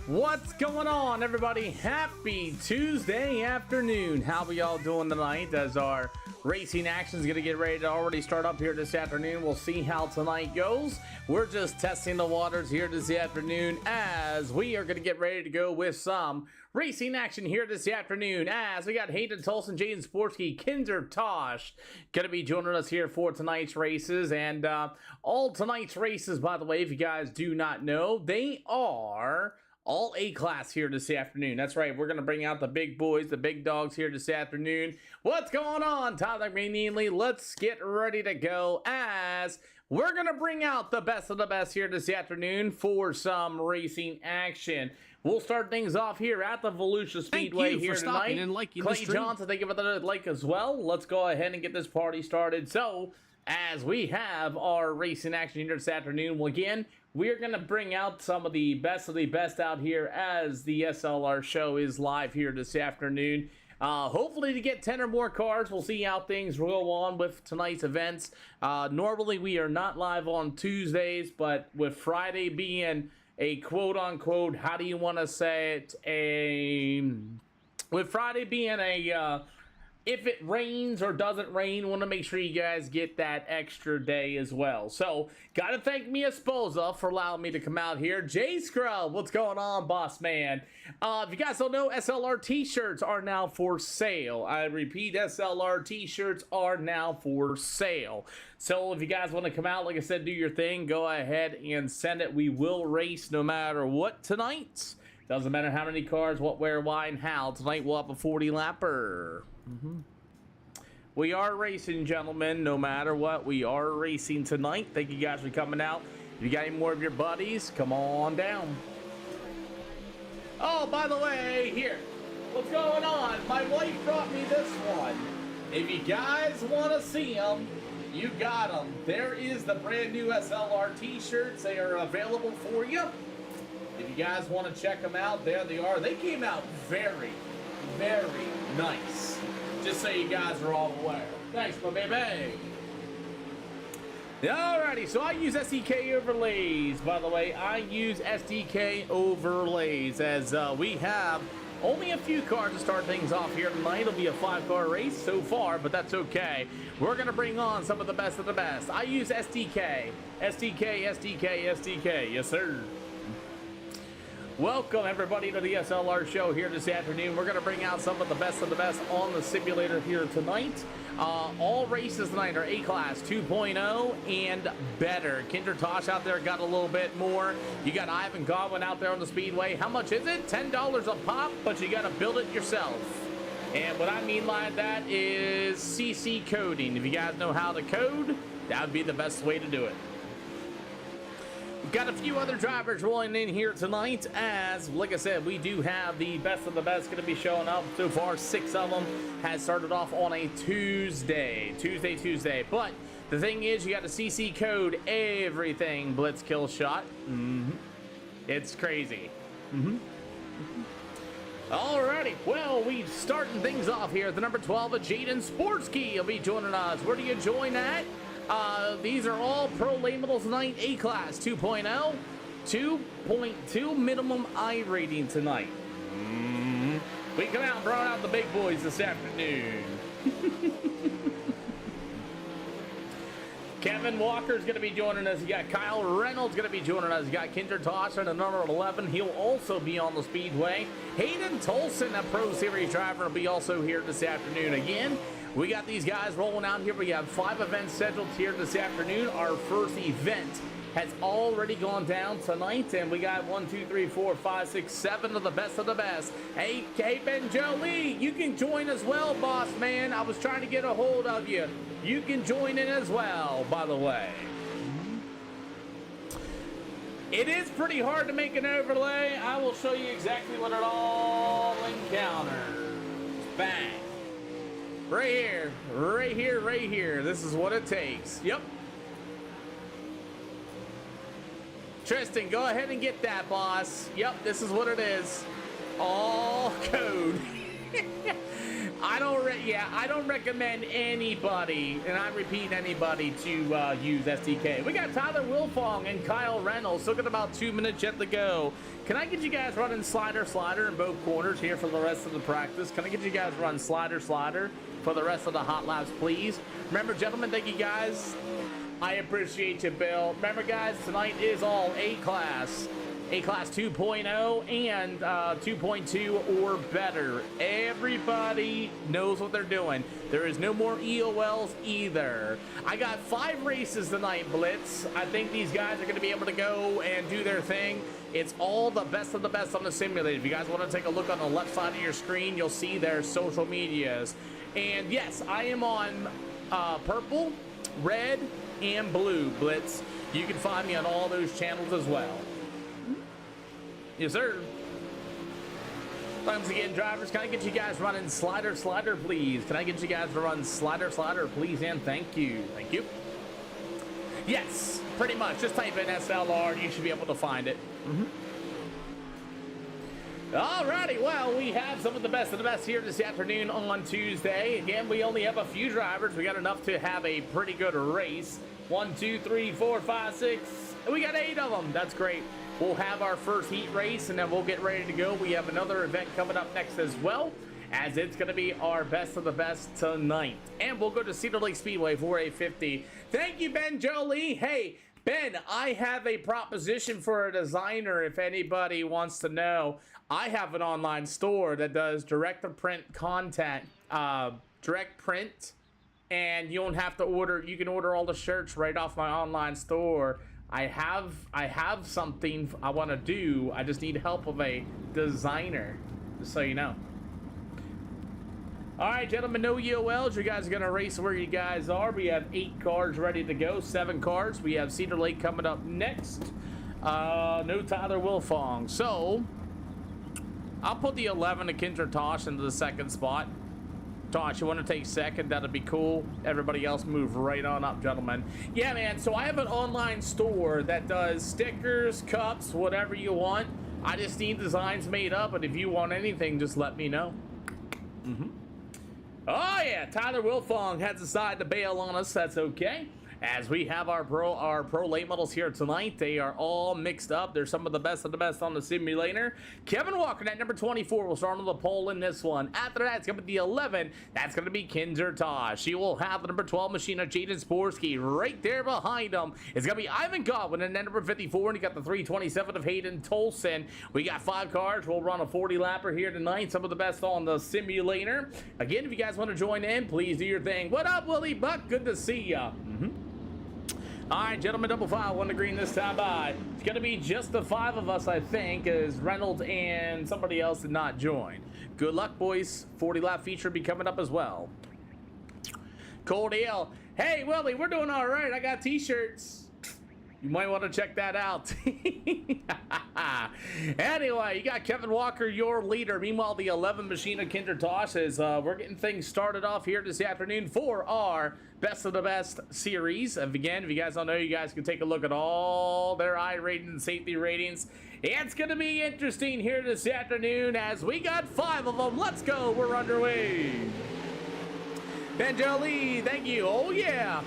What's going on, everybody? Happy Tuesday afternoon. How are y'all doing tonight as our racing action is going to get ready to already start up here this afternoon? We'll see how tonight goes. We're just testing the waters here this afternoon as we are going to get ready to go with some racing action here this afternoon as we got Hayden Tolson, Jaden Sportsky, Kinder Tosh going to be joining us here for tonight's races. And all tonight's races, by the way, if you guys do not know, they are all A-class here this afternoon. That's right. We're going to bring out the big boys, the big dogs here this afternoon. What's going on, Tyler McNeely? Let's get ready to go as we're going to bring out the best of the best here this afternoon for some racing action. We'll start things off here at the Volusia Speedway here tonight. Clay Johnson, thank you for the like as well. Let's go ahead and get this party started. So, as we have our racing action here this afternoon, well, again, we're going to bring out some of the best out here as the SLR show is live here this afternoon. Hopefully to get 10 or more cars. We'll see how things roll on with tonight's events. Normally we are not live on Tuesdays, but with Friday being a quote-unquote, how do you want to say it, with Friday being a if it rains or doesn't rain, want to make sure you guys get that extra day as well. So, gotta thank Mia Sposa for allowing me to come out here. Jay Scrub, what's going on, boss man? If you guys don't know, SLR t-shirts are now for sale. I repeat, SLR t-shirts are now for sale. So, if you guys want to come out, like I said, do your thing, go ahead and send it. We will race no matter what tonight. Doesn't matter how many cars, what, where, why, and how. Tonight we'll have a 40-lapper. We are racing, gentlemen, no matter what. We are racing tonight. Thank you guys for coming out. If you got any more of your buddies, come on down. Oh, by the way, here, what's going on? My wife brought me this one. If you guys want to see them, you got them. There is the brand new SLR t-shirts. They are available for you. If you guys want to check them out, there they are. They came out very, very nice. Just so you guys are all aware. Thanks, my baby. Alrighty, so I use SDK overlays. By the way, I use SDK overlays as we have only a few cars to start things off here tonight. It'll be a 5-car race so far, but that's okay. We're going to bring on some of the best of the best. I use SDK. SDK, SDK, SDK. Yes, sir. Welcome, everybody, to the SLR show here this afternoon. We're going to bring out some of the best on the simulator here tonight. All races tonight are A-Class 2.0 and better. Kinder Tosh out there got a little bit more. You got Ivan Godwin out there on the Speedway. How much is it? $10 a pop, but you got to build it yourself. And what I mean by that is CC coding. If you guys know how to code, that would be the best way to do it. Got a few other drivers rolling in here tonight as, like I said, we do have the best of the best going to be showing up. So far, 6 of them has started off on a Tuesday. But the thing is, you got to CC code everything Blitz Kill Shot. It's crazy. Alrighty, well, we starting things off here at the number 12 of Jaden Sportsky will be joining us. Where do you join at? These are all pro late model tonight, A-Class 2.0, 2.2 minimum I rating tonight. We come out and brought out the big boys this afternoon. Kevin Walker's going to be joining us. You got Kyle Reynolds going to be joining us. You got Kinder Tosh at number 11. He'll also be on the Speedway. Hayden Tolson, a Pro Series driver, will be also here this afternoon again. We got these guys rolling out here. We have 5 events scheduled here this afternoon. Our first event has already gone down tonight, and we got 1, 2, 3, 4, 5, 6, 7 of the best. Hey, Ben Jolie, you can join as well, boss man. I was trying to get a hold of you. You can join in as well, by the way. It is pretty hard to make an overlay. I will show you exactly what it all encounters. Bang. Right here. This is what it takes. Yep. Tristan, go ahead and get that, boss. Yep, this is what it is. All code. I don't recommend anybody, and I repeat anybody, to use SDK. We got Tyler Wilfong and Kyle Reynolds. Looking about 2 minutes yet to go. Can I get you guys running slider in both corners here for the rest of the practice? Can I get you guys run slider for the rest of the hot laps, please? Remember, gentlemen, thank you guys. I appreciate you, Bill. Remember, guys, tonight is all A-Class. A-Class 2.0 and 2.2 or better. Everybody knows what they're doing. There is no more EOLs either. I got 5 races tonight, Blitz. I think these guys are going to be able to go and do their thing. It's all the best of the best on the simulator. If you guys want to take a look on the left side of your screen, you'll see their social medias. And yes, I am on purple, red, and blue, Blitz. You can find me on all those channels as well. Yes, sir. Once again, drivers, can I get you guys running slider, please? Can I get you guys to run slider, please? And thank you. Thank you. Yes, pretty much. Just type in SLR. You should be able to find it. Alrighty, well, we have some of the best here this afternoon on Tuesday. Again, we only have a few drivers. We got enough to have a pretty good race. 1, 2, 3, 4, 5, 6. We got 8 of them. That's great. We'll have our first heat race, and then we'll get ready to go. We have another event coming up next as well, as it's going to be our best of the best tonight. And we'll go to Cedar Lake Speedway for a 50. Thank you, Ben Jolie. Hey, Ben, I have a proposition for a designer if anybody wants to know. I have an online store that does direct-to-print content, direct print, and you don't have to order. You can order all the shirts right off my online store. I have something I want to do. I just need help of a designer, just so you know. All right, gentlemen, no EOLs. You guys are going to race where you guys are. We have 8 cars ready to go, 7 cars. We have Cedar Lake coming up next. No Tyler Wilfong. So, I'll put the 11 of Kendra Tosh into the second spot. Tosh, you want to take second? That'd be cool. Everybody else move right on up, gentlemen. Yeah, man, so I have an online store that does stickers, cups, whatever you want. I just need designs made up, and if you want anything, just let me know. Oh, yeah, Tyler Wilfong has decided to bail on us. That's okay. As we have our pro late models here tonight, they are all mixed up. They're some of the best on the simulator. Kevin Walker at number 24 will start on the pole in this one. After that, it's going to be the 11. That's going to be Kinder Tosh. She will have the number 12 machine of Jaden Sporsky right there behind him. It's going to be Ivan Godwin and then number 54, and you got the 327 of Hayden Tolson. We got 5 cars. We'll run a 40 lapper here tonight. Some of the best on the simulator. Again, if you guys want to join in, please do your thing. What up, Willie Buck? Good to see ya. All right, gentlemen, double file, 1 to green this time by. It's going to be just the 5 of us, I think, as Reynolds and somebody else did not join. Good luck, boys. 40-lap feature be coming up as well. Cordial. Hey, Willie, we're doing all right. I got T-shirts. You might want to check that out. Anyway, you got Kevin Walker, your leader. Meanwhile, the 11 machine of Kinder Tosh is we're getting things started off here this afternoon for our best of the best series. And again, if you guys don't know, you guys can take a look at all their iRating and safety ratings. It's going to be interesting here this afternoon as we got 5 of them. Let's go. We're underway. Ben Jolie, thank you. Oh, yeah.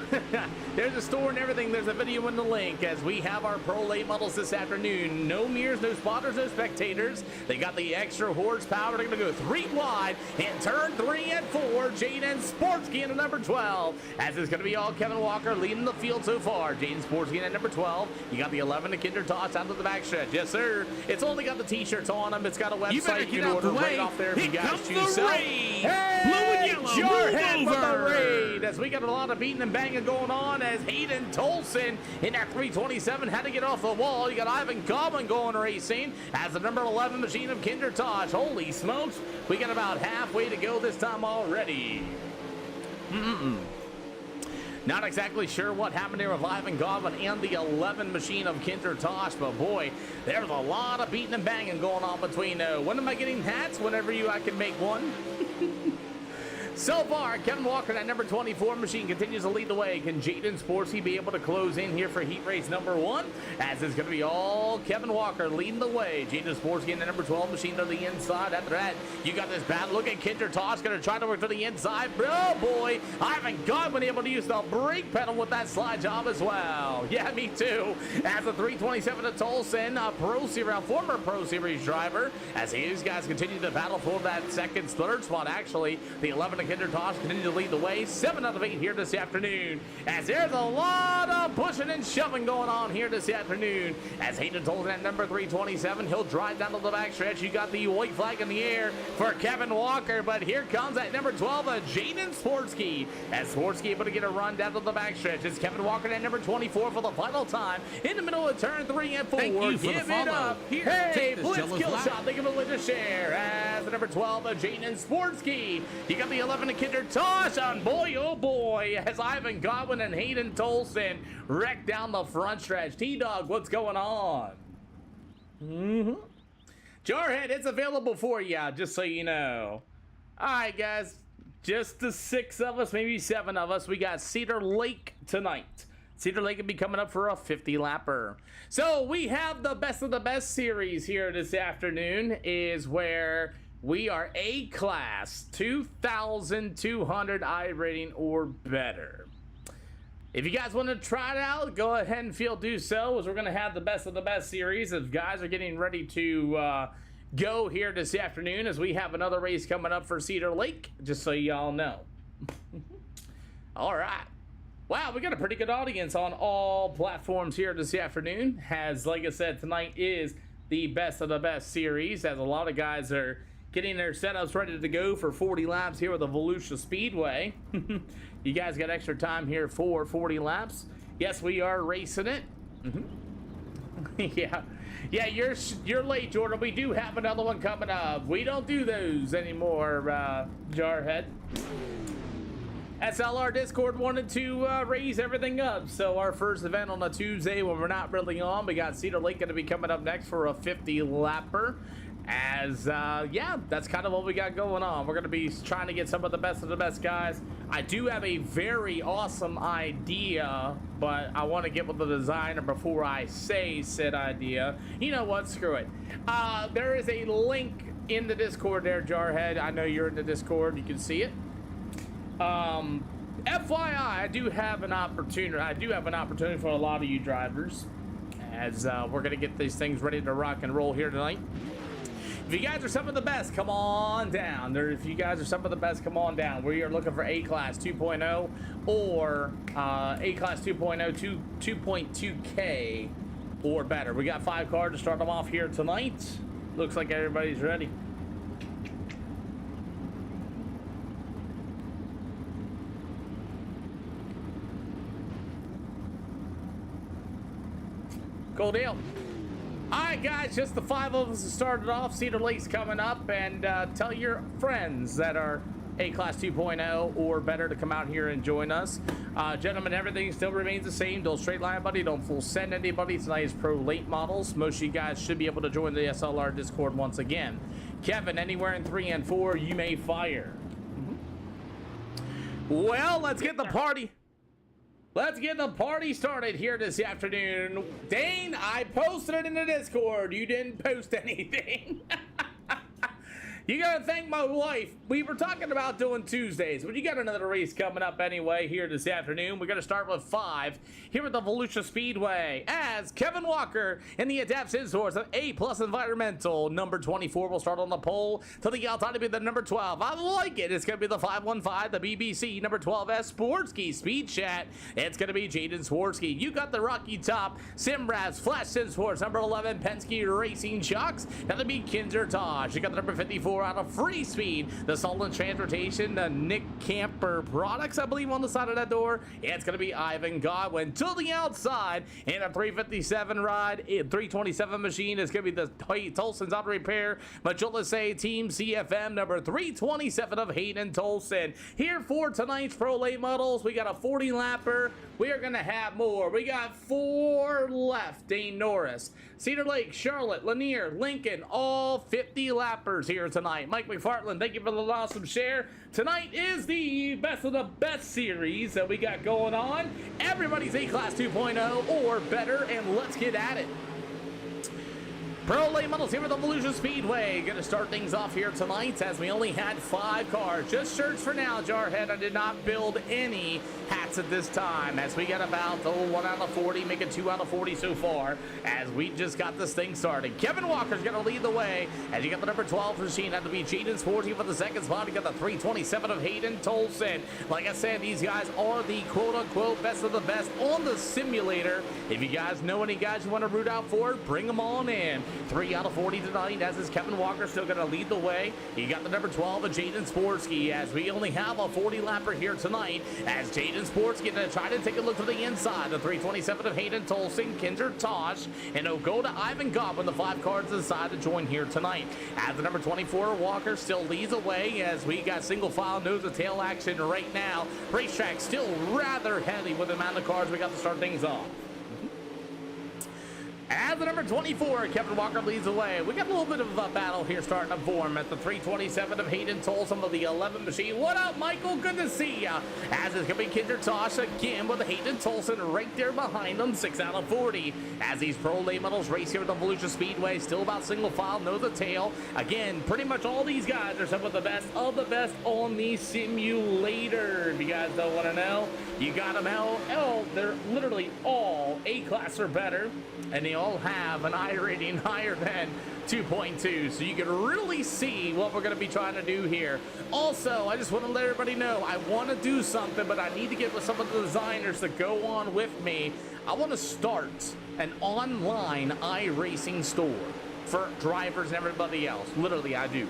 There's a store and everything. There's a video in the link as we have our pro late models this afternoon. No mirrors, no spotters, no spectators. They got the extra horsepower. They're going to go 3 wide in turn 3 and 4. Jaden Sporsky in the number 12. As it's going to be all Kevin Walker leading the field so far. Jaden Sporsky at number 12. You got the 11 to Kinder Tosh out of the back stretch. Yes, sir. It's only got the T-shirts on them. It's got a website you can order right off there if you guys choose so. Hey, blue and yellow, move over. The raid as we got a lot of beating and banging going on as Hayden Tolson in that 327 had to get off the wall. You got Ivan Godwin going racing as the number 11 machine of Kinder Tosh. Holy smokes, we got about halfway to go this time already. Not exactly sure what happened here with Ivan Godwin and the 11 machine of Kinder Tosh, but boy, there's a lot of beating and banging going on between. When am I getting hats? Whenever I can make one. So far, Kevin Walker, that number 24 machine, continues to lead the way. Can Jaden Sportsy be able to close in here for heat race number 1? As it's going to be all Kevin Walker leading the way. Jaden Sportsy in the number 12 machine to the inside. After that, you got this battle. Look at Kinder Tosh going to try to work to the inside. Oh boy, Ivan Godwin able to use the brake pedal with that slide job as well. Yeah, me too. As the 327 to Tolson, a former Pro Series driver, as these guys continue to battle for that third spot actually. The 11 to Kinder Tosh continue to lead the way. 7 out of 8 here this afternoon. As there's a lot of pushing and shoving going on here this afternoon. As Hayden Tolson at number 327, he'll drive down to the backstretch. You got the white flag in the air for Kevin Walker, but here comes at number 12, Jaden Sportsky. As Sportsky able to get a run down to the backstretch. It's Kevin Walker at number 24 for the final time in the middle of turn 3 and 4. Thank you for Give the it follow. up. Here, hey, Blitz kill shot. They give it a share. As the number 12, Jaden Sportsky. You got the 11 to Kinder Tosh on. Boy, oh boy, as Ivan Godwin and Hayden Tolson wreck down the front stretch. T-Dog, what's going on? Jarhead, it's available for you, just so you know. All right, guys. Just the 6 of us, maybe 7 of us. We got Cedar Lake tonight. Cedar Lake will be coming up for a 50-lapper. So we have the best of the best series here this afternoon, is where we are A-class, 2,200 I rating or better. If you guys want to try it out, go ahead and do so, as we're going to have the best of the best series. As guys are getting ready to go here this afternoon, as we have another race coming up for Cedar Lake, just so y'all know. All right. Wow, we got a pretty good audience on all platforms here this afternoon. As, like I said, tonight is the best of the best series, as a lot of guys are getting their setups ready to go for 40 laps here with the Volusia Speedway. You guys got extra time here for 40 laps. Yes, we are racing it. Yeah, you're late, Jordan. We do have another one coming up. We don't do those anymore, Jarhead. SLR Discord wanted to raise everything up, so our first event on a Tuesday when we're not really on, we got Cedar Lake going to be coming up next for a 50-lapper. As yeah, that's kind of what we got going on. We're going to be trying to get some of the best guys. I do have a very awesome idea, but I want to get with the designer before I say said idea. You know what, screw it. There is a link in the Discord there, Jarhead. I know you're in the Discord, you can see it. FYI, I do have an opportunity for a lot of you drivers, as we're going to get these things ready to rock and roll here tonight. If you guys are some of the best, come on down. If you guys are some of the best, come on down. We are looking for A-Class 2.0 or A-Class 2.0 2.2K or better. We got 5 cars to start them off here tonight. Looks like everybody's ready. Cool deal. All right, guys, just the 5 of us that started off. Cedar Lake's coming up, and tell your friends that are A-Class 2.0 or better to come out here and join us. Gentlemen, everything still remains the same. Don't straight line anybody. Don't full send anybody. Tonight is pro late models. Most of you guys should be able to join the SLR Discord once again. Kevin, anywhere in 3 and 4, you may fire. Well, let's get the party. Let's get the party started here this afternoon. Dane, I posted it in the Discord. You didn't post anything. You gotta thank my wife. We were talking about doing Tuesdays, but you got another race coming up anyway here this afternoon. We're gonna start with 5 here at the Volusia Speedway, as Kevin Walker in the Adapt Sensors of A+ Environmental. Number 24 will start on the pole. To the outside to be the number 12. I like it. It's gonna be the 515, the BBC number 12S Sportsky Speed Chat. It's gonna be Jaden Swarsky. You got the Rocky Top Simraz Flash Sensors number 11 Penske Racing Shocks. That'll be Kinder Tosh. You got the number 54 out of Free Speed, the Solid Transportation, the Nick Camper Products, I believe, on the side of that door. It's going to be Ivan Godwin. To the outside in a 357 ride, 327 machine is going to be the Tolson's Auto Repair Majula Say Team CFM number 327 of Hayden Tolson. Here for tonight's Pro Late Models, we got a 40 lapper. We are going to have more. We got 4 left. Dane Norris, Cedar Lake, Charlotte, Lanier, Lincoln, all 50 lappers here tonight. tonight. Mike McFarland, thank you for the awesome share. Tonight is the best of the best series that we got going on. Everybody's A-Class 2.0 or better, and let's get at it. Pro late models here at the Volusia Speedway. Gonna start things off here tonight as we only had 5 cars. Just shirts for now, Jarhead. I did not build any hats at this time as we got about 1 out of 40, making 2 out of 40 so far as we just got this thing started. Kevin Walker's gonna lead the way as you got the number 12 machine. Had to be Jaden Sporty for the second spot. You got the 327 of Hayden Tolson. Like I said, these guys are the quote-unquote best of the best on the simulator. If you guys know any guys you want to root out for, bring them on in. 3 out of 40 tonight, as is Kevin Walker still going to lead the way. You got the number 12 of Jaden Sportsky, as we only have a 40-lapper here tonight, as Jaden Sportsky going to try to take a look to the inside. The 327 of Hayden Tolson, Kinder Tosh, and it'll go to Ivan Godwin, the 5 cars inside to join here tonight. As the number 24, Walker still leads away, as we got single file nose to tail action right now. Racetrack still rather heavy with the amount of cars we got to start things off. As the number 24, Kevin Walker leads away. We got a little bit of a battle here starting to form at the 327 of Hayden Tolson of the 11 machine. What up, Michael? Good to see ya. As it's going to be Kinder Tosh again with Hayden Tolson right there behind them, 6 out of 40. As these pro late models race here at the Volusia Speedway, still about single file, know the tail. Again, pretty much all these guys are some of the best on the simulator. If you guys don't want to know, you got them out. Oh, they're literally all A-class or better, and they all have an I rating higher than 2.2, so you can really see what we're going to be trying to do here. Also, I just want to let everybody know I want to do something, but I need to get with some of the designers to go on with me. I want to start an online iRacing store for drivers and everybody else. Literally, I do.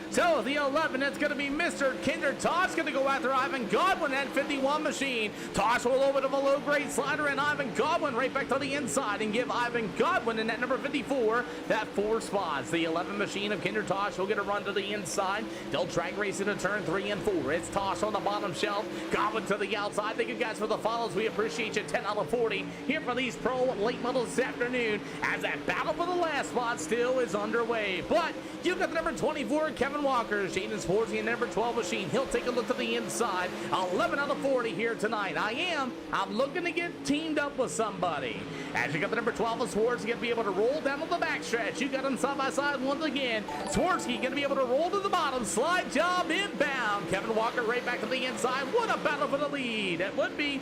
So the 11, it's going to be Mr. Kinder Tosh going to go after Ivan Godwin at 51 machine. Tosh with a little bit of a low-grade slider, and Ivan Godwin right back to the inside and give Ivan Godwin in that number 54 that 4 spots. The 11 machine of Kinder Tosh will get a run to the inside. They'll drag race into turn 3 and 4. It's Tosh on the bottom shelf. Godwin to the outside. Thank you guys for the follows. We appreciate you. 10 out of 40 here for these pro late models this afternoon as that battle for the last spot still is underway. But you got the number 24, Kevin Walker, Jaden Sportsy, and number 12 machine. He'll take a look to the inside. 11 out of 40 here tonight. I'm looking to get teamed up with somebody. As you got the number 12 of Swartz, going to be able to roll down on the backstretch. You got them side by side once again. Swartzy going to be able to roll to the bottom. Slide job inbound. Kevin Walker right back to the inside. What a battle for the lead. That would be.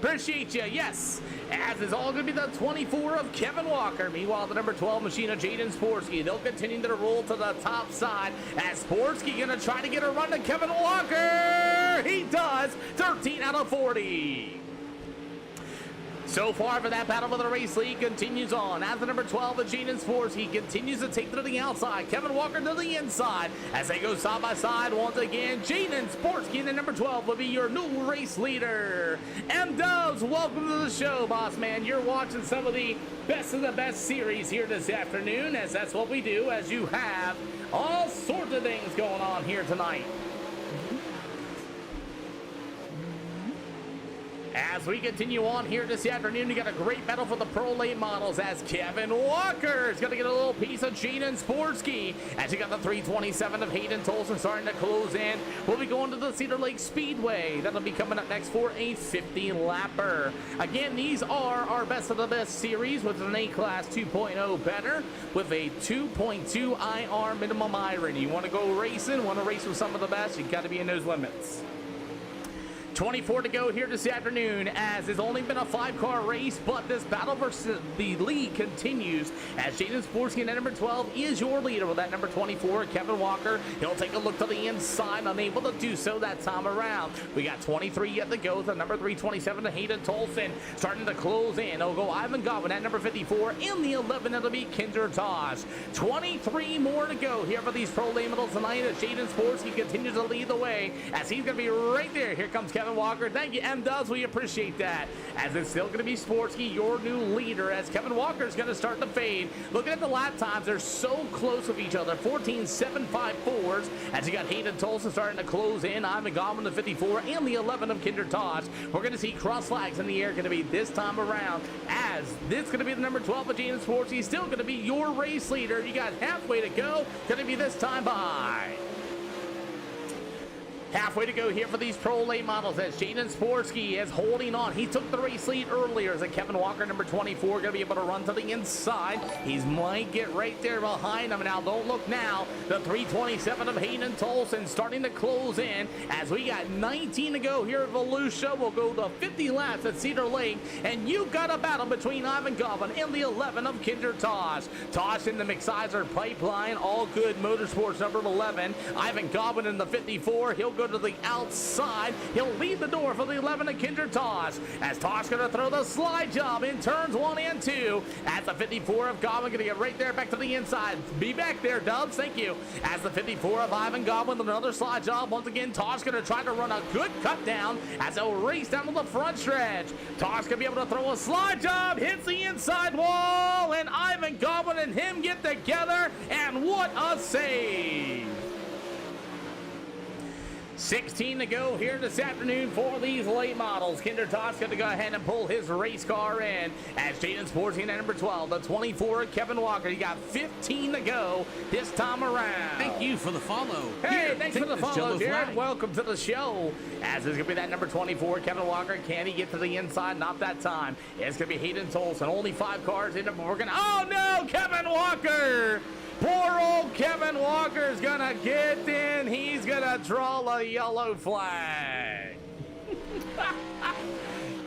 Appreciate you, yes. As is all going to be the 24 of Kevin Walker. Meanwhile, the number 12 machine of Jaden Sportsky. They'll continue to roll to the top side as Sportsky going to try to get a run to Kevin Walker. He does. 13 out of 40. So far for that battle for the race lead continues on. As the number 12 of Jaden Sports, he continues to take to the outside. Kevin Walker to the inside as they go side by side once again. Jaden Sportsky, the number 12, will be your new race leader. M-Dubs, welcome to the show, boss man. You're watching some of the best series here this afternoon, as that's what we do, as you have all sorts of things going on here tonight. As we continue on here this afternoon, you got a great battle for the pro late models as Kevin Walker is going to get a little piece of Jaden Sportsky. As you got the 327 of Hayden Tolson starting to close in. We'll be going to the Cedar Lake Speedway. That'll be coming up next for a 50-lapper. Again, these are our best of the best series with an A-Class 2.0 better with a 2.2 IR minimum iron. You want to go racing, want to race with some of the best, you got to be in those limits. 24 to go here this afternoon, as it's only been a 5-car race, but this battle versus the lead continues as Jaden Sportsky, that number 12, is your leader with that number 24, Kevin Walker. He'll take a look to the inside, unable to do so that time around. We got 23 yet to go, the number 327 to Hayden Tolson starting to close in. It'll go Ivan Godwin at number 54, in the 11 it'll be Kinder Tosh. 23 more to go here for these pro late models tonight as Jaden Sportsky continues to lead the way as he's going to be right there. Here comes Kevin Kevin Walker. Thank you, M-Dubs. We appreciate that. As it's still going to be Sportsky, your new leader, as Kevin Walker is going to start to fade. Looking at the lap times, they're so close with each other. 14.754s. As you got Hayden Tolson starting to close in. Ivan Goblin, the 54, and the 11 of Kinder Tosh. We're going to see cross flags in the air going to be this time around. As this going to be the number 12 of Jaden Sportsky. Still going to be your race leader. You got halfway to go. Going to be this time by. Halfway to go here for these Pro late models as Jaden Sportsky is holding on. He took the race lead earlier as Kevin Walker, number 24, going to be able to run to the inside. He might get right there behind him. Now, don't look now. The 327 of Hayden Tolson starting to close in as we got 19 to go here at Volusia. We'll go to 50 laps at Cedar Lake, and you've got a battle between Ivan Goblin and the 11 of Kinder Tosh. Tosh in the McSizer pipeline, all good motorsports number 11. Ivan Goblin in the 54. He'll go to the outside. He'll leave the door for the 11 of Kinder Tosh. As Tosh going to throw the slide job in turns 1 and 2. As the 54 of Goblin going to get right there back to the inside. Be back there, Dubs. Thank you. As the 54 of Ivan Goblin with another slide job. Once again, Tosh going to try to run a good cut down as they'll race down to the front stretch. Tosh going to be able to throw a slide job. Hits the inside wall. And Ivan Goblin and him get together. And what a save. 16 to go here this afternoon for these late models. Kinder Tosh going to go ahead and pull his race car in as Jaden Sportsky at number 12. The 24, Kevin Walker. You got 15 to go this time around. Thank you for the follow. Hey, Here, thanks for the follow, Jared. flag. Welcome to the show. As is going to be that number 24, Kevin Walker. Can he get to the inside? Not that time. It's going to be Hayden Tolson. Only 5 cars in it, but we're going to... Oh, no, Kevin Walker! Poor old Kevin Walker's gonna get in. He's gonna draw a yellow flag.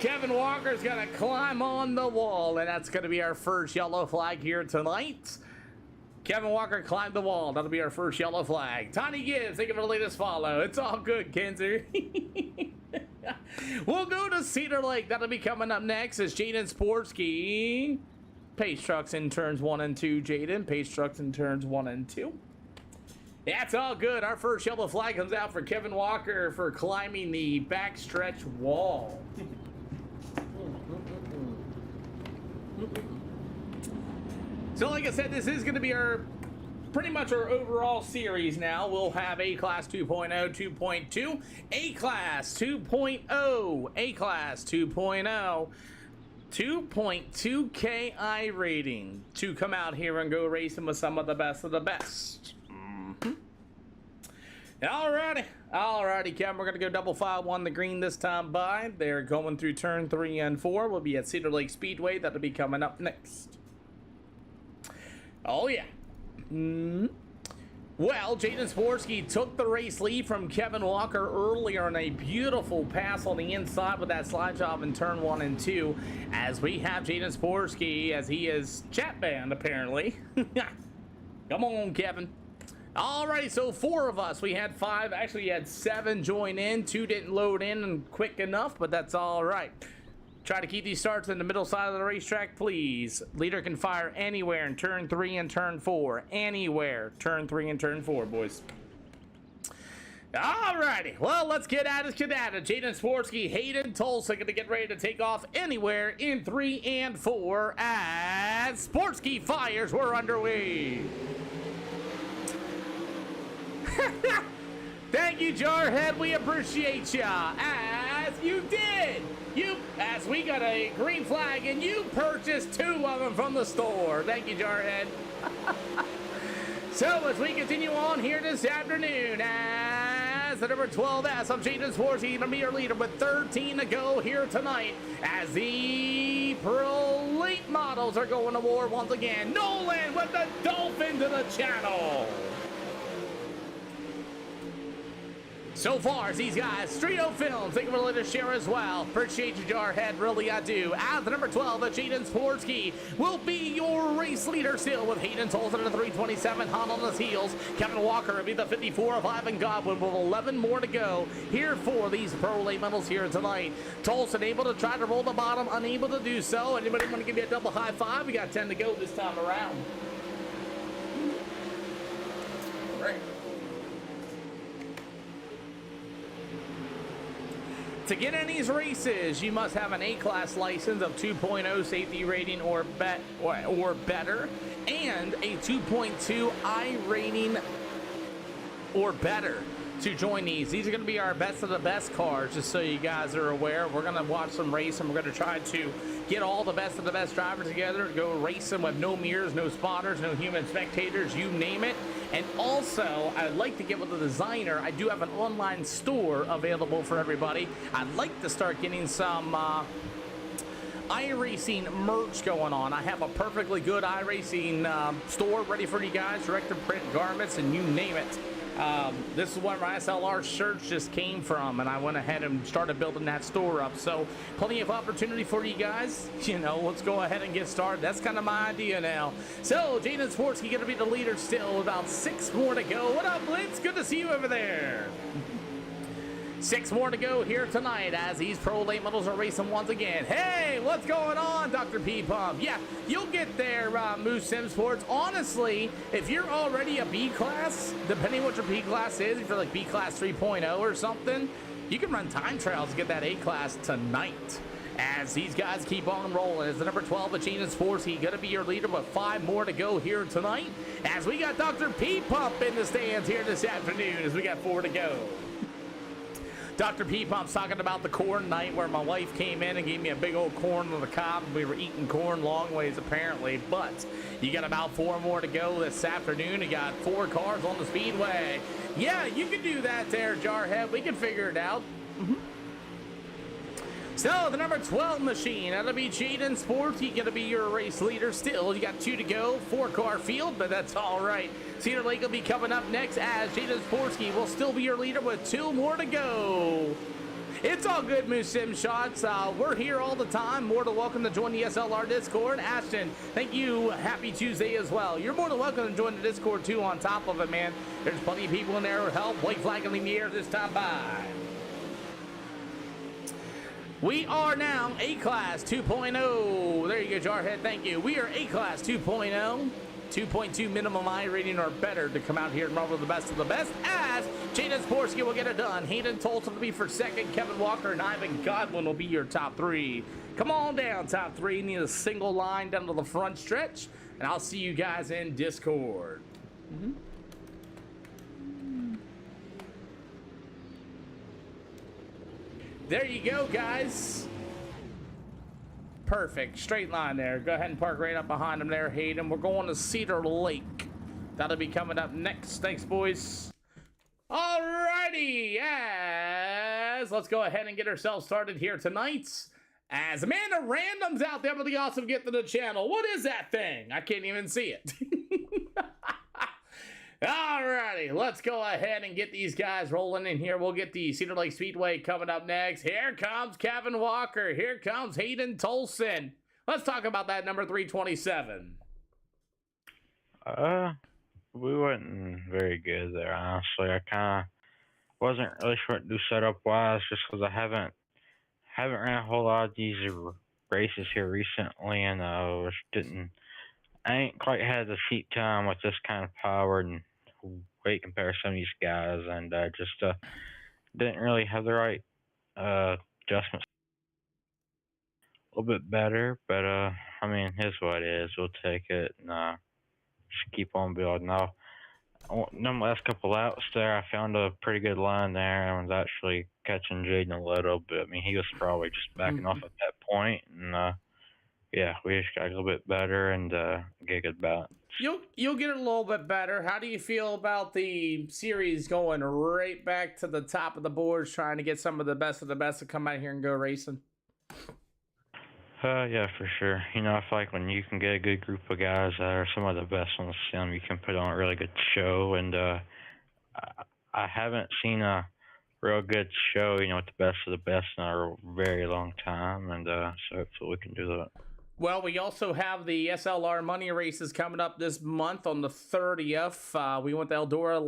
Kevin Walker's gonna climb on the wall, and that's gonna be our first yellow flag here tonight. Kevin Walker climbed the wall. That'll be our first yellow flag. Tiny Gibbs, thank you for the latest follow. It's all good, Kenzer. We'll go to Cedar Lake. That'll be coming up next as Jaden Sportsky. Pace trucks in turns 1 and 2, Jaden. Pace trucks in turns 1 and 2. That's all good. Our first yellow flag comes out for Kevin Walker for climbing the backstretch wall. So like I said, this is going to be our pretty much our overall series now. We'll have A-Class 2.0, 2.2, A-Class 2.0, A-Class 2.0. 2.2 KI rating to come out here and go racing with some of the best of the best. Alrighty, Kevin, we're going to go double file 1 the green this time by. They're going through turn 3 and 4. We'll be at Cedar Lake Speedway. That'll be coming up next. Oh, yeah. Well, Jaden Sportsky took the race lead from Kevin Walker earlier in a beautiful pass on the inside with that slide job in turn 1 and 2. As we have Jaden Sportsky, as he is chat banned, apparently. Come on, Kevin. Alrighty, so 4 of us. We had 5, actually, we had 7 join in. 2 didn't load in quick enough, but that's all right. Try to keep these starts in the middle side of the racetrack, please. Leader can fire anywhere in turn 3 and turn 4. Anywhere. Turn 3 and turn 4, boys. Alrighty. Well, let's get at it. Jaden Sportsky, Hayden Tolson going to get ready to take off anywhere in 3 and 4 as Sportsky fires. We're underway. Thank you, Jarhead. We appreciate ya. As you did. As we got a green flag and you purchased 2 of them from the store. Thank you, Jarhead. So as we continue on here this afternoon, as the number 12S of Jaden Sportsky going to be your leader with 13 to go here tonight, as the Pro Late models are going to war once again. Nolan with the Dolphin to the channel. So far, as these guys, Streeto Films, thank you for letting us share as well. Appreciate you, Jarhead, really I do. As the number 12, Jaden Sportsky will be your race leader still with Hayden Tolson at the 327, hot on his heels. Kevin Walker will be the 54 of Ivan Goblin with 11 more to go here for these Pro Late medals here tonight. Tolson able to try to roll the bottom, unable to do so. Anybody want to give me a double high five? We got 10 to go this time around. Right. To get in these races, you must have an A-Class license of 2.0 safety rating or better, and a 2.2 I rating or better to join these. These are going to be our best of the best cars, just so you guys are aware. We're going to watch some race, and we're going to try to get all the best of the best drivers together to go racing with no mirrors, no spotters, no human spectators, you name it. And also, I'd like to get with the designer. I do have an online store available for everybody. I'd like to start getting some iRacing merch going on. I have a perfectly good iRacing store ready for you guys, direct to print garments, and you name it. This is where my SLR shirts just came from, and I went ahead and started building that store up. So plenty of opportunity for you guys. You know, let's go ahead and get started. That's kind of my idea now. So Jaden Sportsky going to be the leader still. About 6 more to go. What up, Blitz? Good to see you over there. 6 more to go here tonight as these pro late models are racing once again. Hey, what's going on, Dr. P Pump? Yeah, you'll get there, Moose Sim Sports. Honestly, if you're already a B class, depending what your B class is, if you're like B class 3.0 or something, you can run time trials to get that A class tonight. As these guys keep on rolling, as the number 12 of Jaden Sports, he's going to be your leader with 5 more to go here tonight. As we got Dr. P Pump in the stands here this afternoon, as we got 4 to go. Dr. P Pump's talking about the corn night where my wife came in and gave me a big old corn on the cob. We were eating corn long ways apparently, but you got about 4 more to go this afternoon. You got 4 cars on the speedway. Yeah, you can do that there, Jarhead. We can figure it out. So the number 12 machine, that'll be Jaden Sports. He's going to be your race leader still. You got 2 to go, 4-car field, but that's all right. Cedar Lake will be coming up next as Jaden Sportsky will still be your leader with 2 more to go. It's all good, Moose Sim Shots. We're here all the time. More than welcome to join the SLR Discord. Ashton, thank you. Happy Tuesday as well. You're more than welcome to join the Discord too on top of it, man. There's plenty of people in there who help. White flag in the air this time by. We are now A-Class 2.0. There you go, Jarhead. Thank you. We are A-Class 2.0. 2.2 minimum I rating or better to come out here and run with the best of the best as Jaden Sportsky will get it done. Hayden Tolson will be for second. Kevin Walker and Ivan Godwin will be your top 3. Come on down, top 3. Need a single line down to the front stretch, and I'll see you guys in Discord. There you go, guys. Perfect. Straight line there. Go ahead and park right up behind him there, Hayden. We're going to Cedar Lake. That'll be coming up next. Thanks, boys. Alrighty. Yes. Let's go ahead and get ourselves started here tonight. As Amanda Random's out there with the awesome gift to the channel. What is that thing? I can't even see it. Alrighty, let's go ahead and get these guys rolling in here. We'll get the Cedar Lake Speedway coming up next. Here comes Kevin Walker. Here comes Hayden Tolson. Let's talk about that number 327. We wasn't very good there, honestly. I kind of wasn't really sure what to do setup-wise just because I haven't ran a whole lot of these races here recently, and I ain't quite had the seat time with this kind of power and weight compared to some of these guys, and just didn't really have the right adjustments. A little bit better, but I mean, here's what it is. We'll take it and just keep on building. Now, in the last couple laps there, I found a pretty good line there. I was actually catching Jaden a little bit. I mean, he was probably just backing off at that point, and yeah, we just got a little bit better and get a good balance. You'll get it a little bit better. How do you feel about the series going right back to the top of the boards, trying to get some of the best to come out here and go racing? Yeah, for sure. You know, I feel like when you can get a good group of guys that are some of the best on the sim, you can put on a really good show. And I haven't seen a real good show, you know, with the best of the best in a very long time. And so hopefully we can do that. Well, we also have the SLR money races coming up this month on the 30th. We went to Eldora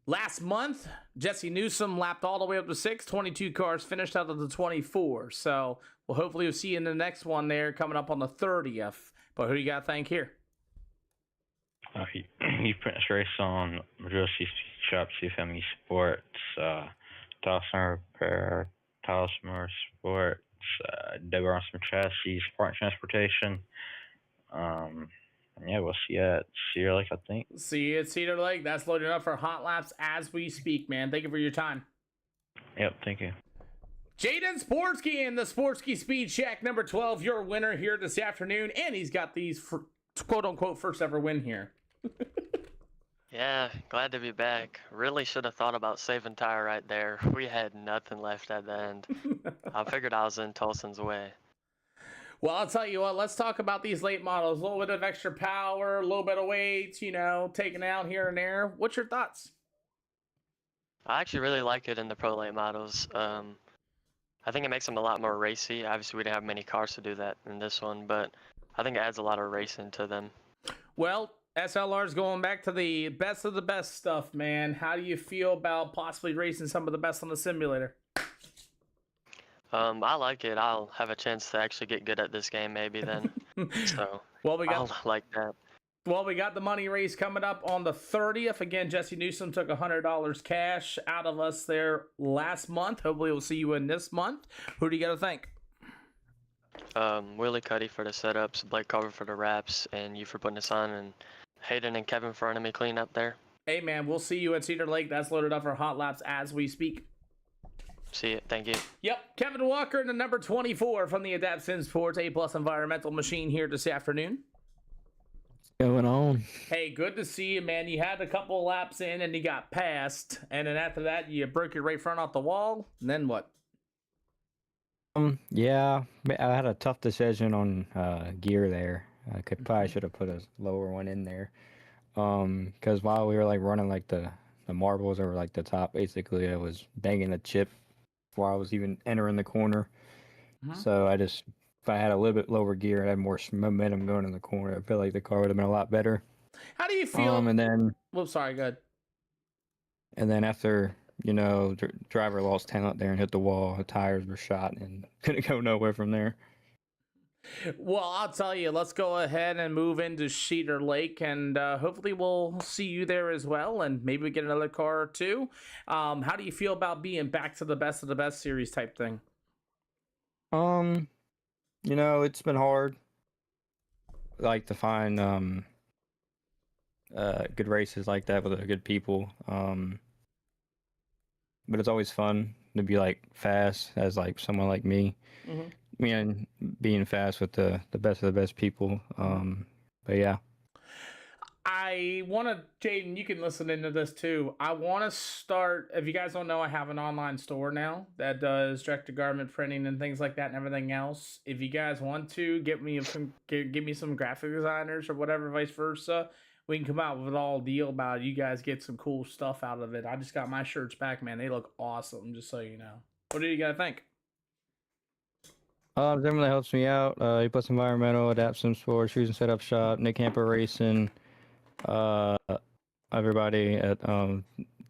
last month. Jesse Newsom lapped all the way up to 6. 22 cars finished out of the 24. So we'll hopefully see you in the next one there coming up on the 30th. But who do you got to thank here? You put this race on Jesse Shop, CFME Sports, Dawson Repair, Talos Motorsports, Deborah on some chassis, Spartan Transportation. Yeah, we'll see you at Cedar Lake, I think. See you at Cedar Lake. That's loading up for hot laps as we speak, man. Thank you for your time. Yep, thank you. Jaden Sportsky in the Sportsky Speed Check number 12, your winner here this afternoon, and he's got these quote-unquote first ever win here. Yeah, glad to be back. Really should have thought about saving tire right there. We had nothing left at the end. I figured I was in Tolson's way. Well, I'll tell you what, let's talk about these late models. A little bit of extra power, a little bit of weight, you know, taken out here and there. What's your thoughts? I actually really like it in the pro late models. I think it makes them a lot more racy. Obviously, we didn't have many cars to do that in this one, but I think it adds a lot of racing to them. Well, SLR's going back to the best of the best stuff, man. How do you feel about possibly racing some of the best on the simulator? I like it. I'll have a chance to actually get good at this game maybe then. So Well, I'll like that. Well, we got the money race coming up on the 30th. Again, Jesse Newsom took $100 cash out of us there last month. Hopefully we'll see you in this month. Who do you got to thank? Willie Cuddy for the setups, Blake Carver for the wraps, and you for putting us on, and Hayden and Kevin for running me clean up there. Hey, man, we'll see you at Cedar Lake. That's loaded up for hot laps as we speak. See it. Thank you. Yep, Kevin Walker in the number 24 from the Adapt Sim Sports A+ Environmental Machine here this afternoon. Going on? Hey, good to see you, man. You had a couple of laps in and you got passed, and then after that you broke your right front off the wall, and then what? Yeah, I had a tough decision on gear there. I probably should have put a lower one in there. Because while we were like running like the marbles over like the top, basically I was banging the chip before I was even entering the corner. So if I had a little bit lower gear, I had more momentum going in the corner. I feel like the car would have been a lot better. How do you feel? And then, sorry, go ahead. And then after, you know, driver lost talent there and hit the wall, the tires were shot and couldn't go nowhere from there. Well, I'll tell you, let's go ahead and move into Cedar Lake, and hopefully we'll see you there as well, and maybe we get another car or two. How do you feel about being back to the best of the best series type thing? You know, it's been hard. I like to find good races like that with good people. But it's always fun to be like fast as like someone like me. I mean, being fast with the best of the best people. But yeah. I want to, Jaden, you can listen into this too. I want to start, if you guys don't know, I have an online store now that does direct-to-garment printing and things like that and everything else. If you guys want to, give me some graphic designers or whatever, vice versa. We can come out with an all deal about it. You guys get some cool stuff out of it. I just got my shirts back, man. They look awesome, just so you know. What do you got to think? Definitely helps me out. He puts environmental, Adapt Sim Sports, Shoes and Setup Shop, Nick Camper Racing, everybody at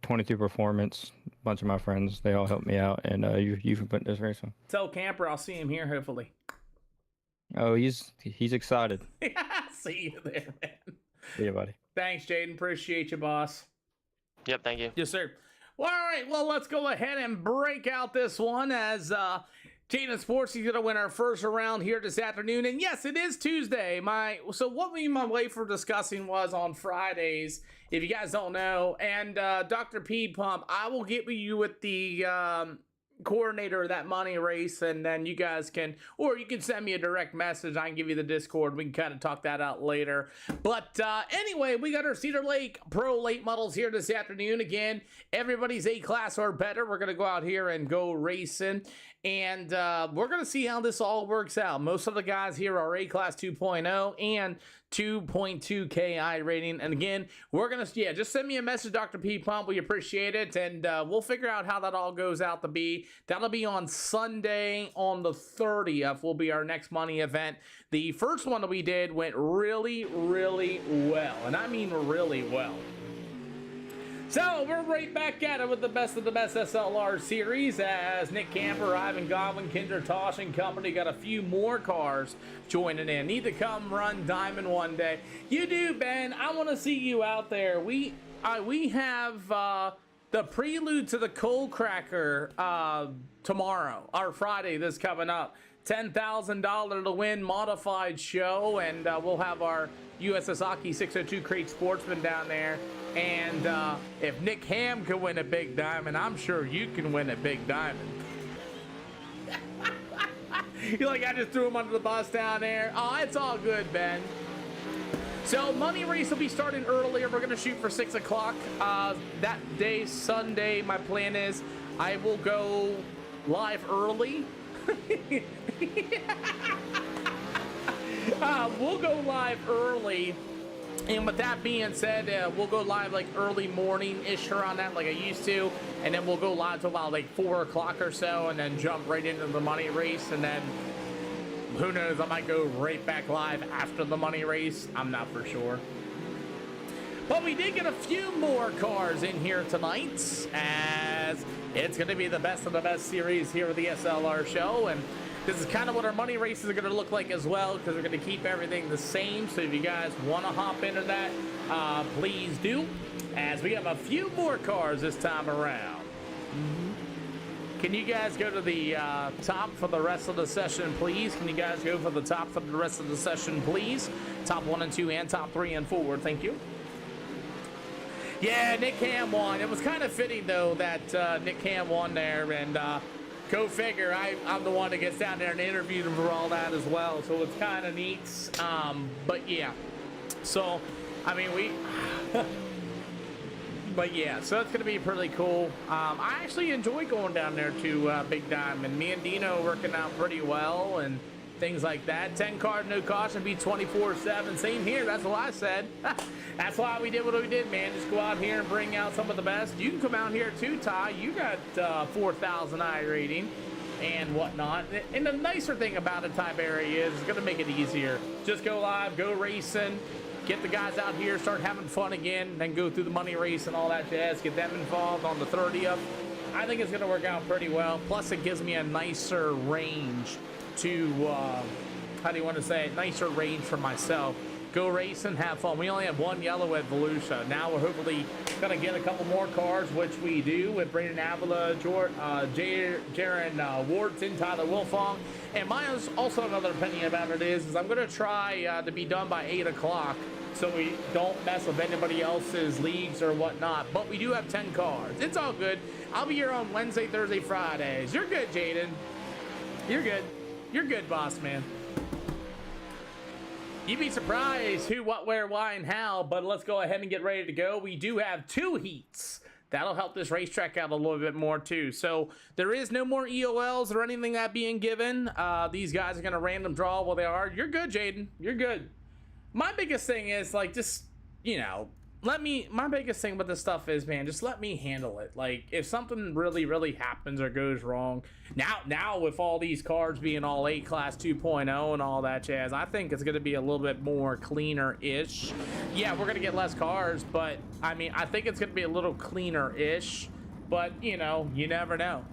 22 Performance, a bunch of my friends, they all helped me out, and you for putting this race on. Tell Camper I'll see him here, hopefully. Oh, he's excited. See you there, man. See you, buddy. Thanks, Jaden. Appreciate you, boss. Yep, thank you. Yes, sir. Well, all right, well, let's go ahead and break out this one as Jaden Sports is going to win our first round here this afternoon. And yes, it is Tuesday. So what me and my wife were discussing was on Fridays, if you guys don't know, and Dr. P Pump, I will get with you with the coordinator of that money race, and then you guys can, or you can send me a direct message. I can give you the Discord. We can kind of talk that out later. But anyway, we got our Cedar Lake Pro late models here this afternoon. Again, everybody's A-class or better. We're going to go out here and go racing, and we're going to see how this all works out. Most of the guys here are A-class 2.0 and 2.2 KI rating. And again, we're going to, just send me a message, Dr. P Pump. We appreciate it. And we'll figure out how that all goes out to be. That'll be on Sunday on the 30th will be our next money event. The first one that we did went really, really well. And I mean really well. So we're right back at it with the best of the best SLR series as Nick Camper, Ivan Godwin, Kinder Tosh and company got a few more cars joining in. Need to come run Diamond one day. You do, Ben. I want to see you out there. We have the prelude to the Coal Cracker tomorrow, or Friday, this coming up. $10,000 to win modified show, and we'll have our USS Aki 602 Crate Sportsman down there. And if Nick Ham can win a big diamond, I'm sure you can win a big diamond. You're like, I just threw him under the bus down there. Oh, it's all good, Ben. So money race will be starting earlier. We're gonna shoot for 6 o'clock. That day, Sunday, my plan is I will go live early. We'll go live early. And with that being said, we'll go live like early morning-ish around that, like I used to. And then we'll go live till about like 4 o'clock or so, and then jump right into the money race. And then, who knows, I might go right back live after the money race. I'm not for sure. But we did get a few more cars in here tonight, as it's going to be the best of the best series here at the SLR show. And this is kind of what our money races are going to look like as well, because we're going to keep everything the same. So if you guys want to hop into that, please do, as we have a few more cars this time around. Can you guys go to the top for the rest of the session, please? Can you guys go for the top for the rest of the session, please? Top 1 and 2 and top 3 and 4. Thank you. Yeah, Nick Ham won. It was kind of fitting, though, that Nick Ham won there. And go figure, I'm the one that gets down there and interviewed him for all that as well. So it's kind of neat. But, yeah. So, I mean, But yeah, so that's going to be pretty cool. I actually enjoy going down there to Big Diamond. Me and Dino working out pretty well and things like that. 10 cars, no caution, be 24/7. Same here, that's what I said. That's why we did what we did, man. Just go out here and bring out some of the best. You can come out here too, Ty. You got 4,000 I rating and whatnot. And the nicer thing about it, Ty Barry, is it's going to make it easier. Just go live, go racing. Get the guys out here, start having fun again, then go through the money race and all that jazz, get them involved on the 30th. I think it's going to work out pretty well. Plus, it gives me a nicer range to, how do you want to say it? Nicer range for myself. Go racing, have fun. We only have one yellow at Volusia. Now we're hopefully going to get a couple more cars, which we do with Brandon Avila, Jaron Wharton, Tyler Wilfong. And mine is also another opinion about it is I'm going to try to be done by 8 o'clock so we don't mess with anybody else's leagues or whatnot. But we do have 10 cars. It's all good. I'll be here on Wednesday, Thursday, Fridays. You're good, Jaden. You're good. You're good, boss man. You'd be surprised who, what, where, why, and how, but let's go ahead and get ready to go. We do have 2 heats. That'll help this racetrack out a little bit more, too. So there is no more EOLs or anything that being given. These guys are going to random draw while they are. You're good, Jaden. You're good. My biggest thing is, like, just, you know, my biggest thing with this stuff is, man, just let me handle it. Like, if something really, really happens or goes wrong, now with all these cars being all A-Class 2.0 and all that jazz, I think it's going to be a little bit more cleaner-ish. Yeah, we're going to get less cars, but, I mean, I think it's going to be a little cleaner-ish, but, you know, you never know.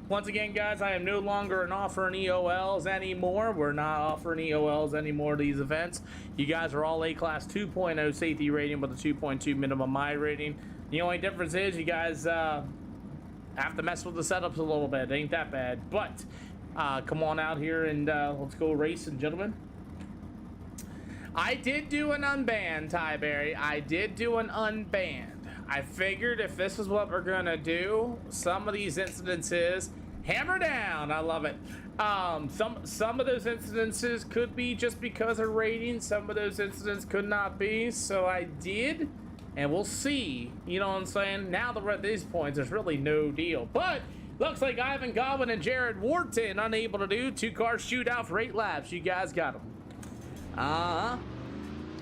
Once again, guys, I am no longer offering EOLs anymore. We're not offering EOLs anymore to these events. You guys are all A-Class 2.0 safety rating with a 2.2 minimum my rating. The only difference is you guys have to mess with the setups a little bit. It ain't that bad. But come on out here and let's go racing, gentlemen. I did do an unbanned, Tyberry. I did do an unbanned. I figured if this is what we're gonna do, some of these incidences, hammer down, I love it. Some of those incidences could be just because of rating. Some of those incidents could not be. So I did, and we'll see. You know what I'm saying? Now that we're at these points, there's really no deal. But looks like Ivan Godwin and Jared Wharton unable to do 2-car shootout for 8 laps. You guys got them.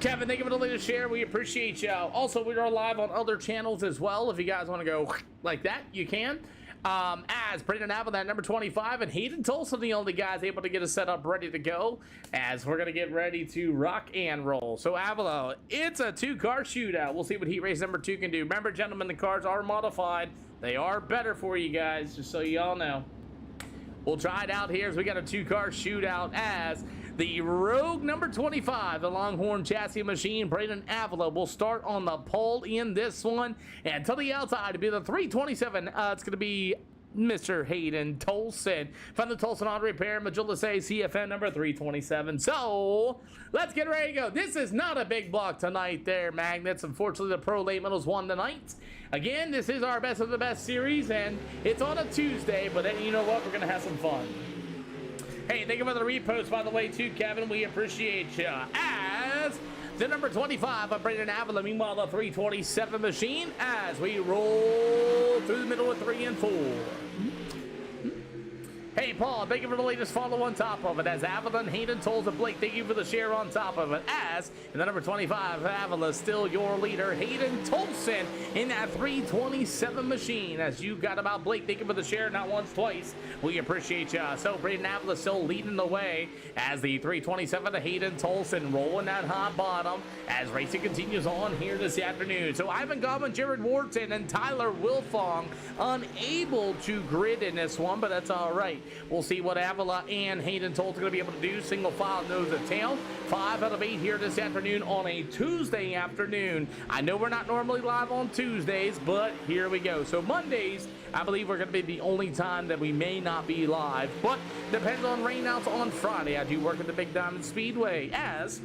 Kevin, thank you for the latest share. We appreciate y'all. Also, we are live on other channels as well. If you guys want to go like that, you can. As Brandon Avila at number 25 and Hayden Tulsa, the only guys able to get us set up ready to go, as we're going to get ready to rock and roll. So, Avila, it's a 2-car shootout. We'll see what heat race number 2 can do. Remember, gentlemen, the cars are modified. They are better for you guys, just so y'all know. We'll try it out here as we got a two-car shootout as the Rogue number 25, the Longhorn chassis machine, Braden Avila, will start on the pole in this one. And to the outside, to be the 327, it's going to be Mr. Hayden Tolson from the Tolson Auto Repair, Majula Say CFN number 327. So let's get ready to go. This is not a big block tonight there, Magnets. Unfortunately, the Pro Late Models won tonight. Again, this is our best of the best series, and it's on a Tuesday, but then you know what? We're going to have some fun. Hey, thank you for the repost, by the way, too, Kevin. We appreciate you. As the number 25 of Braden Avila, meanwhile, the 327 machine, as we roll through the middle of 3 and 4. Hey, Paul, thank you for the latest follow on top of it. As Avila and Hayden Tolson, Blake, thank you for the share on top of it. As in the number 25, Avila, still your leader, Hayden Tolson in that 327 machine. As you got about Blake, thank you for the share, not once, twice. We appreciate you. So Braden Avila still leading the way as the 327 to Hayden Tolson rolling that hot bottom as racing continues on here this afternoon. So Ivan Godwin, Jared Wharton, and Tyler Wilfong unable to grid in this one, but that's all right. We'll see what Avila and Hayden Tolson are going to be able to do. Single file nose to tail. 5 out of 8 here this afternoon on a Tuesday afternoon. I know we're not normally live on Tuesdays, but here we go. So Mondays, I believe we're going to be the only time that we may not be live, but depends on rainouts on Friday. I do work at the Big Diamond Speedway as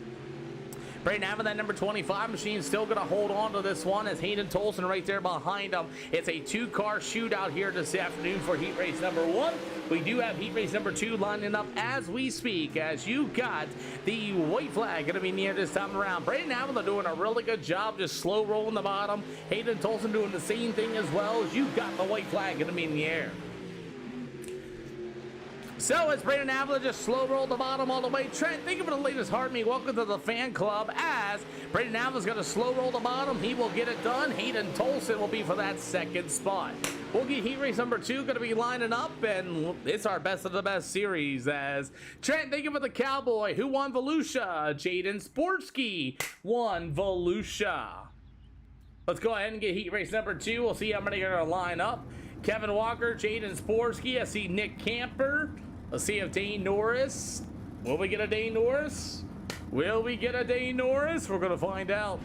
Braden Avila, that number 25 machine, still going to hold on to this one as Hayden Tolson right there behind him. It's a two-car shootout here this afternoon for heat race number 1. We do have heat race number 2 lining up as we speak, as you got the white flag going to be near this time around. Braden Avila doing a really good job, just slow rolling the bottom. Hayden Tolson doing the same thing as well, as you got the white flag going to be in the air. So it's Braden Avila just slow roll the bottom all the way. Trent, thank you for the latest heart me. Welcome to the fan club as Braden Avila's going to slow roll the bottom. He will get it done. Hayden Tolson will be for that second spot. We'll get heat race number 2 going to be lining up, and it's our best of the best series as Trent, thank you for the cowboy. Who won Volusia? Jaden Sportsky won Volusia. Let's go ahead and get heat race number 2. We'll see how many are going to line up. Kevin Walker, Jaden Sporsky. I see Nick Camper. Let's see if Dane Norris. Will we get a Dane Norris? Will we get a Dane Norris? We're going to find out.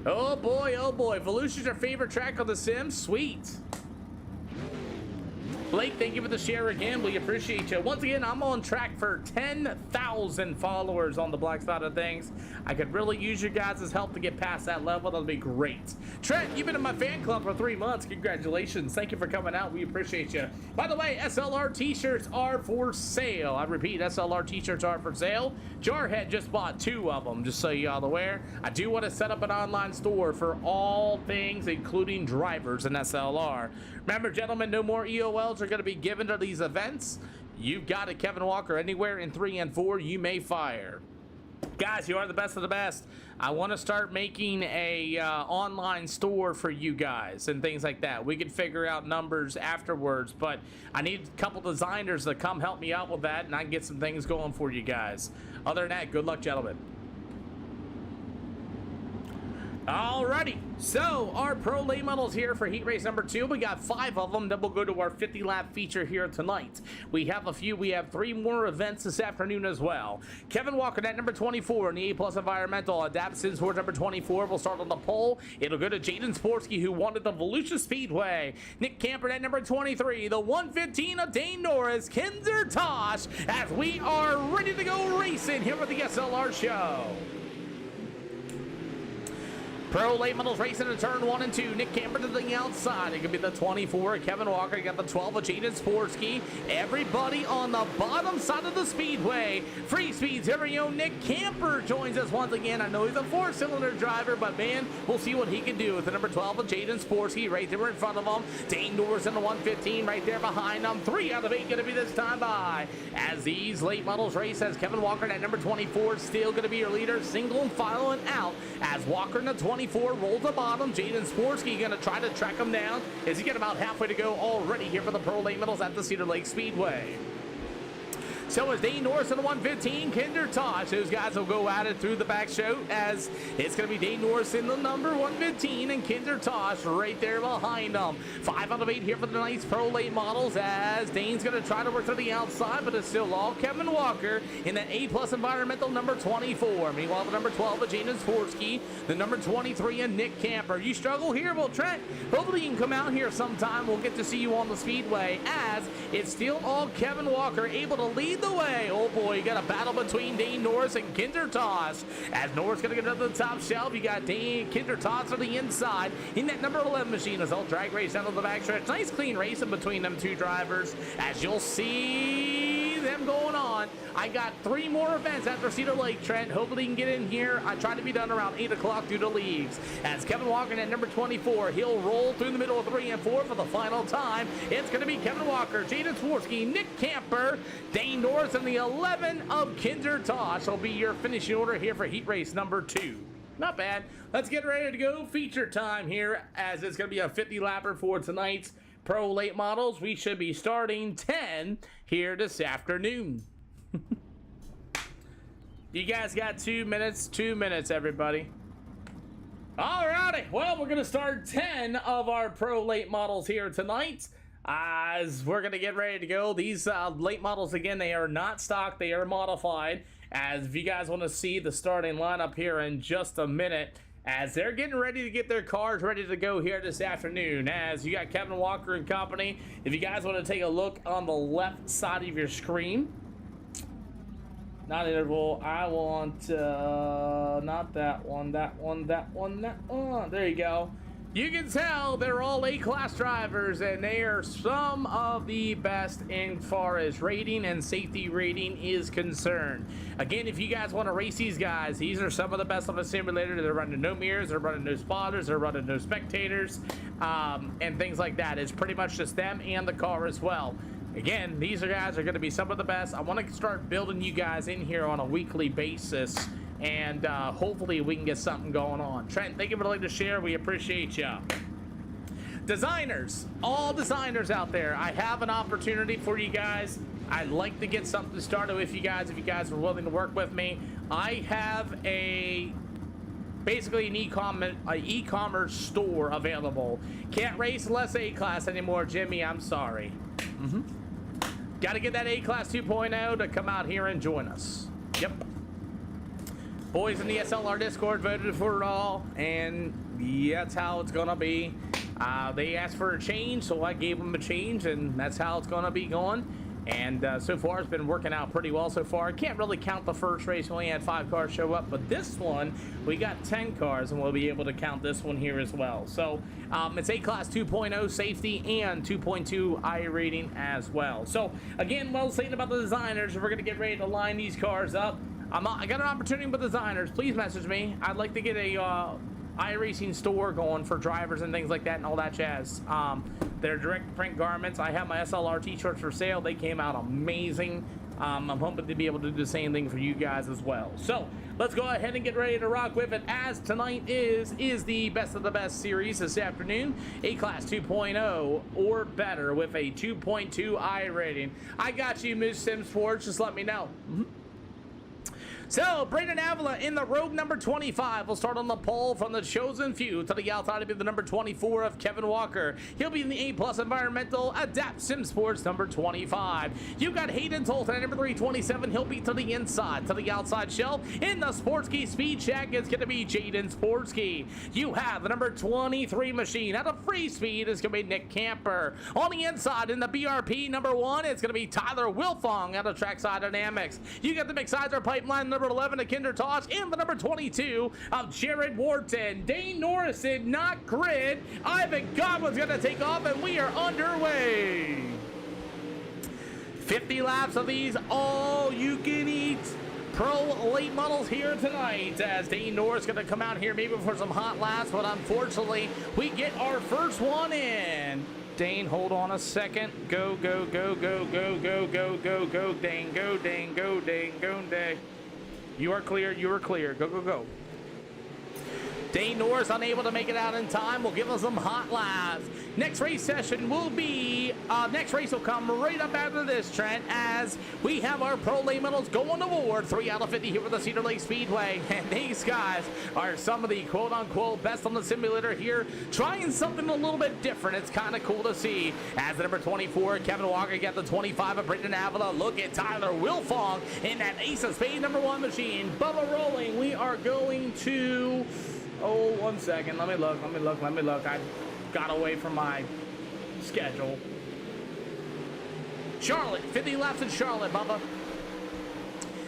Oh boy, oh boy. Volusia's your favorite track on the sim? Sweet. Blake, thank you for the share again. We appreciate you. Once again, I'm on track for 10,000 followers on the black side of things. I could really use your guys' help to get past that level. That'll be great. Trent, you've been in my fan club for 3 months. Congratulations. Thank you for coming out. We appreciate you. By the way, SLR t-shirts are for sale. I repeat, SLR t-shirts are for sale. Jarhead just bought 2 of them, just so y'all aware. I do want to set up an online store for all things, including drivers and SLR. Remember, gentlemen, no more EOLs are going to be given to these events. You've got it, Kevin Walker. Anywhere in 3 and 4, you may fire. Guys, you are the best of the best. I want to start making a online store for you guys and things like that. We can figure out numbers afterwards, but I need a couple designers to come help me out with that, and I can get some things going for you guys. Other than that, good luck, gentlemen. Alrighty, so our pro late models here for heat race number 2. We got 5 of them. Then we'll go to our 50 lap feature here tonight. We have 3 more events this afternoon as well. Kevin Walker at number 24 in the A+ Environmental. Adaptions for number 24 will start on the pole. It'll go to Jaden Sporsky, who wanted the Volusia Speedway. Nick Camper at number 23. The 115 of Dane Norris. Kinzer Tosh, as we are ready to go racing here with the SLR show. Pro late models racing in turn 1 and 2. Nick Camper to the outside. It could be the 24 Kevin Walker. You got the 12 of Jaden Sporsky. Everybody on the bottom side of the speedway. Free Speed's very own Nick Camper joins us once again. I know he's a 4-cylinder driver, but man, we'll see what he can do with the number 12 of Jaden Sporsky right there in front of him. Dane Norris in the 115 right there behind him. 3 out of 8 going to be this time by. As these late models race, as Kevin Walker at number 24 still going to be your leader, single and filing out. As Walker in the 24 rolls the bottom. Jaden Sporsky going to try to track him down as he get about halfway to go already here for the pro late models at the Cedar Lake Speedway. So is Dane Norris in the 115, Kinder Tosh. Those guys will go at it through the back show as it's going to be Dane Norris in the number 115 and Kinder Tosh right there behind them. 5 out of 8 here for the Knights Pro Late Models as Dane's going to try to work to the outside, but it's still all Kevin Walker in that A-plus environmental number 24. Meanwhile, the number 12 of Jaden Sporsky, the number 23 and Nick Camper. You struggle here? Well, Trent, hopefully you can come out here sometime. We'll get to see you on the speedway as it's still all Kevin Walker able to lead the way. Oh boy, you got a battle between Dane Norris and Kinder Tosh. As Norris going to get to the top shelf, you got Kinder Tosh on the inside in that number 11 machine as they'll drag race down to the back stretch. Nice clean racing between them two drivers as you'll see them going on. I got 3 more events after Cedar Lake, Trent. Hopefully you can get in here. I try to be done around 8 o'clock due to leaves. As Kevin Walker at number 24, he'll roll through the middle of 3 and 4 for the final time. It's going to be Kevin Walker, Jaden Swarsky, Nick Camper, Dane Norris, and the 11 of Kinder Tosh will be your finishing order here for heat race number 2. Not bad. Let's get ready to go. Feature time here as it's going to be a 50 lapper for tonight's Pro Late Models. We should be starting 10 here this afternoon. You guys got 2 minutes. 2 minutes, everybody. Alrighty, well, we're going to start 10 of our Pro Late Models here tonight. As we're going to get ready to go. These late models, again, they are not stock. They are modified. As if you guys want to see the starting lineup here in just a minute, as they're getting ready to get their cars ready to go here this afternoon. As you got Kevin Walker and company. If you guys want to take a look on the left side of your screen. Not interval. I want, not that one, that one, that one, that one. There you go. You can tell they're all A-class drivers, and they are some of the best in far as rating and safety rating is concerned. Again, if you guys want to race these guys, these are some of the best on the simulator. They're running no mirrors, they're running no spotters, they're running no spectators, and things like that. It's pretty much just them and the car as well. Again, these guys are going to be some of the best. I want to start building you guys in here on a weekly basis. And hopefully we can get something going on. Trent, thank you for letting us share. We appreciate you. Designers, all designers out there, I have an opportunity for you guys. I'd like to get something started with you guys if you guys are willing to work with me. I have basically an e-commerce store available. Can't race less A-class anymore, Jimmy. I'm sorry. Got to get that A-class 2.0 to come out here and join us. Yep. Boys in the SLR Discord voted for it all, and yeah, that's how it's gonna be. They asked for a change, so I gave them a change, and that's how it's gonna be going. And so far, it's been working out pretty well so far. I can't really count the first race. We only had 5 cars show up, but this one, we got 10 cars, and we'll be able to count this one here as well. So it's A-Class 2.0 safety and 2.2 I rating as well. So again, what I was saying about the designers, we're gonna get ready to line these cars up. I got an opportunity with designers. Please message me. I'd like to get a iRacing store going for drivers and things like that and all that jazz. They're direct print garments. I have my SLR t-shirts for sale. They came out amazing. I'm hoping to be able to do the same thing for you guys as well. So let's go ahead and get ready to rock with it, as tonight is the best of the best series this afternoon. A-Class 2.0 or better with a 2.2 I rating. I got you, Ms. Sim Sports. Just let me know. So, Brandon Avila in the road number 25. We'll start on the pole from the chosen few. To the outside will be the number 24 of Kevin Walker. He'll be in the A-plus environmental Adapt Sim Sports number 25. You got Hayden Tolton at number 327. He'll be to the inside. To the outside shelf in the Sportsky Speed Check is going to be Jaden Sportsky. You have the number 23 machine out of Free Speed is going to be Nick Camper. On the inside in the BRP number 1, it's going to be Tyler Wilfong out of Trackside Dynamics. You got the McSizer Pipeline number 11 of Kinder Tosh and the number 22 of Jared Wharton. Dane Norris did not grid. Ivan Godwin's going to take off, and we are underway. 50 laps of these all-you-can-eat Pro Late Models here tonight, as Dane Norris going to come out here maybe for some hot laps, but unfortunately, we get our first one in. Dane, hold on a second. Go, go, go, go, go, go, go, go, go, Dane, go, Dane, go, Dane, go, Dane. You are clear, you are clear. Go, go, go. Dane Norris unable to make it out in time will give us some hot laps. Next race session will be, next race will come right up after this, Trent, as we have our Pro Late Models going to war. 3 out of 50 here with the Cedar Lake Speedway. And these guys are some of the quote-unquote best on the simulator here, trying something a little bit different. It's kind of cool to see. As the number 24, Kevin Walker got the 25 of Brendan Avila. Look at Tyler Wilfong in that Ace of Spades number 1 machine. Bubba rolling. We are going to... Oh, 1 second. Let me look. I got away from my schedule. Charlotte. 50 laps in Charlotte, Bubba.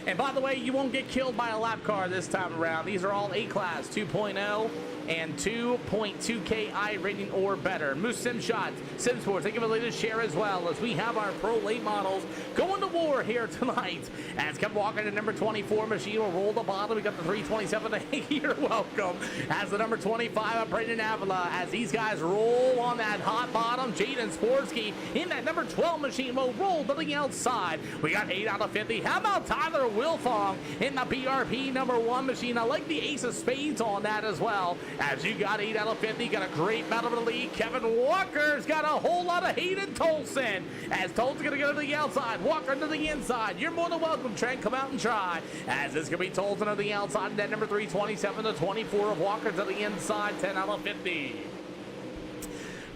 And by the way, you won't get killed by a lap car this time around. These are all A-Class 2.0 and 2.2K I rating or better. Moose Sim Shots, Sim Sports, thank you for the latest share as well, as we have our Pro Late Models going to war here tonight. As Kevin Walker, the number 24 machine will roll the bottom. We got the 327. You're welcome. As the number 25 of Brendan Avila, as these guys roll on that hot bottom. Jaden Sporsky in that number 12 machine will roll to the outside. We got 8 out of 50. How about Tyler Wilfong in the BRP number 1 machine? I like the Ace of Spades on that as well. As you got 8 out of 50, got a great battle for the lead. Kevin Walker's got a whole lot of Hayden Tolson. As Tolson's going to go to the outside, Walker to the inside. You're more than welcome, Trent. Come out and try. As this going to be Tolson on the outside, and then number 327 to 24 of Walker to the inside, 10 out of 50.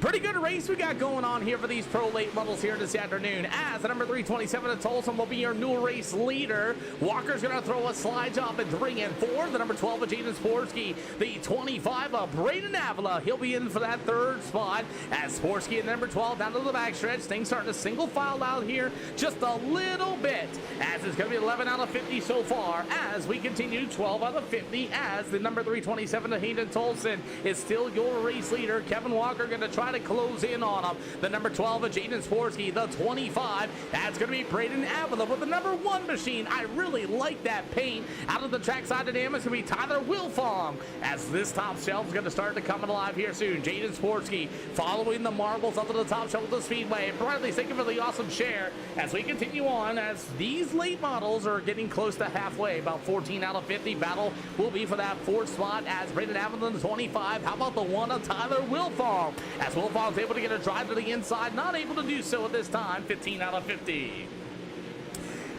Pretty good race we got going on here for these Pro Late Models here this afternoon. As the number 327 of Tolson will be your new race leader. Walker's going to throw a slide job in 3 and 4. The number 12 of Jaden Sporsky. The 25 of Braden Avila. He'll be in for that 3rd spot. As Sporsky and number 12 down to the backstretch. Things starting to single file out here just a little bit. As it's going to be 11 out of 50 so far. As we continue 12 out of 50. As the number 327 of Hayden Tolson is still your race leader. Kevin Walker going to try to close in on him. The number 12 of Jaden Sporsky, the 25. That's going to be Braden Avila with the number 1 machine. I really like that paint. Out of the trackside dynamic is going to be Tyler Wilfong. As this top shelf is going to start to come alive here soon. Jaden Sporsky following the marbles up to the top shelf of the Speedway. And Bradley, thank you for the awesome share. As we continue on, as these late models are getting close to halfway, about 14 out of 50. Battle will be for that 4th spot as Braden Avila, the 25. How about the 1 of Tyler Wilfong? As Wilfong's able to get a drive to the inside, not able to do so at this time. 15 out of 50.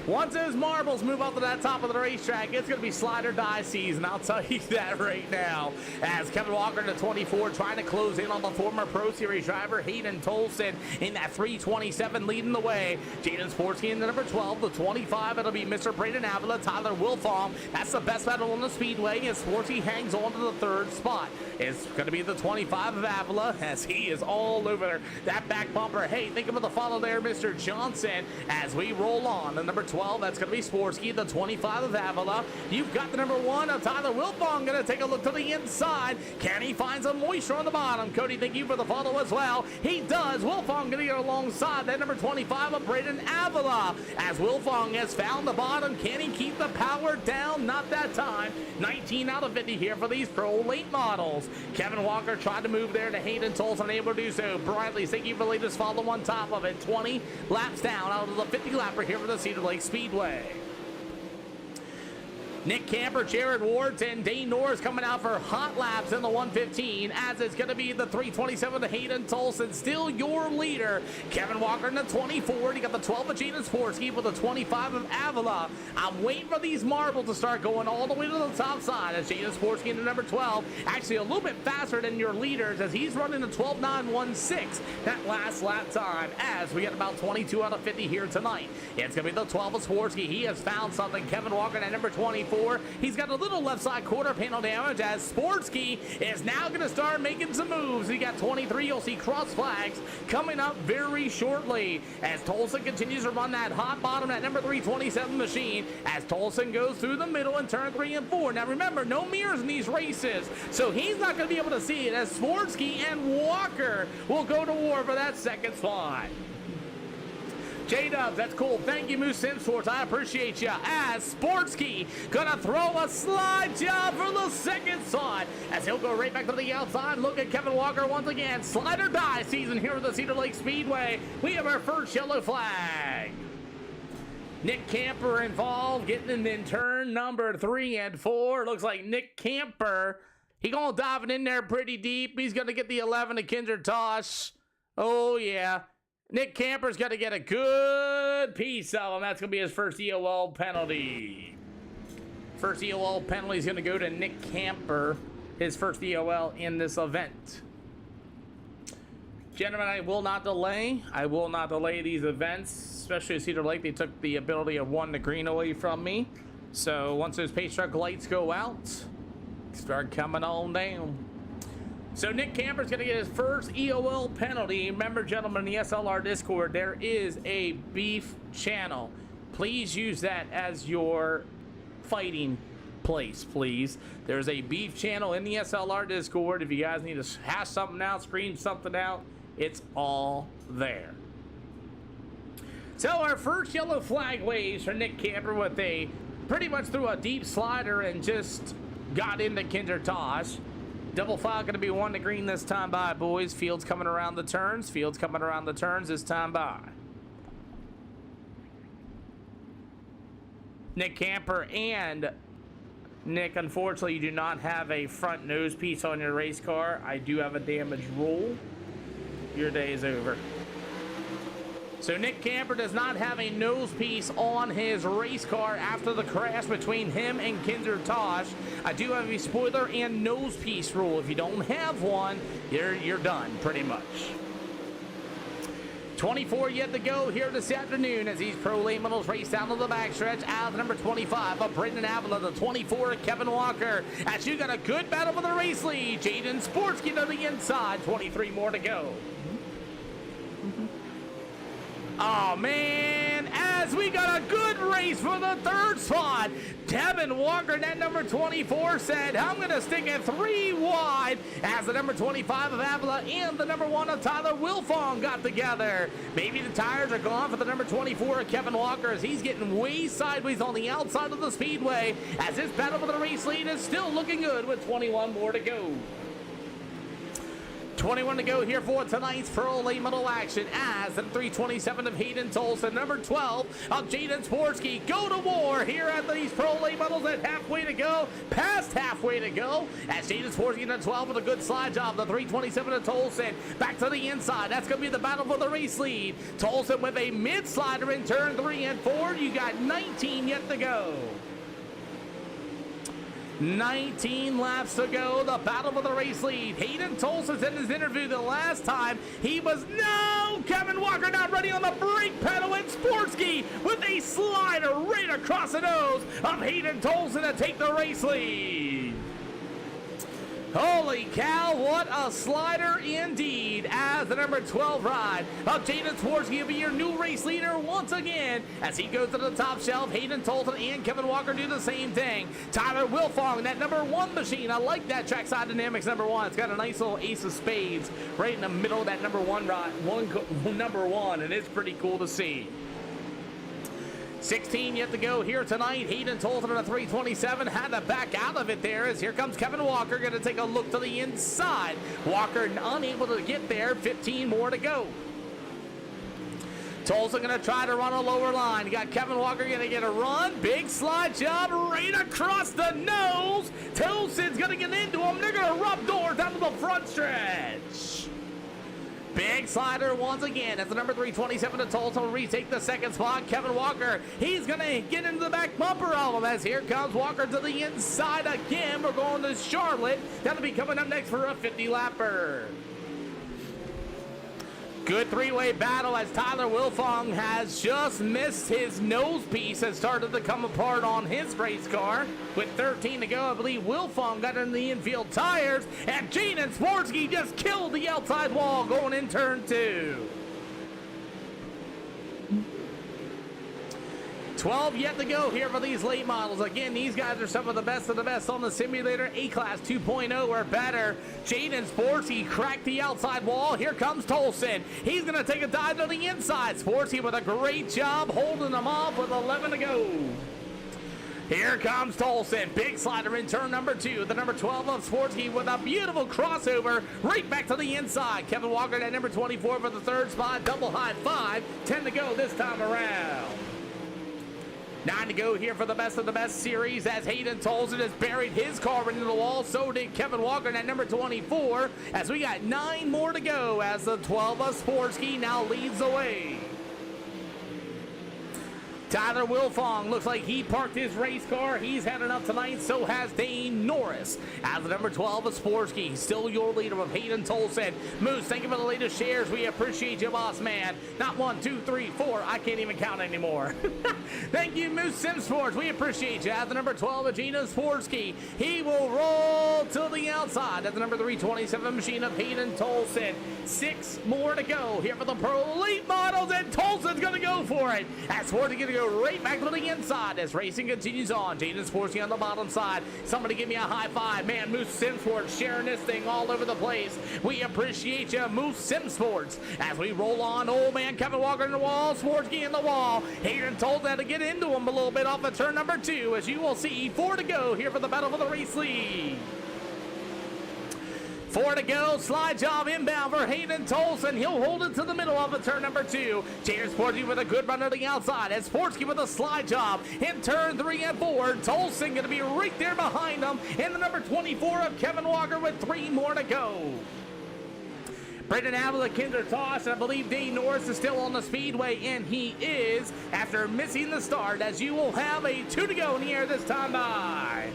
Once those marbles move up to that top of the racetrack, it's going to be slide or die season. I'll tell you that right now. As Kevin Walker in the 24 trying to close in on the former Pro Series driver Hayden Tolson in that 327 leading the way. Jaden Sporsky in the number 12, the 25. It'll be Mr. Braden Avila, Tyler Wilfong. That's the best battle on the Speedway as Sporsky hangs on to the 3rd spot. It's going to be the 25 of Avila as he is all over that back bumper. Hey, think about the follow there, Mr. Johnson, as we roll on. The number 12, that's going to be Sporsky, the 25 of Avila. You've got the number 1 of Tyler Wilfong. Going to take a look to the inside. Can he find some moisture on the bottom? Cody, thank you for the follow as well. He does. Wilfong going to get alongside that number 25 of Braden Avila. As Wilfong has found the bottom, can he keep the power down? Not that time. 19 out of 50 here for these Pro Late Models. Kevin Walker tried to move there to Hayden Tolson, unable to do so. Bradley, thank you for the latest follow on top of it. 20 laps down out of the 50 lapper here for the Cedar Lake Speedway. Nick Camper, Jared Wards, and Dane Norris coming out for hot laps in the 115, as it's going to be the 327 to Hayden Tolson, still your leader. Kevin Walker in the 24. You got the 12 of Jaden Sporsky with the 25 of Avila. I'm waiting for these marbles to start going all the way to the top side as Jaden Sporsky in the number 12, actually a little bit faster than your leaders as he's running a 12.916 that last lap time, as we get about 22 out of 50 here tonight. It's going to be the 12 of Sporsky. He has found something. Kevin Walker at number 24. He's got a little left side quarter panel damage as Sporsky is now going to start making some moves. He got 23. You'll see cross flags coming up very shortly as Tolson continues to run that hot bottom at number 327 machine as Tolson goes through the middle in turn 3 and 4. Now remember, no mirrors in these races, so he's not going to be able to see it as Sporsky and Walker will go to war for that 2nd spot. J-Dubs, that's cool. Thank you, Moose Sim Sports. I appreciate you. As Sporsky gonna throw a slide job for the 2nd spot as he'll go right back to the outside. Look at Kevin Walker once again. Slide or die season here at the Cedar Lake Speedway. We have our first yellow flag. Nick Camper involved, getting in turn number 3 and 4. Looks like Nick Camper, He gonna dive it in there pretty deep. He's gonna get the 11 to Kinder Tosh. Oh yeah. Nick Camper's gonna get a good piece of him. That's gonna be his first EOL penalty. First EOL penalty is gonna go to Nick Camper. His first EOL in this event. Gentlemen, I will not delay. I will not delay these events, especially at Cedar Lake. They took the ability of 1 to green away from me. So once those pace truck lights go out, start coming on down. So Nick Camper's going to get his first EOL penalty. Remember, gentlemen, in the SLR Discord, there is a beef channel. Please use that as your fighting place, please. There's a beef channel in the SLR Discord. If you guys need to hash something out, scream something out, it's all there. So our first yellow flag waves for Nick Camper with a pretty much threw a deep slider and just got into Kinder Tosh. Double file going to be 1 to green this time by, boys. Field's coming around the turns. Field's coming around the turns this time by. Nick Camper and Nick, unfortunately, you do not have a front nose piece on your race car. I do have a damage rule. Your day is over. So Nick Camper does not have a nose piece on his race car after the crash between him and Kinder Tosh. I do have a spoiler and nose piece rule. If you don't have one, you're done, pretty much. 24 yet to go here this afternoon as these pro late models race down to the backstretch. Out of number 25 of Brendan Avila, the 24 Kevin Walker. As you got a good battle for the race lead. Jaden Sportsky to the inside. 23 more to go. Oh man, as we got a good race for the 3rd spot. Kevin Walker, that number 24, said, I'm going to stick it 3 wide as the number 25 of Avila and the number 1 of Tyler Wilfong got together. Maybe the tires are gone for the number 24 of Kevin Walker as he's getting way sideways on the outside of the speedway as this battle for the race lead is still looking good with 21 more to go. 21 to go here for tonight's pro late model action as the 327 of Hayden Tolson, number 12 of Jaden Sporsky go to war here at these pro late models at halfway to go, past halfway to go, as Jaden Sporsky in the 12 with a good slide job. The 327 of Tolson back to the inside. That's going to be the battle for the race lead. Tolson with a mid slider in turn 3 and 4. You got 19 yet to go. 19 laps to go. The battle for the race lead. Hayden Tolson said in his interview the last time he was Kevin Walker not ready on the brake pedal, and Sportsky with a slider right across the nose of Hayden Tolson to take the race lead. Holy cow, what a slider indeed as the number 12 ride of Jaden Sporsky will be your new race leader once again as he goes to the top shelf. Hayden Tolson and Kevin Walker do the same thing. Tyler Wilfong, that number 1 machine. I like that trackside dynamics number 1. It's got a nice little ace of spades right in the middle of that number 1 ride, number 1, and it's pretty cool to see. 16 yet to go here tonight. Hayden Tolson on a 327 had to back out of it there as here comes Kevin Walker going to take a look to the inside. Walker unable to get there. 15 more to go. Tolson going to try to run a lower line. You got Kevin Walker going to get a run. Big slide job right across the nose. Tolson's going to get into him. They're going to rub doors down to the front stretch. Big slider once again as the number 327 to Tolson will retake the 2nd spot. Kevin Walker, he's going to get into the back bumper of him as here comes Walker to the inside again. We're going to Charlotte. That'll be coming up next for a 50-lapper. Good 3-way battle as Tyler Wilfong has just missed his nose piece and started to come apart on his race car. With 13 to go, I believe Wilfong got in the infield tires, and Jaden Sporsky just killed the outside wall going in turn 2. 12 yet to go here for these late models. Again, these guys are some of the best on the simulator. A-Class 2.0 or better. Jaden Sporsky cracked the outside wall. Here comes Tolson. He's going to take a dive to the inside. Sporsky with a great job holding them off with 11 to go. Here comes Tolson. Big slider in turn number 2. The number 12 of Sporsky with a beautiful crossover right back to the inside. Kevin Walker at number 24 for the 3rd spot. Double high 5. 10 to go this time around. 9 to go here for the best of the best series as Hayden Tolson has buried his car into the wall. So did Kevin Walker at number 24 as we got 9 more to go as the 12 of Sportsky now leads the way. Tyler Wilfong looks like he parked his race car. He's heading up tonight. So has Dane Norris. As the number 12 of Sportsky, still your leader of Hayden Tolson. Moose, thank you for the latest shares. We appreciate you, boss man. Not 1, 2, 3, 4. I can't even count anymore. Thank you, Moose Sim Sports. We appreciate you. As the number 12 of Gina Sportsky, he will roll to the outside. As the number 327 machine of Hayden Tolson. 6 more to go here for the Pro Elite models, and Tolson's going to go for it. As Sportsky going to go right back to the inside as racing continues on. Jaden Sportsky on the bottom side. Somebody give me a high five. Man, Moose Sim Sports sharing this thing all over the place. We appreciate you, Moose Sim Sports. As we roll on, old man Kevin Walker in the wall, Sportsky in the wall. Hayden told that to get into him a little bit off of turn number 2. As you will see, 4 to go here for the battle for the race lead. 4 to go. Slide job inbound for Hayden Tolson. He'll hold it to the middle of the turn number 2. Jaden Sportsky with a good run to the outside. And Sportsky with a slide job in turn 3 and 4. Tolson going to be right there behind him. And the number 24 of Kevin Walker with 3 more to go. Brendan Avila, Kinder Toss, and I believe Dane Norris is still on the speedway, and he is after missing the start, as you will have a 2 to go in the air this time by.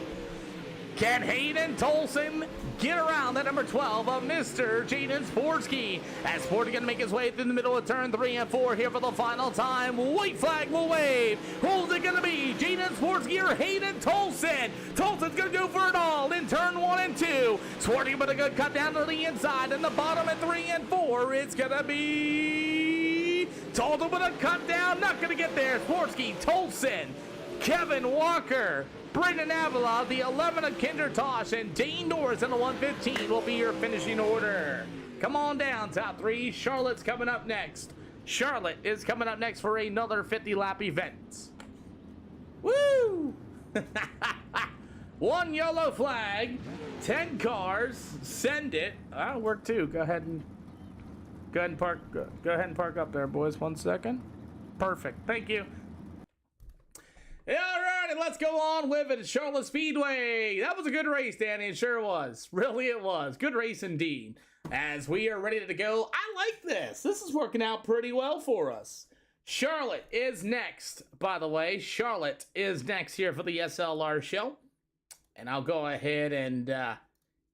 Can Hayden Tolson get around that number 12 of Mr. Jaden Sportsky? As Sportsky going to make his way through the middle of turn 3 and 4 here for the final time. White flag will wave. Who's it going to be? Jaden Sportsky or Hayden Tolson? Tolson's going to go for it all in turn 1 and 2. Sportsky with a good cut down to the inside. In the bottom at 3 and 4, it's going to be Tolson with a cut down. Not going to get there. Sportsky, Tolson, Kevin Walker, Brendan Avila, the 11 of Kinder Tosh, and Dane Norris in the 115 will be your finishing order. Come on down, top 3. Charlotte's coming up next. Charlotte is coming up next for another 50-lap event. Woo! 1 yellow flag, 10 cars. Send it. That'll work too. Go ahead and park. Go ahead and park up there, boys. 1 second. Perfect. Thank you. All right, and let's go on with it. Charlotte Speedway. That was a good race, Danny. It sure was. Really, it was. Good race indeed. As we are ready to go. I like this. This is working out pretty well for us. Charlotte is next, by the way. Charlotte is next here for the SLR show. And I'll go ahead and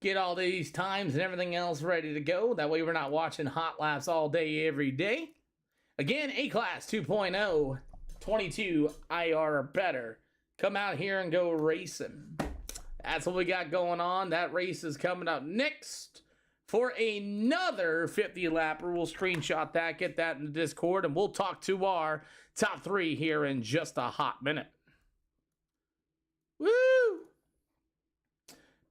get all these times and everything else ready to go. That way we're not watching hot laps all day, every day. Again, A-Class 2.0. 22 IR or better. Come out here and go racing. That's what we got going on. That race is coming up next for another 50 lapper. We'll screenshot that, get that in the Discord, and we'll talk to our top 3 here in just a hot minute. Woo!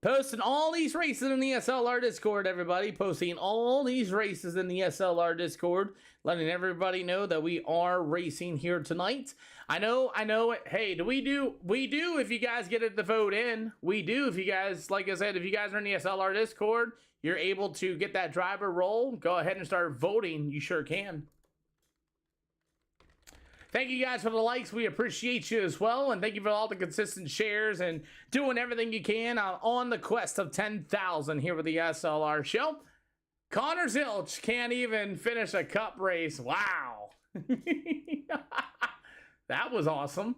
Posting all these races in the SLR Discord, everybody. Posting all these races in the SLR Discord. Letting everybody know that we are racing here tonight. I know. Hey, we do if you guys get it to vote in. We do if you guys, like I said, if you guys are in the SLR Discord, you're able to get that driver roll. Go ahead and start voting. You sure can. Thank you guys for the likes. We appreciate you as well. And thank you for all the consistent shares and doing everything you can on the quest of 10,000 here with the SLR show. Connor Zilch can't even finish a cup race. Wow. That was awesome.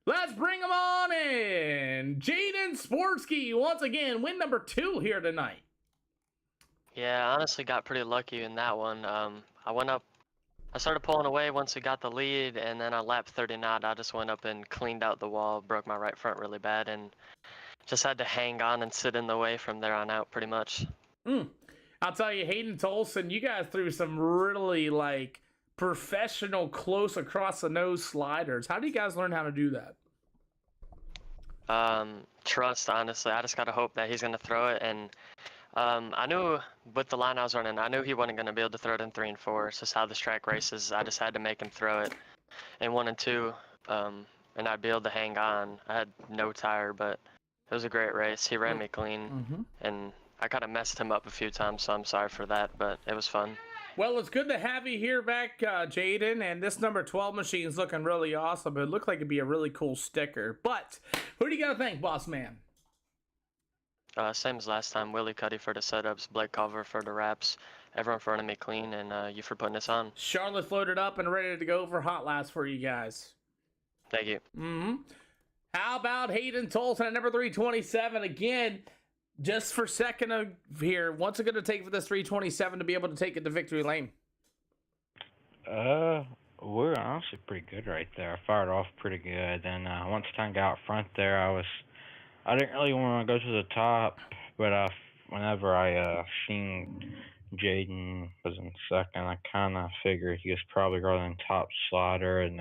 Let's bring him on in. Jaden Sportsky, once again, win number 2 here tonight. Yeah, I honestly got pretty lucky in that one. I started pulling away once we got the lead, and then on lap 39, I just went up and cleaned out the wall, broke my right front really bad, and just had to hang on and sit in the way from there on out pretty much. I'll tell you, Hayden Tolson, you guys threw some really, professional close across the nose sliders. How do you guys learn how to do that? Trust, honestly. I just got to hope that he's going to throw it, and I knew with the line I was running, I knew he wasn't going to be able to throw it in 3 and 4. It's just how this track races. I just had to make him throw it in 1 and 2, and I'd be able to hang on. I had no tire, but it was a great race. He ran me clean, and I kind of messed him up a few times, so I'm sorry for that, but it was fun. Well, it's good to have you here back, Jaden. And this number 12 machine is looking really awesome. It looked like it'd be a really cool sticker. But who do you got to thank, boss man? Same as last time. Willie Cuddy for the setups, Blake Culver for the wraps, everyone for running me clean, and you for putting this on. Charlotte loaded up and ready to go for hot laps for you guys. Thank you. How about Hayden Tolson at number 327 again? Just for second of here, what's it going to take for this 327 to be able to take it to victory lane? We're honestly pretty good right there. I fired off pretty good. And once time got out front there, I didn't really want to go to the top, but whenever I seen Jaden was in second, I kind of figured he was probably running top slider, and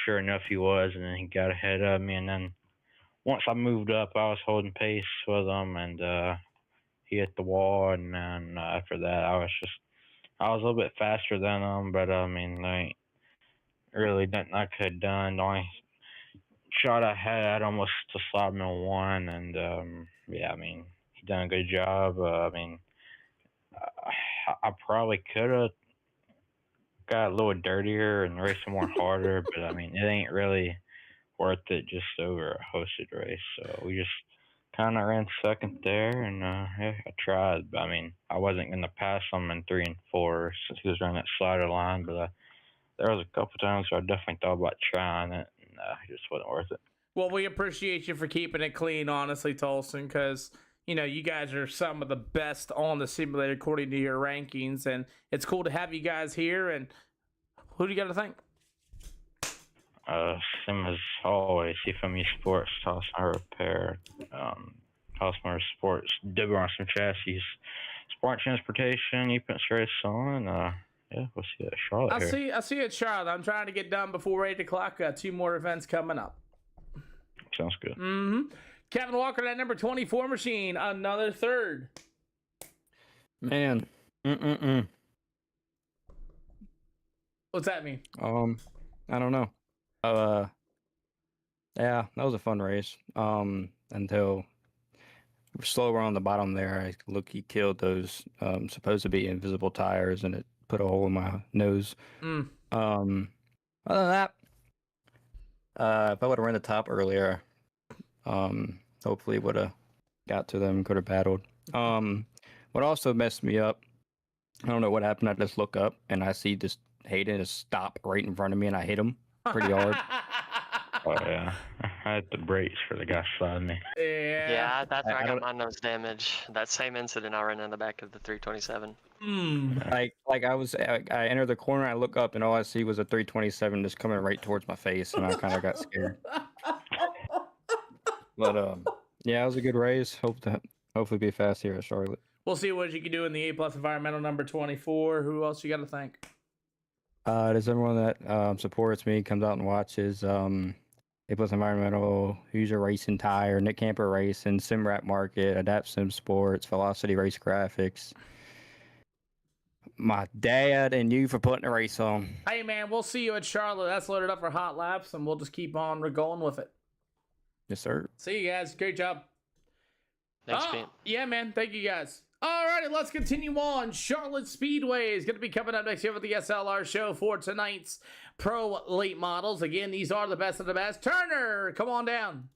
sure enough he was, and then he got ahead of me, and then once I moved up, I was holding pace with him, and he hit the wall, and then after that, I was a little bit faster than him, but I mean, like, really nothing I could have done. The only shot I had almost to slide me on one, and yeah, I mean, he done a good job. I mean, I probably could have got a little dirtier and raced more harder, but I mean, it ain't really worth it just over a hosted race. So we just kind of ran second there, and yeah, I tried. But I mean, I wasn't going to pass him in 3 and 4 since he was running that slider line, but there was a couple times where I definitely thought about trying it, and it just wasn't worth it. Well, we appreciate you for keeping it clean, honestly, Tolson, because, you know, you guys are some of the best on the simulator according to your rankings, and it's cool to have you guys here. And who do you got to thank? Same as always, CFMU Sports, Tosmer Repair, Tosmer Sports, Dibber on some chassis, Sport Transportation, E-Pence Race on, yeah, we'll see you at Charlotte. I see you at Charlotte. I'm trying to get done before 8 o'clock. Got 2 more events coming up. Sounds good. Kevin Walker, that number 24 machine, another third. Man. What's that mean? I don't know. Yeah, that was a fun race. Until slower on the bottom there, he killed those supposed to be invisible tires, and it put a hole in my nose. Other than that, if I would have run the top earlier, hopefully would have got to them, could have battled. What also messed me up, I don't know what happened. I just look up and I see this Hayden just stop right in front of me, and I hit him pretty hard. Oh yeah, I had the brakes for the guy sliding me. Yeah, that's where I got my nose damage. That same incident I ran in the back of the 327. Like I entered the corner, I look up, and all I see was a 327 just coming right towards my face, and I kind of got scared. But yeah, it was a good race. Hopefully be fast here at Charlotte. We'll see what you can do in the A+ environmental number 24. Who else you got to thank? There's everyone that supports me, comes out and watches. A+ Environmental, Hoosier Racing Tire, Nick Camper Racing, SimRap Market, Adapt Sim Sports, Velocity Race Graphics, my dad, and you for putting the race on. Hey, man, we'll see you at Charlotte. That's loaded up for hot laps, and we'll just keep on going with it. Yes, sir. See you guys. Great job. Thanks, Pete. Yeah, man. Thank you, guys. Alrighty, let's continue on. Charlotte Speedway is going to be coming up next year with the SLR show for tonight's Pro Late Models. Again, these are the best of the best. Turner, come on down.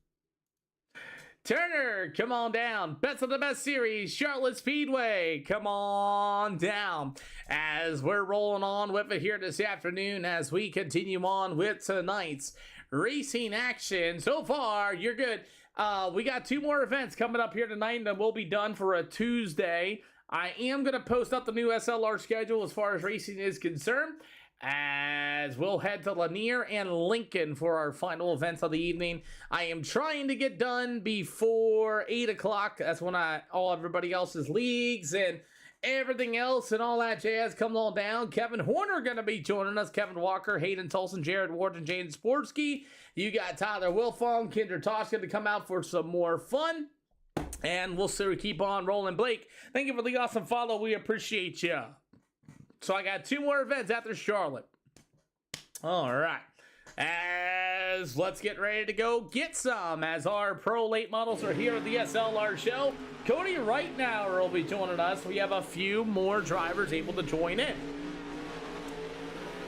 Turner, come on down. Best of the Best Series, Charlotte Speedway, come on down. As we're rolling on with it here this afternoon as we continue on with tonight's racing action. So far, you're good. We got 2 more events coming up here tonight, and then we'll be done for a Tuesday. I am going to post up the new SLR schedule as far as racing is concerned, as we'll head to Lanier and Lincoln for our final events of the evening. I am trying to get done before 8 o'clock. That's when everybody else's leagues and everything else and all that jazz comes all down. Kevin Horner going to be joining us. Kevin Walker, Hayden Tolson, Jared Ward, and Jaden Sportsky. You got Tyler Wilfong, Kinder Tosh going to come out for some more fun. And we'll sort of keep on rolling. Blake, thank you for the awesome follow. We appreciate you. So I got 2 more events after Charlotte. All right. boys, let's get ready to go get some as our pro late models are here at the SLR show. Cody right now will be joining us. We have a few more drivers able to join in.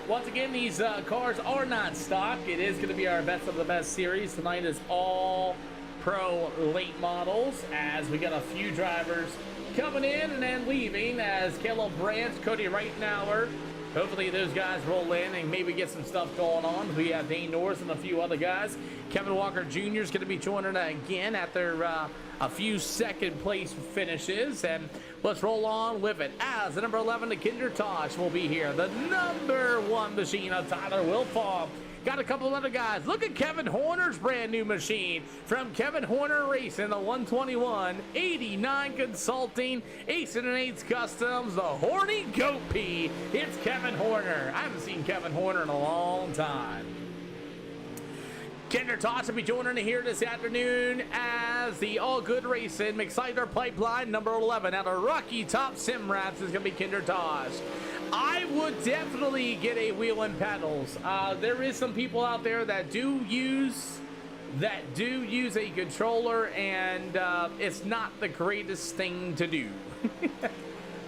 Once again, these cars are not stock. It is going to be our best of the best series. Tonight is all pro late models as we got a few drivers coming in and then leaving as Caleb Branch, Cody Reitnauer. Hopefully those guys roll in and maybe get some stuff going on. We have Dane Norris and a few other guys. Kevin Walker Jr. is going to be joining again after a few second place finishes. And let's roll on with it as the number 11, the Kinder Tosh will be here. The number 1 machine of Tyler Wilfong. Got a couple other guys. Look at Kevin Horner's brand new machine from Kevin Horner Racing, the 121, 89 Consulting, Ace and 8 Customs, the Horny Goat Pea. It's Kevin Horner. I haven't seen Kevin Horner in a long time. Kinder Tosh will be joining here this afternoon as the All Good Racing McSider Pipeline number 11 out of Rocky Top Sim Wraps is going to be Kinder Tosh. I would definitely get a wheel and pedals. There is some people out there that do use a controller, and it's not the greatest thing to do.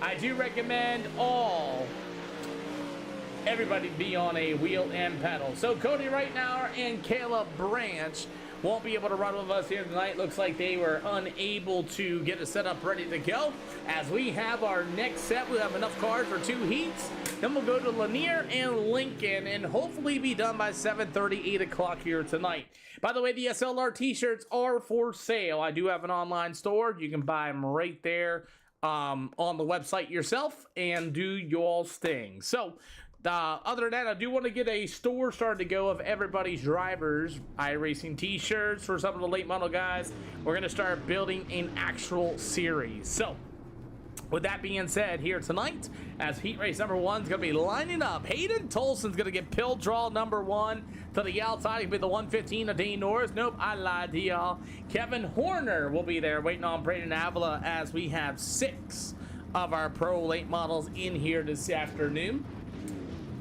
I do recommend everybody be on a wheel and pedal. So Cody Reitnauer and Caleb Branch won't be able to run with us here tonight. Looks like they were unable to get a setup ready to go. As we have our next set, we have enough cars for 2 heats. Then we'll go to Lanier and Lincoln and hopefully be done by 7:30, 8 o'clock here tonight. By the way, the SLR t-shirts are for sale. I do have an online store. You can buy them right there on the website yourself and do your thing. So other than that, I do want to get a store started to go of everybody's drivers iRacing t-shirts for some of the late model guys. We're going to start building an actual series. So with that being said, here tonight, as heat race number 1 is going to be lining up, Hayden Tolson's going to get pill draw number 1 to the outside. He'll be the 115 of Dane Norris. Nope, I lied to y'all. Kevin Horner will be there waiting on Braden Avila as we have 6 of our pro late models in here this afternoon.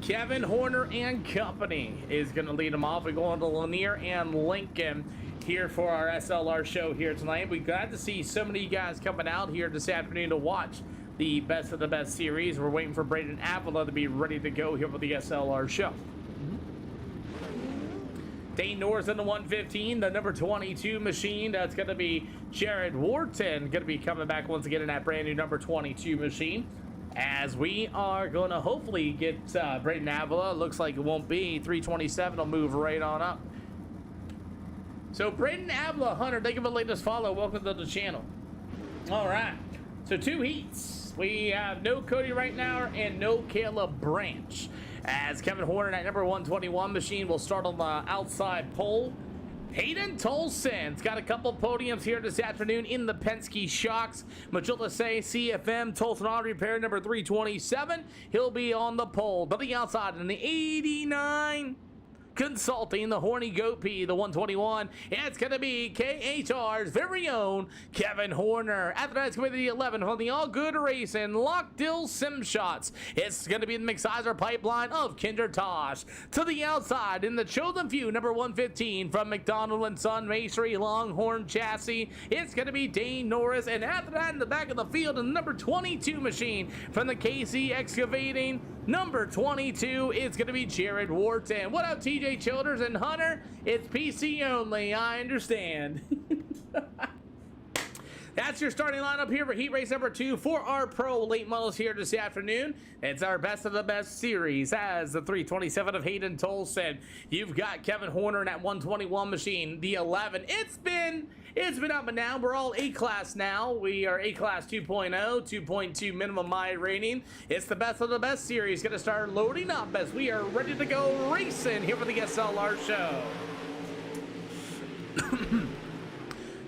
Kevin Horner and company is going to lead them off. We go on to Lanier and Lincoln here for our SLR show here tonight. We're glad to see so many guys coming out here this afternoon to watch the best of the best series. We're waiting for Braden Avila to be ready to go here for the SLR show. Dane Norris in the 115, the number 22 machine. That's going to be Jared Wharton. Going to be coming back once again in that brand new number 22 machine. As we are going to hopefully get Braden Avila. Looks like it won't be. 327 will move right on up. So Braden Avila, Hunter, thank you for the latest follow. Welcome to the channel. All right. So 2 heats. We have no Cody Reitnauer and no Caleb Branch. As Kevin Horner, that number 121 machine, will start on the outside pole. Hayden Tolson's got a couple podiums here this afternoon in the Penske Shocks. Majula Say, CFM, Tolson Auto Repair, number 327. He'll be on the pole. To the outside in the 89. Consulting, the Horny Goat Pea, the 121. It's going to be KHR's very own Kevin Horner. After that, it's going to be the 11 from the All Good Racing Lockdill Sim Shots. It's going to be the McSizer Pipeline of Kinder Tosh. To the outside, in the chosen few, number 115 from McDonald & Son Masonry Longhorn Chassis. It's going to be Dane Norris. And after that, in the back of the field, the number 22 machine from the KC Excavating. Number 22 is going to be Jared Wharton. What up, TJ Childers and Hunter? It's PC only, I understand. That's your starting lineup here for heat race number 2 for our pro late models here this afternoon. It's our best of the best series as the 327 of Hayden Tolson. You've got Kevin Horner in that 121 machine, the 11. It's been up and down. We're all A-Class now. We are A-Class 2.0, 2.2 minimum my rating. It's the best of the best series. Going to start loading up as we are ready to go racing here for the SLR show.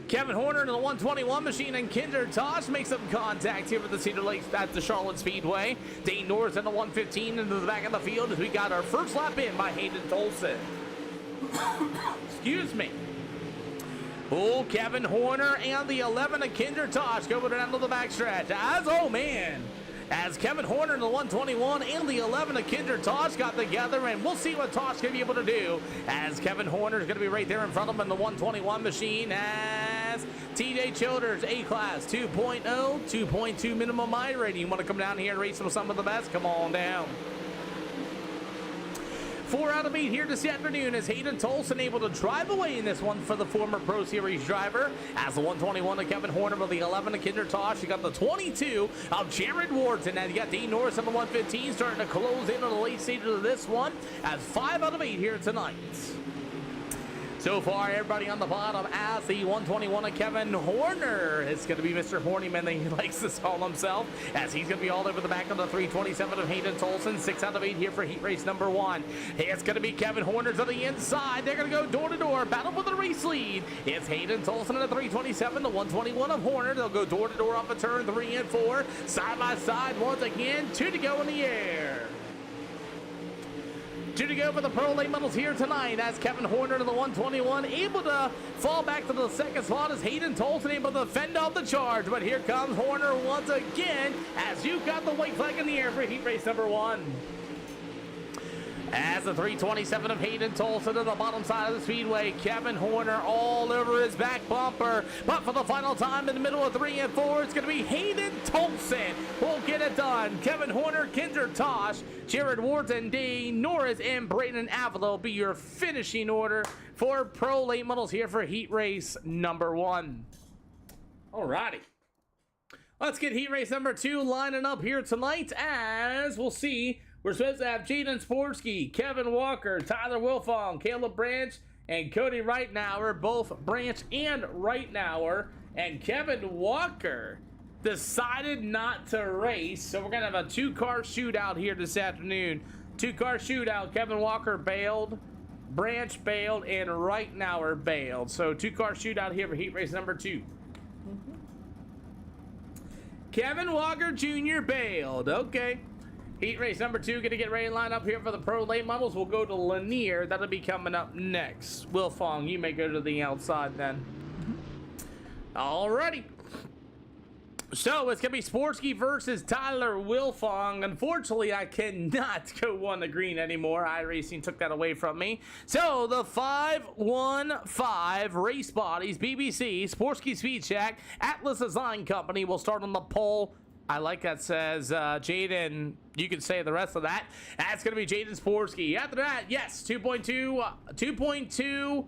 Kevin Horner in the 121 machine and Kinder Tosh makes some contact here with the Cedar Lakes at the Charlotte Speedway. Dane Norris in the 115 into the back of the field as we got our first lap in by Hayden Tolson. Excuse me. Oh, Kevin Horner and the 11 of Kinder Tosh going down to the backstretch. Oh man, as Kevin Horner in the 121 and the 11 of Kinder Tosh got together, and we'll see what Tosh can be able to do, as Kevin Horner is going to be right there in front of him in the 121 machine, as TJ Childers A-Class 2.0, 2.2 minimum I rating. You want to come down here and race with some of the best? Come on down. 4 out of 8 here this afternoon as Hayden Tolson able to drive away in this one for the former Pro Series driver. As the 121 of Kevin Horner with the 11 of Kinder Tosh. You got the 22 of Jared Wharton, and you got Dean Norris on the 115 starting to close into the late stages of this one as 5 out of 8 here tonight. So far, everybody on the bottom as the 121 of Kevin Horner. It's going to be Mr. Hornyman, he likes to call himself, as he's going to be all over the back of the 327 of Hayden Tolson. 6 out of 8 here for heat race number 1. It's going to be Kevin Horner's on the inside. They're going to go door to door, battle for the race lead. It's Hayden Tolson in the 327, the 121 of Horner. They'll go door to door off of turn 3 and 4, side by side once again. 2 to go in the air. 2 to go for the Pro Late Models here tonight as Kevin Horner to the 121 able to fall back to the second spot as Hayden Tolson able to fend off the charge. But here comes Horner once again as you've got the white flag in the air for heat race number 1. As the 327 of Hayden Tolson to the bottom side of the speedway, Kevin Horner all over his back bumper. But for the final time in the middle of 3 and 4, it's going to be Hayden Tolson will get it done. Kevin Horner, Kinder Tosh, Jared Wharton, Dean Norris, and Braden Avila will be your finishing order for Pro Late Models here for heat race number 1. Alrighty. Let's get heat race number 2 lining up here tonight as we'll see. We're supposed to have Jaden Sporsky, Kevin Walker, Tyler Wilfong, Caleb Branch, and Cody Reitnauer, both Branch and Reitnauer. And Kevin Walker decided not to race, so we're going to have a 2-car shootout here this afternoon. 2-car shootout. Kevin Walker bailed, Branch bailed, and Reitnauer bailed. So 2-car shootout here for heat race number 2. Kevin Walker Jr. bailed. Okay. Heat race number 2, going to get ready to line up here for the Pro Late Models. We'll go to Lanier. That'll be coming up next. Wilfong, you may go to the outside then. Alrighty. So it's going to be Sporsky versus Tyler Wilfong. Unfortunately, I cannot go 1 to green anymore. iRacing took that away from me. So the 515 Race Bodies, BBC, Sporsky Speed Shack, Atlas Design Company will start on the pole. I like that says Jaden. You can say the rest of that. That's going to be Jaden Sporsky. After that, yes, 2.2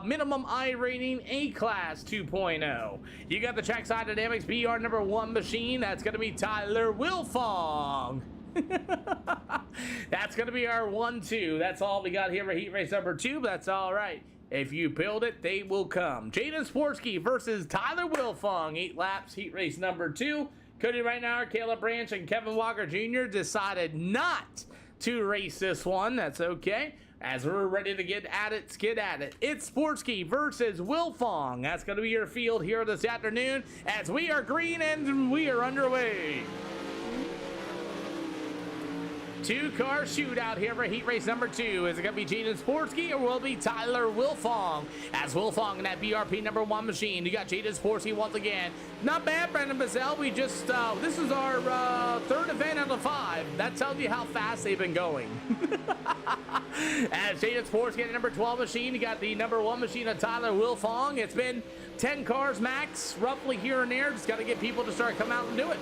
minimum I rating, A-Class 2.0. You got the trackside dynamics BR number 1 machine. That's going to be Tyler Wilfong. That's going to be our 1-2. That's all we got here for heat race number 2, but that's all right. If you build it, they will come. Jaden Sporsky versus Tyler Wilfong. 8 laps, heat race number 2. Cody Reitnauer, Caleb Branch, and Kevin Walker Jr. decided not to race this one. That's okay. As we're ready to get at it, skid at it. It's Sporsky versus Wilfong. That's going to be your field here this afternoon as we are green and we are underway. 2-car shootout here for heat race number 2. Is it going to be Jaden Sporsky or will it be Tyler Wilfong? As Wilfong in that BRP number 1 machine. You got Jaden Sporsky once again. Not bad, Brendan Bazell. We just, this is our 3rd event out of 5. That tells you how fast they've been going. As Jaden Sporsky in the number 12 machine. You got the number 1 machine of Tyler Wilfong. It's been 10 cars max, roughly here and there. Just got to get people to start coming out and do it.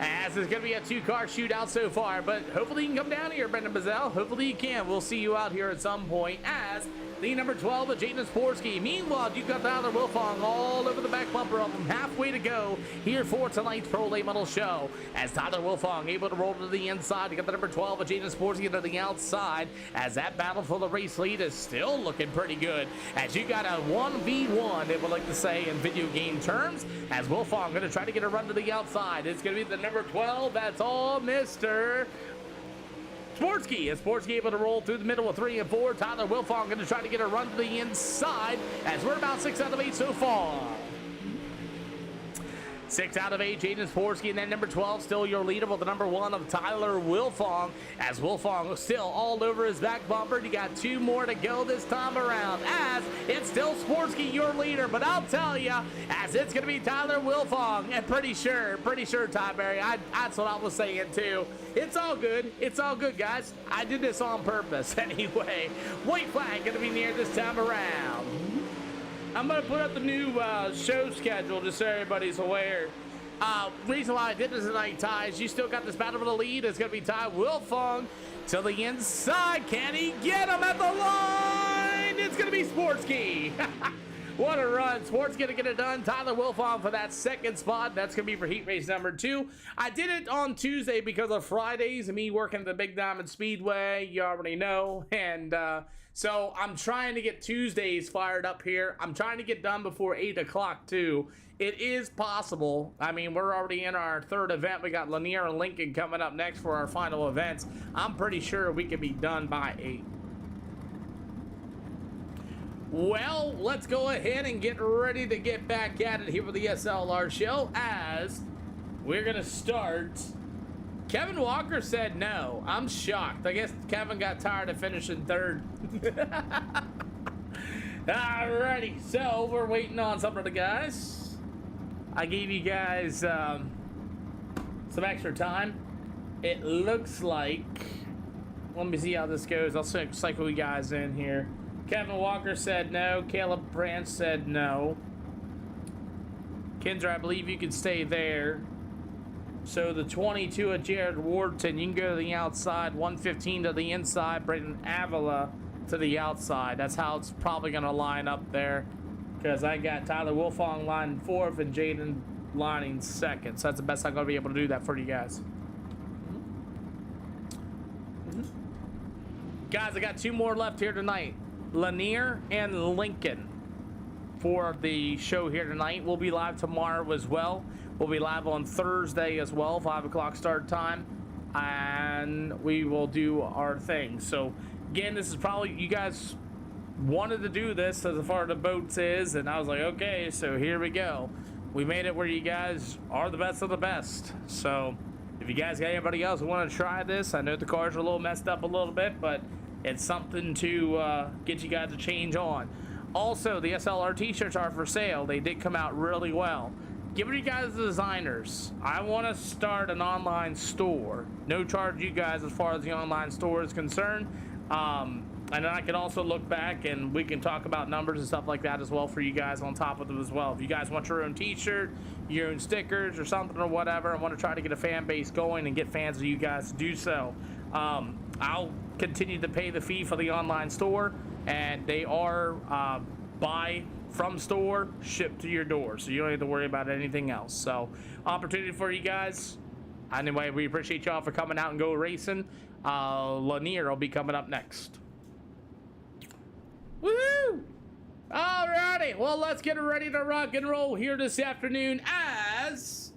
As it's going to be a 2-car shootout so far, but hopefully you can come down here, Brendan Bazell. Hopefully you can. We'll see you out here at some point as the number 12 of Jaden Sporsky. Meanwhile, you've got Tyler Wilfong all over the back bumper of him. Halfway to go here for tonight's Pro Late Model show. As Tyler Wilfong able to roll to the inside. You got the number 12 of Jaden Sporsky to the outside. As that battle for the race lead is still looking pretty good. As you got a 1v1, they would like to say in video game terms. As Wilfong going to try to get a run to the outside. It's going to be the number 12. That's all Mr. Sporsky. Is Sporsky able to roll through the middle of 3 and 4? Tyler Wilfong going to try to get a run to the inside as we're about 6 out of 8 so far. 6 out of 8, Jaden Sporsky, and then number 12, still your leader with the number 1 of Tyler Wilfong, as Wilfong still all over his back bumper. You got 2 more to go this time around, as it's still Sporsky, your leader, but I'll tell you, as it's going to be Tyler Wilfong, and pretty sure, Ty Berry, that's what I was saying too. It's all good, guys. I did this on purpose anyway. White flag going to be near this time around. I'm going to put up the new show schedule just so everybody's aware. Reason why I did this tonight, Ty, is you still got this battle for the lead. It's going to be Ty Wilfong to the inside. Can he get him at the line? It's going to be Sporsky. What a run. Sports going to get it done. Tyler Wilfong for that second spot. That's going to be for heat race number 2. I did it on Tuesday because of Fridays and me working at the Big Diamond Speedway. You already know. And so I'm trying to get Tuesdays fired up here. I'm trying to get done before 8 o'clock too. It is possible. I mean, we're already in our 3rd event. We got Lanier and Lincoln coming up next for our final events. I'm pretty sure we can be done by 8. Well, let's go ahead and get ready to get back at it here with the SLR show, as we're going to start. Kevin Walker said no. I'm shocked. I guess Kevin got tired of finishing 3rd. Alrighty, so we're waiting on some of the guys. I gave you guys some extra time. It looks like, let me see how this goes. I'll cycle you guys in here. Kevin Walker said no. Caleb Branch said no. Kendra, I believe you can stay there. So the 22 of Jared Wharton, you can go to the outside. 115 to the inside. Brendan Avila to the outside. That's how it's probably going to line up there, because I got Tyler Wilfong lining 4th and Jaden lining 2nd. So that's the best I'm going to be able to do that for you guys. Guys, I got 2 more left here tonight. Lanier and Lincoln for the show here tonight. We'll be live tomorrow as well. We'll be live on Thursday as well, 5 o'clock start time, and we will do our thing. So again, this is probably, you guys wanted to do this as far as the boats is, and I was like, okay, so here we go. We made it where you guys are the best of the best. So if you guys got anybody else who want to try this, I know the cars are a little messed up a little bit, but it's something to get you guys to change on. Also, the SLR t-shirts are for sale. They did come out really well. Give it you guys the designers. I want to start an online store. No charge you guys as far as the online store is concerned. And then I can also look back and we can talk about numbers and stuff like that as well for you guys on top of them as well. If you guys want your own t-shirt, your own stickers or something or whatever, I want to try to get a fan base going and get fans of you guys to do so. I'll continue to pay the fee for the online store, and they are buy from store, ship to your door, so you don't have to worry about anything else. So opportunity for you guys. Anyway, we appreciate y'all for coming out and go racing. Lanier will be coming up next. Woo! Alrighty, well, let's get ready to rock and roll here this afternoon, as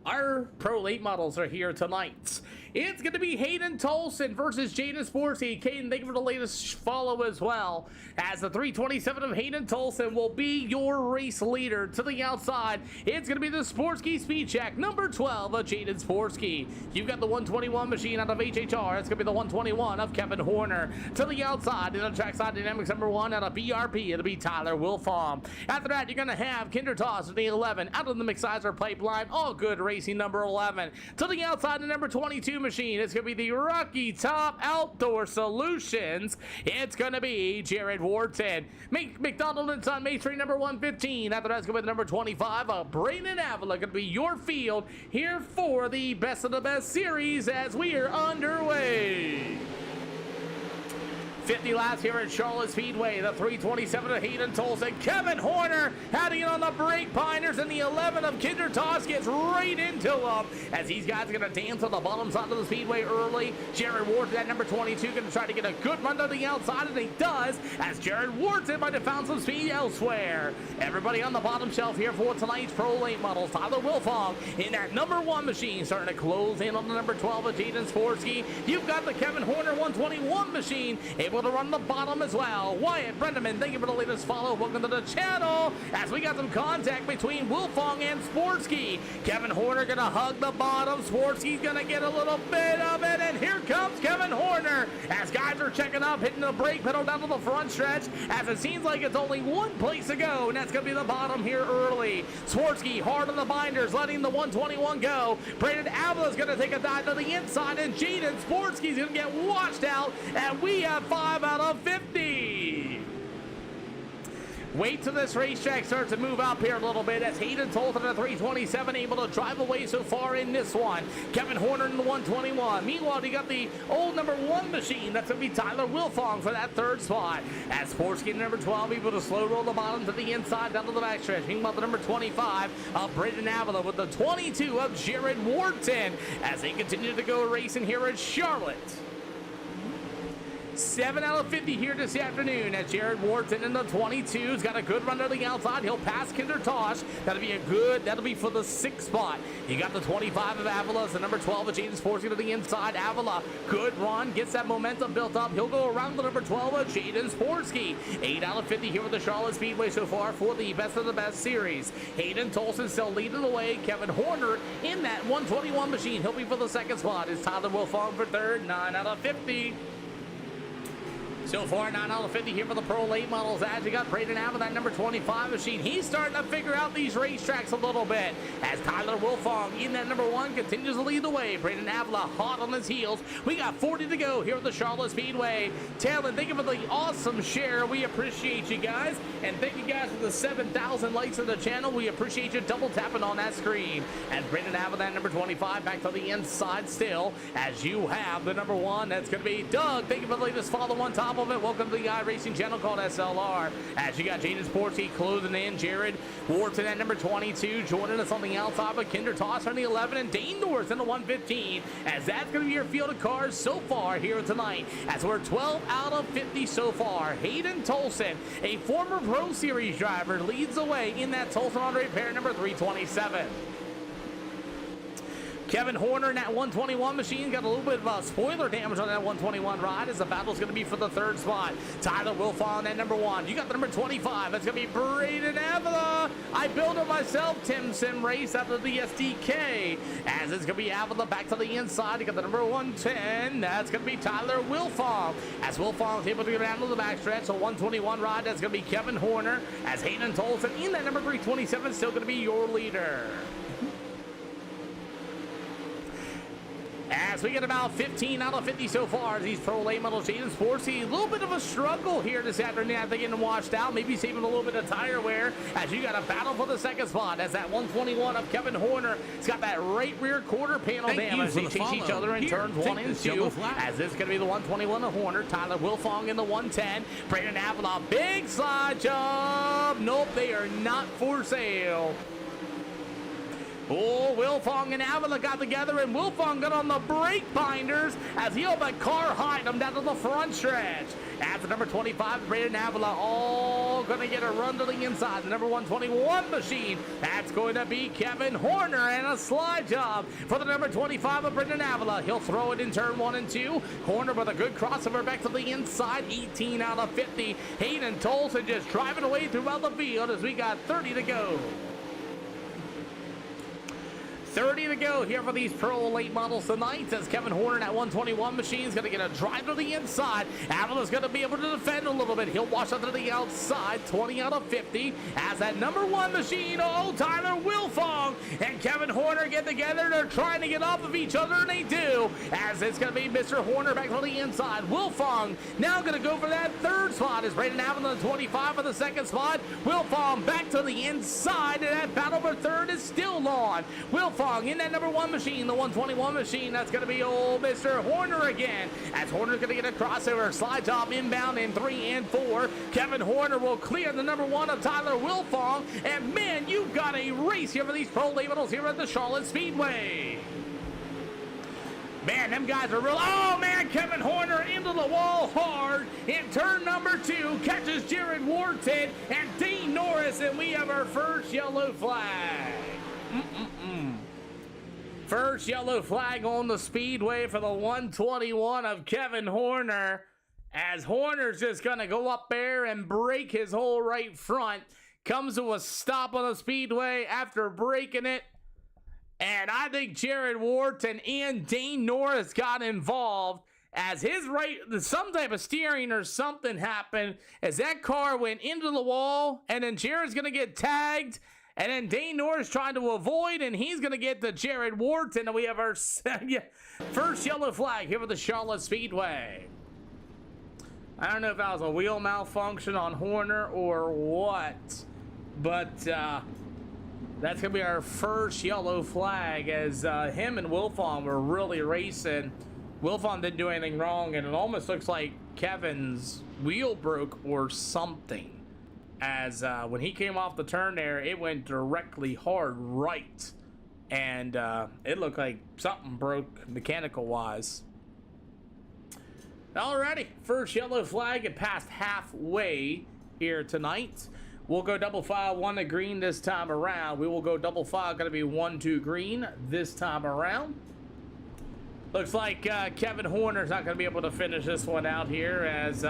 our Pro Late models are here tonight. It's going to be Hayden Tolson versus Jaden Sporsky. Caden, thank you for the latest follow as well, as the 327 of Hayden Tolson will be your race leader. To the outside, it's going to be the Sporsky Speed Check, number 12 of Jaden Sporsky. You've got the 121 machine out of HHR. It's going to be the 121 of Kevin Horner. To the outside, in the trackside dynamics number 1 out of BRP, it'll be Tyler Wilfong. After that, you're going to have Kinder Toss at the 11 out of the McSizer Pipeline. All Good Racing number 11. To the outside, the number 22 machine, it's going to be the Rocky Top Outdoor Solutions. It's going to be Jared Wharton. McDonald and Son, Main Street number 115. After that's going to be the number 25 of Brayden Avila. Going to be your field here for the Best of the Best series as we are underway. 50 laps here at Charlotte Speedway. The 327 of Hayden Tolson. Kevin Horner heading on the brake binders, and the 11 of Kinder Toss gets right into him as these guys are going to dance on the bottom side of the speedway early. Jared Wharton at number 22 going to try to get a good run to the outside, and he does, as Jared Wharton might have found some speed elsewhere. Everybody on the bottom shelf here for tonight's Pro Late models. Tyler Wilfong in that number 1 machine starting to close in on the number 12 of Jaden Sporsky. You've got the Kevin Horner 121 machine able able to run the bottom as well. Wyatt Brendeman, thank you for the latest follow. Welcome to the channel. As we got some contact between Wilfong and Sportsky. Kevin Horner gonna hug the bottom. Sportsky's gonna get a little bit of it, and here comes Kevin Horner. As guys are checking up, hitting the brake pedal down to the front stretch, as it seems like it's only one place to go, and that's gonna be the bottom here early. Sportsky hard on the binders, letting the 121 go. Brandon Avila's gonna take a dive to the inside, and Jaden Sportsky's gonna get washed out, and we have 5 out of 50. Wait till this racetrack starts to move up here a little bit as Hayden Tolton at 327 able to drive away so far in this one. Kevin Horner in the 121. Meanwhile, you got the old number 1 machine. That's going to be Tyler Wilfong for that 3rd spot. As Sportsky number 12 able to slow roll the bottom to the inside down to the backstretch. Meanwhile, the number 25 of Brendan Avila with the 22 of Jared Wharton as they continue to go racing here at Charlotte. 7 out of 50 here this afternoon as Jared Wharton in the 22's got a good run to the outside. He'll pass Kinder Tosh. That'll be for the 6th spot. You got the 25 of Avila, the number 12 of Jaden Sportsky to the inside. Avila, good run, gets that momentum built up. He'll go around the number 12 of Jaden Sportsky. 8 out of 50 here with the Charlotte Speedway so far for the best of the best series. Hayden Tolson still leading the way. Kevin Horner in that 121 machine. He'll be for the 2nd spot. Is Tyler Wilfong for 3rd, 9 out of 50. So far, 9 out of 50 here for the Pro Late Models. As you got Braden Avila, that number 25 machine. He's starting to figure out these racetracks a little bit. As Tyler Wilfong in that number 1 continues to lead the way. Braden Avila hot on his heels. We got 40 to go here at the Charlotte Speedway. Talon, thank you for the awesome share. We appreciate you guys. And thank you guys for the 7,000 likes on the channel. We appreciate you double tapping on that screen. And Braden Avila, that number 25, back to the inside still. As you have the number 1, that's going to be Doug. Thank you for the latest follow on top of it. Welcome to the iRacing channel called SLR. As you got Jaden Sportsky closing in, Jared Wharton at number 22, joining us on the outside, but Kinder Toss on the 11, and Dane Norris in the 115. As that's going to be your field of cars so far here tonight. As we're 12 out of 50 so far. Hayden Tolson, a former Pro Series driver, leads the way in that Tolson Andre pair number 327. Kevin Horner in that 121 machine got a little bit of spoiler damage on that 121 ride as the battle's going to be for the 3rd spot. Tyler Wilfong at number 1. You got the number 25. That's going to be Braden Avila. I built it myself. Tim Sim Race out of the SDK. As it's going to be Avila back to the inside. You got the number 110. That's going to be Tyler Wilfong. As Wilfong is able to get down to the backstretch. So 121 ride. That's going to be Kevin Horner. As Hayden Tolson in that number 327 still going to be your leader. As we get about 15 out of 50 so far as these Pro Late Model Jaden Sportsky. A little bit of a struggle here this afternoon after getting washed out. Maybe saving a little bit of tire wear as you got a battle for the 2nd spot. As that 121 of Kevin Horner has got that right rear quarter panel damage. They chase each other in turns 1 and 2. As this is going to be the 121 of Horner. Tyler Wilfong in the 110. Braden Avila, big slide job. Nope, they are not for sale. Oh, Wilfong and Avila got together, and Wilfong got on the brake binders as he'll let car hide him down to the front stretch. As the number 25, Braden Avila, all going to get a run to the inside. The number 121 machine, that's going to be Kevin Horner, and a slide job for the number 25 of Braden Avila. He'll throw it in turn 1 and 2. Horner with a good crossover back to the inside, 18 out of 50. Hayden Tolson just driving away throughout the field as we got 30 to go. 30 to go here for these Pro Late Models tonight as Kevin Horner in that 121 machine is going to get a drive to the inside. Avila's going to be able to defend a little bit. He'll wash out to the outside, 20 out of 50 as that number 1 machine, oh, Tyler Wilfong and Kevin Horner get together. They're trying to get off of each other, and they do, as it's going to be Mr. Horner back to the inside. Wilfong now going to go for that 3rd spot as Braden Avila 25 for the 2nd spot. Wilfong back to the inside, and that battle for 3rd is still on. Wilfong in that number 1 machine, the 121 machine, that's going to be old Mr. Horner again. As Horner's going to get a crossover, slide job inbound in 3 and 4. Kevin Horner will clear the number 1 of Tyler Wilfong. And man, you got a race here for these Pro Late Models here at the Charlotte Speedway. Man, them guys are real. Oh, man, Kevin Horner into the wall hard in turn number 2. Catches Jared Wharton and Dean Norris, and we have our first yellow flag. First yellow flag on the speedway for the 121 of Kevin Horner. as Horner's just going to go up there and break his whole right front. Comes to a stop on the speedway after breaking it. And I think Jared Wharton and Dane Norris got involved as his right, some type of steering or something happened as that car went into the wall, and then Jared's going to get tagged, and then Dane Norris trying to avoid, and he's going to get to Jared Wharton, and we have our first yellow flag here with the Charlotte Speedway. I don't know if that was a wheel malfunction on Horner or what, but that's going to be our first yellow flag as him and Wilfong were really racing. Wilfong didn't do anything wrong, and it almost looks like Kevin's wheel broke or something. As when he came off the turn there, it went directly hard right. And it looked like something broke mechanical-wise. Alrighty, first yellow flag and past halfway here tonight. We'll go double file 1 to green this time around. We will go double file, going to be 1-2 green this time around. Looks like Kevin Horner's not going to be able to finish this one out here as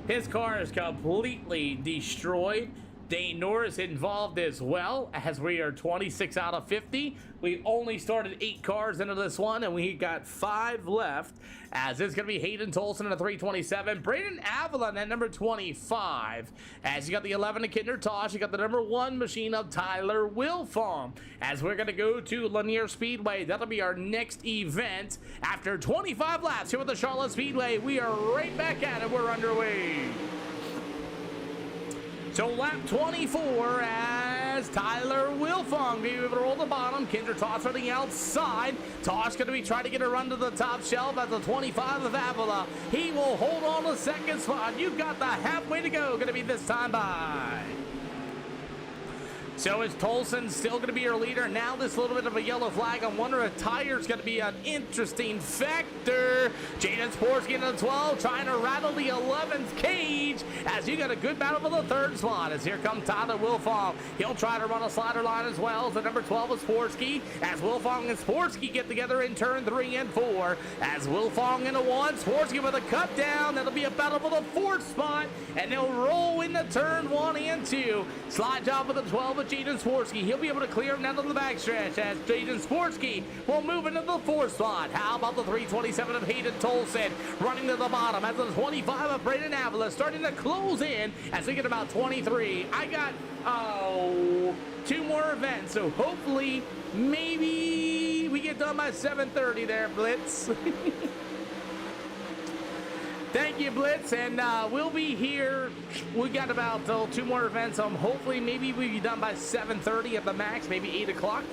his car is completely destroyed. Dane Norris involved as well as we are 26 out of 50. We only started 8 cars into this one and we got 5 left as it's going to be Hayden Tolson in a 327. Braden Avalon at number 25 as you got the 11 of Kinder Tosh. You got the number 1 machine of Tyler Wilfong as we're going to go to Lanier Speedway. That'll be our next event. After 25 laps here with the Charlotte Speedway, we are right back at it. We're underway. So lap 24 as Tyler Wilfong be able to roll the bottom. Kinder Tosh on the outside. Tosh going to be trying to get a run to the top shelf at the 25 of Avila. He will hold on to second spot. You've got the halfway to go. Going to be this time by. So is Tolson still going to be your leader? Now this little bit of a yellow flag. I'm wondering if tire's going to be an interesting factor. Jaden Sports getting a 12, trying to rattle the 11th cage as you got a good battle for the 3rd spot. As here comes Tyler Wilfong. He'll try to run a slider line as well. The number 12 is Sporsky. As Wilfong and Sporsky get together in turn 3 and 4. As Wilfong in a 1, Sporsky with a cut down. That'll be a battle for the 4th spot. And they'll roll into turn 1 and 2. Slide job with the 12 of Jaden Sporsky. He'll be able to clear him down to the backstretch as Jaden Sporsky will move into the 4th spot. How about the 327 of Hayden Tolson running to the bottom as the 25 of Braden Avila starting to close in as we get about 23. I got 2 more events, so hopefully maybe we get done by 7:30 there, Blitz. Thank you, Blitz, and we'll be here. We got about 2 more events. Hopefully, maybe we'll be done by 7:30 at the max, maybe 8 o'clock.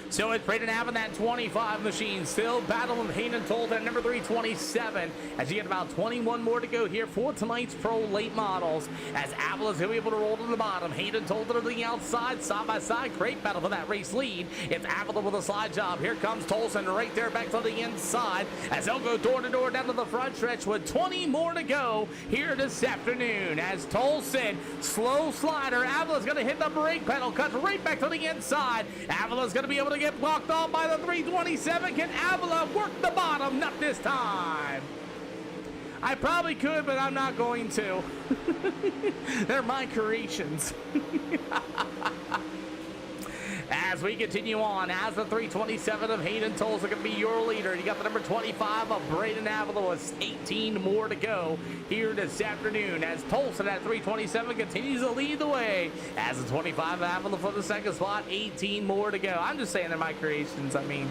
So it's Braden having that 25 machine. Still battling Hayden Tolton at number 327 as you get about 21 more to go here for tonight's Pro Late Models. As Avila's going to be able to roll to the bottom. Hayden Tolton to the outside, side by side. Great battle for that race lead. It's Avila with a slide job. Here comes Tolson right there back to the inside as they'll go door to door down to the front stretch with 20 more to go here this afternoon. As Tolson, slow slider. Avila's going to hit the brake pedal, cuts right back to the inside. Avila's going to be able to get blocked off by the 327. Can Avila work the bottom? Not this time. I probably could, but I'm not going to. They're my creations. As we continue on, as the 327 of Hayden Tolson going to be your leader. You got the number 25 of Braden Avila with 18 more to go here this afternoon. As Tolson at 327 continues to lead the way. As the 25 of Avila for the 2nd spot, 18 more to go. I'm just saying they're my creations. I mean,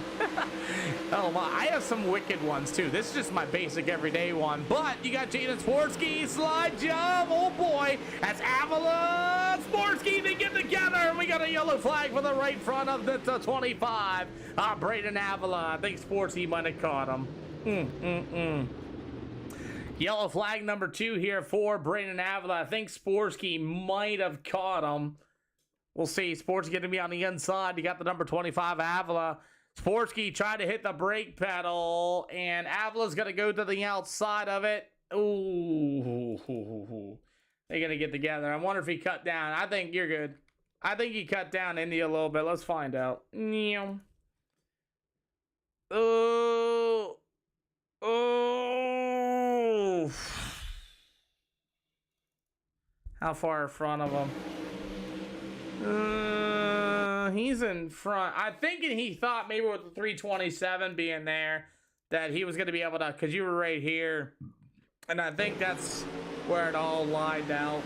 oh my, I have some wicked ones too. This is just my basic everyday one. But you got Jaden Sporsky, slide job. Oh boy, that's Avila, Sporsky, they get together. We got a yellow flag for the right front of the 25. Braden Avila. I think Sportsy might have caught him. Yellow flag number 2 here for Braden Avila. I think Sporsky might have caught him. We'll see. Sporsky going to be on the inside. You got the number 25 Avila. Sporsky tried to hit the brake pedal, and Avila's going to go to the outside of it. Ooh. They're going to get together. I wonder if he cut down. I think you're good. I think he cut down Indy a little bit. Let's find out. Oh. Oh. How far in front of him? He's in front. I'm thinking he thought maybe with the 327 being there that he was going to be able to, because you were right here. And I think that's where it all lined out.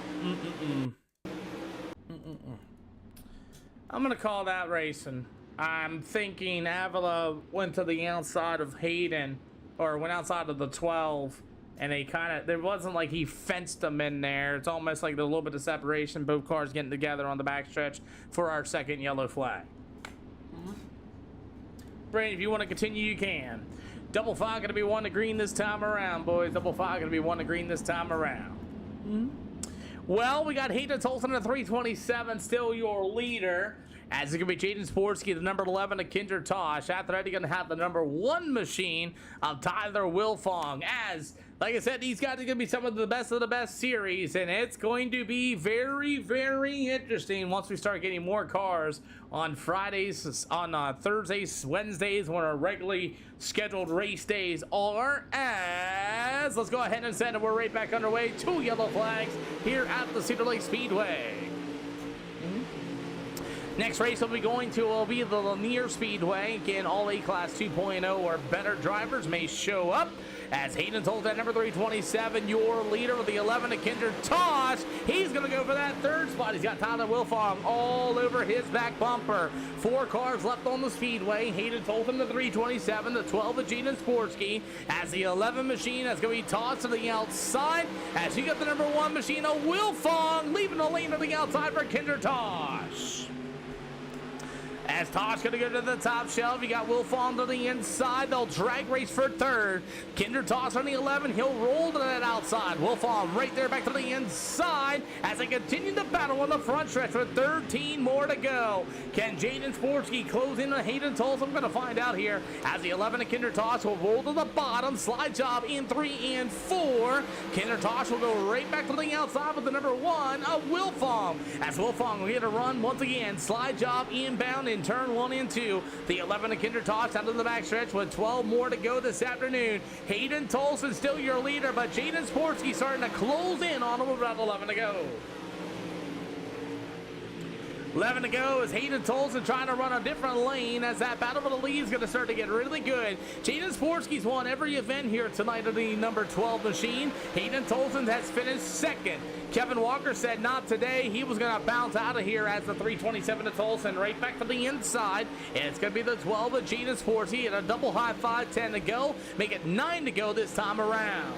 I'm going to call that racing. I'm thinking Avila went to the outside of Hayden, or went outside of the 12. And they there wasn't like he fenced them in there. It's almost like there's a little bit of separation. Both cars getting together on the backstretch for our second yellow flag. Brandon, if you want to continue, you can. Double five going to be one to green this time around, boys. Double five going to be one to green this time around. Well, we got Hayden Tolson at 327, still your leader. As it's going to be Jaden Sportsky, the number 11 of Kinder Tosh. After that, you're going to have the number 1 machine of Tyler Wilfong. As, like I said, these guys are going to be some of the best series. And it's going to be very, very interesting once we start getting more cars on Fridays, on Thursdays, Wednesdays, when our regularly scheduled race days are. As, let's go ahead and send it. We're right back underway. 2 yellow flags here at the Cedar Lake Speedway. Next race will be the Lanier Speedway. Again, all A-Class 2.0 or better drivers may show up. As Hayden told that number 327, your leader with the 11 of Kinder Tosh. He's going to go for that 3rd spot. He's got Tyler Wilfong all over his back bumper. 4 cars left on the speedway. Hayden told him the 327, the 12 of Jaden Sportsky. As the 11 machine is going to be tossed to the outside. As you get the number 1 machine of Wilfong leaving the lane to the outside for Kinder Tosh. As Tosh going to go to the top shelf, you got Wilfong to the inside. They'll drag race for 3rd. Kinder Tosh on the 11. He'll roll to that outside. Wilfong right there back to the inside as they continue to battle on the front stretch with 13 more to go. Can Jaden Sportsky close in on Hayden Tulsa? I'm going to find out here as the 11 of Kinder Tosh will roll to the bottom. Slide job in 3 and 4. Kinder Tosh will go right back to the outside with the number 1 of Wilfong. As Wilfong will get a run once again. Slide job inbound in turn 1 and 2. The 11 of Kinder Tosh out of the backstretch with 12 more to go this afternoon. Hayden Tolson still your leader, but Jaden Sportsky starting to close in on him with about 11 to go. 11 to go as Hayden Tolson trying to run a different lane as that battle for the lead is going to start to get really good. Jaden Sportsky's won every event here tonight of the number 12 machine. Hayden Tolson has finished 2nd. Kevin Walker said not today. He was going to bounce out of here as the 327 to Tolson right back to the inside. And it's going to be the 12 of Jaden Sportsky and a double high 5-10 to go. Make it 9 to go this time around.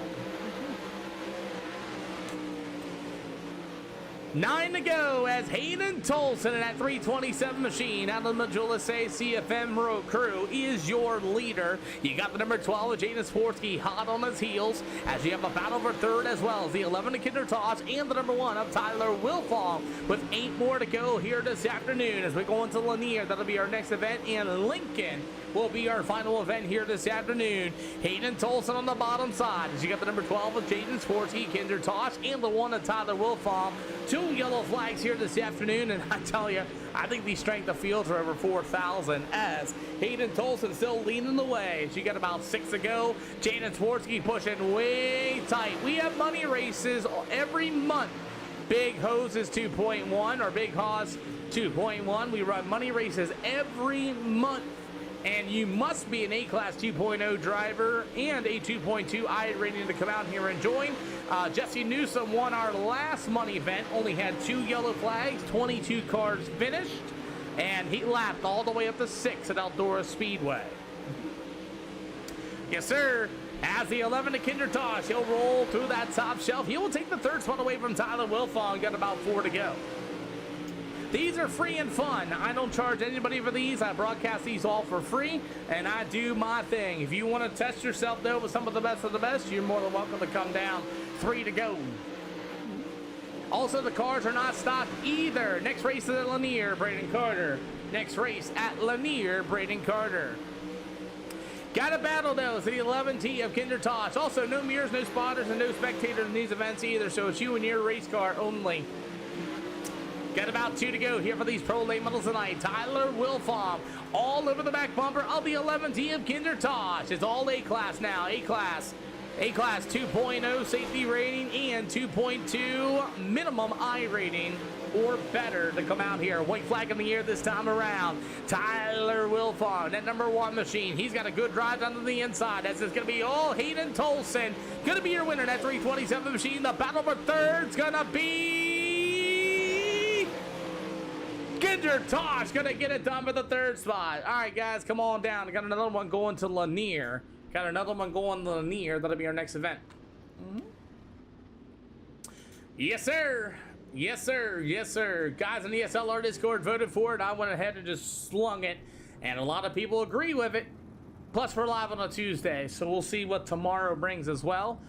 9 to go as Hayden Tolson and that 327 machine out of the Majula Say CFM crew is your leader. You got the number 12 of Jaden Sportsky hot on his heels as you have a battle for 3rd as well as the 11 of Kinder Tosh and the number 1 of Tyler Wilfong with 8 more to go here this afternoon as we go into Lanier. That'll be our next event, and Lincoln will be our final event here this afternoon. Hayden Tolson on the bottom side as you got the number 12 of Jaden Sportsky, Kinder Tosh, and the 1 of Tyler Wilfong. 2 yellow flags here this afternoon, and I tell you, I think these strength of fields are over 4,000 as Hayden Tolson still leading the way. She got about 6 to go. Jaden Sportsky pushing way tight. We have money races every month. Big Hoses 2.1 or Big Hoss 2.1. We run money races every month. And you must be an A-Class 2.0 driver and a 2.2 I rating to come out here and join. Jesse Newsom won our last money event, only had 2 yellow flags, 22 cars finished, and he lapped all the way up to 6 at Eldora Speedway. Yes, sir. As the 11 of Kinder Tosh, he'll roll through that top shelf. He will take the 3rd spot away from Tyler Wilfong. Got about 4 to go. These are free and fun. I don't charge anybody for these. I broadcast these all for free, and I do my thing. If you want to test yourself, though, with some of the best, you're more than welcome to come down. 3 to go. Also, the cars are not stopped either. Next race at Lanier, Braden Carter. Next race at Lanier, Braden Carter. Got a battle, though, to the 11T of Kinder Tosh. Also, no mirrors, no spotters, and no spectators in these events either, so it's you and your race car only. Got about 2 to go here for these pro late models tonight. Tyler Wilfong all over the back bumper of the 11T of Kinder Tosh. It's all A-Class now. A-Class A-Class 2.0 safety rating and 2.2 minimum I rating or better to come out here. White flag in the air this time around. Tyler Wilfong, that number 1 machine. He's got a good drive down to the inside. That's just going to be all Hayden Tolson. Going to be your winner. That 327 machine. The battle for third's going to be Ginger Tosh. Going to get it done for the 3rd spot. All right, guys, come on down. I got another one going to Lanier. Got another one going to Lanier. That'll be our next event. Yes, sir. Yes, sir. Yes, sir. Guys in the SLR Discord voted for it. I went ahead and just slung it. And a lot of people agree with it. Plus, we're live on a Tuesday. So we'll see what tomorrow brings as well.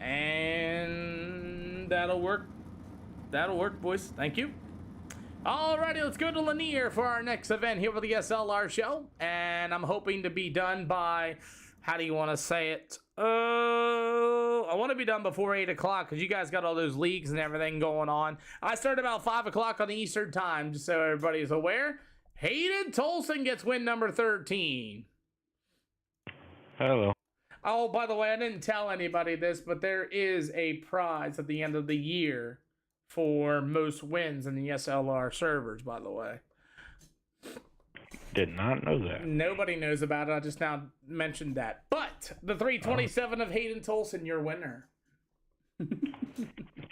And that'll work. That'll work, boys. Thank you. Alrighty, let's go to Lanier for our next event here for the SLR show. And I'm hoping to be done by... How do you want to say it? I want to be done before 8 o'clock because you guys got all those leagues and everything going on. I start about 5 o'clock on the Eastern time, just so everybody's aware. Hayden Tolson gets win number 13. Hello. Oh, by the way, I didn't tell anybody this, but there is a prize at the end of the year for most wins in the SLR servers, by the way. Did not know that. Nobody knows about it. I just now mentioned that. But the 327 of Hayden Tolson, your winner.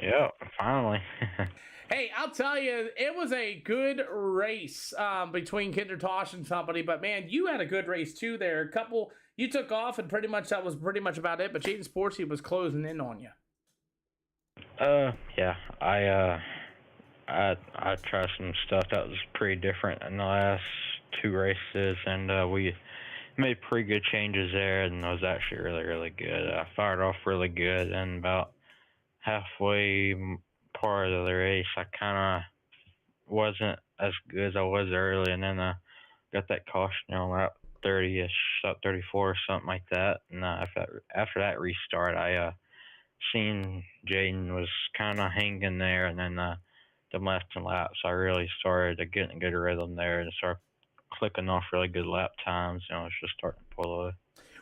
Yeah, finally. Hey, I'll tell you, it was a good race between Kinder Tosh and somebody. But, man, you had a good race, too, there. A couple, you took off, and pretty much that was pretty much about it. But Jaden Sportsy was closing in on you. Yeah. I tried some stuff that was pretty different in the last 2 races, and we made pretty good changes there, and it was actually really, really good. I fired off really good, and about halfway part of the race, I kind of wasn't as good as I was early, and then I got that caution on lap 30-ish, lap 34 or something like that, and after that restart, I seen Jaden was kind of hanging there, and then the last lap, so I really started getting a good rhythm there and started clicking off really good lap times. It's just starting to pull away.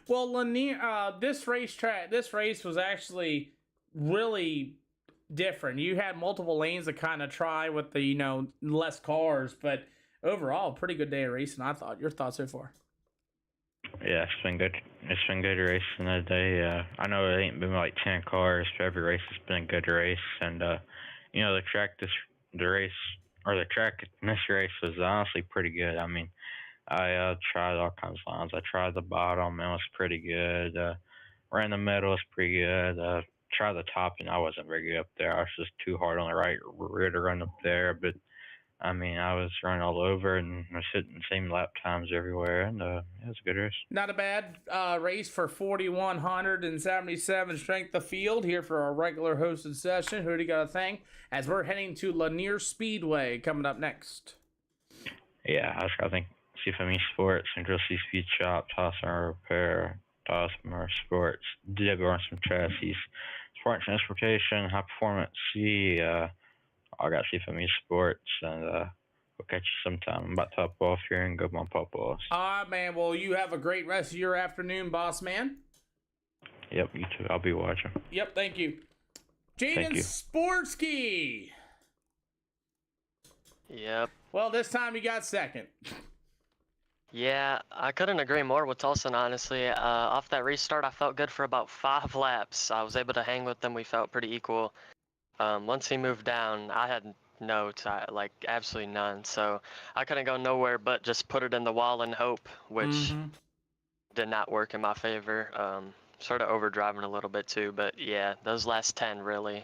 Well, Lanier, this race was actually really different. You had multiple lanes to kind of try with the less cars, but overall, pretty good day of racing. I thought. Your thoughts so far? Yeah, it's been good. It's been good racing today. I know it ain't been like 10 cars, but every race has been a good race, and the track the track in this race was honestly pretty good. I mean, I tried all kinds of lines. I tried the bottom, and it was pretty good. Ran the middle, was pretty good. Tried the top, and I wasn't very good up there. I was just too hard on the right rear to run up there. But, I mean, I was running all over and I was hitting the same lap times everywhere, and it was a good race. Not a bad race for 4,177 strength of field here for our regular hosted session. Who do you got to thank? As we're heading to Lanier Speedway coming up next. Yeah, I was got to thank CFME Sports, Central C Speed Shop, Tosmer Repair, Tosmer Sports, DW some Chassis, Sport Transportation, High Performance C. I got CFME Sports, and we'll catch you sometime. I'm about to hop off here and go my pop-offs. All right, man. Well, you have a great rest of your afternoon, boss man. Yep, you too. I'll be watching. Yep, thank you. Jaden Sportsky. Yep. Well, this time you got second. Yeah, I couldn't agree more with Tolson, honestly. Off that restart, I felt good for about 5 laps. I was able to hang with them. We felt pretty equal. Once he moved down, I had notes, like absolutely none. So I couldn't go nowhere but just put it in the wall and hope, which did not work in my favor. Sort of overdriving a little bit too, but yeah, those last 10 really,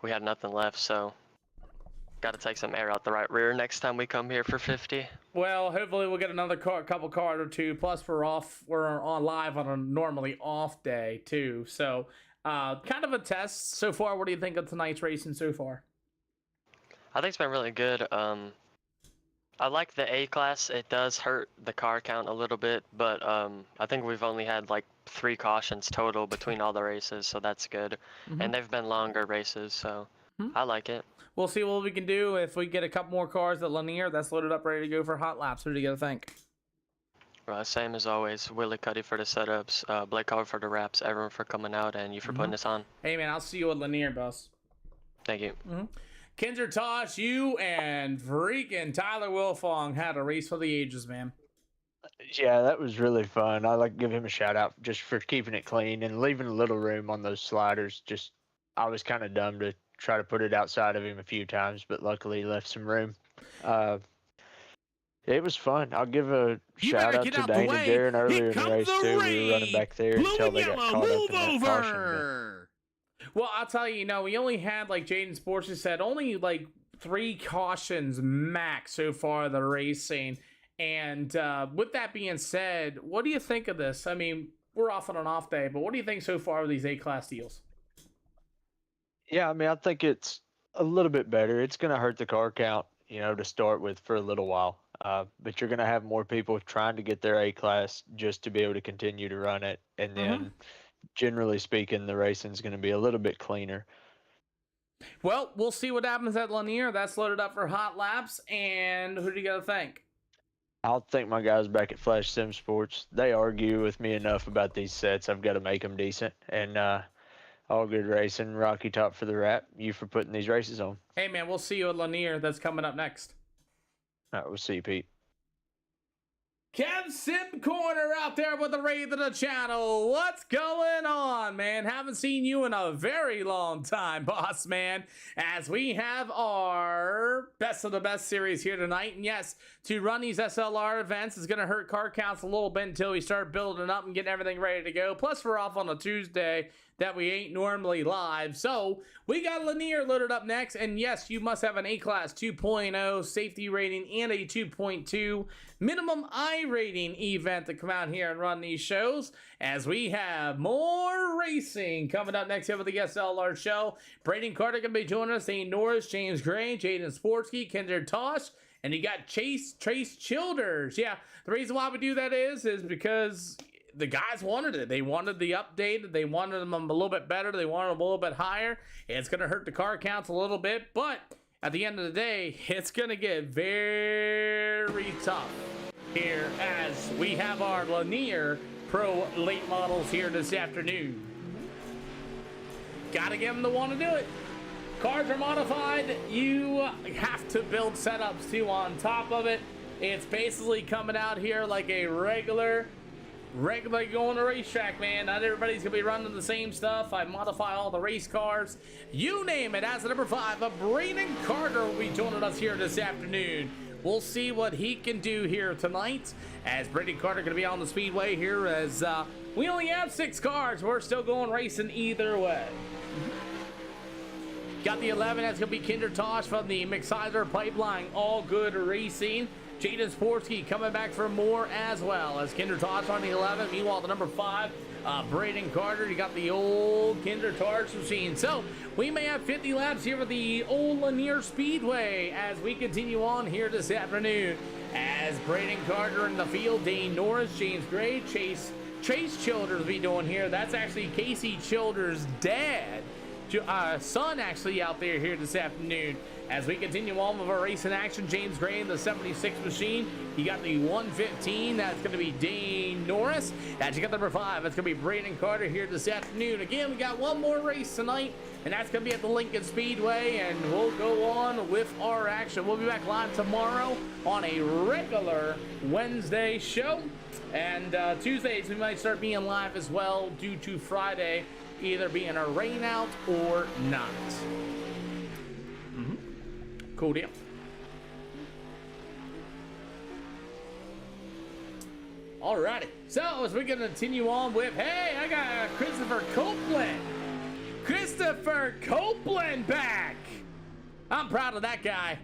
we had nothing left. So got to take some air out the right rear next time we come here for 50. Well, hopefully we'll get another couple cars or two. Plus we're on live on a normally off day too. So kind of a test so far. What do you think of tonight's racing so far? I think it's been really good. I like the A class. It does hurt the car count a little bit, but I think we've only had like 3 cautions total between all the races, so that's good. And they've been longer races, so I like it. We'll see what we can do if we get a couple more cars at Lanier that's loaded up, ready to go for hot laps. Who do you got to think? Same as always. Willie Cuddy for the setups, Blake Howard for the wraps, everyone for coming out, and you for putting this on. Hey, man, I'll see you at Lanier, boss. Thank you. Kinder Tosh, you and freaking Tyler Wilfong had a race for the ages, man. Yeah, that was really fun. I like to give him a shout out just for keeping it clean and leaving a little room on those sliders. Just, I was kind of dumb to try to put it outside of him a few times, but luckily he left some room. It was fun. I'll give a shout out to Dane and Darren earlier in the race too. We were running back there until they got caught up in that caution. Well, I'll tell you, we only had, like Jaden Sports just said, only like 3 cautions max so far of the racing. And with that being said, what do you think of this? I mean, we're off on an off day, but what do you think so far of these A-class deals? Yeah, I mean, I think it's a little bit better. It's going to hurt the car count, to start with for a little while. But you're going to have more people trying to get their A-class just to be able to continue to run it. And then, generally speaking, the racing is going to be a little bit cleaner. Well, we'll see what happens at Lanier. That's loaded up for hot laps. And who do you got to thank? I'll thank my guys back at Flash Sim Sports. They argue with me enough about these sets. I've got to make them decent. And all good racing. Rocky Top for the wrap. You for putting these races on. Hey, man, we'll see you at Lanier. That's coming up next. All right, we'll see you, Pete. Kev Sim Corner out there with the raid of the channel. What's going on, man? Haven't seen you in a very long time, boss man. As we have our best of the best series here tonight. And yes, to run these SLR events is going to hurt car counts a little bit until we start building up and getting everything ready to go. Plus, we're off on a Tuesday that we ain't normally live. So we got Lanier loaded up next. And yes, you must have an A-Class 2.0 safety rating and a 2.2 minimum I rating event to come out here and run these shows, as we have more racing coming up next here with the SLR show. Braden Carter going to be joining us, Dane Norris, James Gray, Jaden Sportsky, Kinder Tosh, and you got Trace Childers. Yeah, the reason why we do that is because the guys wanted it. They wanted the update. They wanted them a little bit better. They wanted them a little bit higher. It's going to hurt the car counts a little bit, but at the end of the day, it's going to get very tough here as we have our Lanier Pro late models here this afternoon. Gotta get them to want to do it. Cars are modified. You have to build setups too on top of it. It's basically coming out here like a regular going to racetrack, man. Not everybody's gonna be running the same stuff. I modify all the race cars, you name it. As the number 5, Braden Carter will be joining us here this afternoon. We'll see what he can do here tonight, as Braden Carter gonna be on the speedway here, as we only have 6 cars. We're still going racing either way. Got the 11, that's gonna be Kinder Tosh from the McSizer Pipeline All Good Racing. Jaden Sportsky coming back for more as well, as Kinder Tosh on the 11. Meanwhile, the number 5, Braden Carter, you got the old Kinder Tosh machine. So we may have 50 laps here with the old Lanier Speedway as we continue on here this afternoon. As Braden Carter in the field, Dane Norris, James Gray, Chase Childers be doing here. That's actually Casey Childers' dad, son actually out there here this afternoon. As we continue on with our racing action, James Gray in the 76 machine. You got the 115, that's going to be Dane Norris. As you got number 5, that's going to be Braden Carter here this afternoon. Again, we got one more race tonight, and that's going to be at the Lincoln Speedway, and we'll go on with our action. We'll be back live tomorrow on a regular Wednesday show. And Tuesdays, we might start being live as well due to Friday either being a rain out or not. Cool deal. Alrighty, so as we're gonna continue on with, hey, I got Christopher Copeland back. I'm proud of that guy.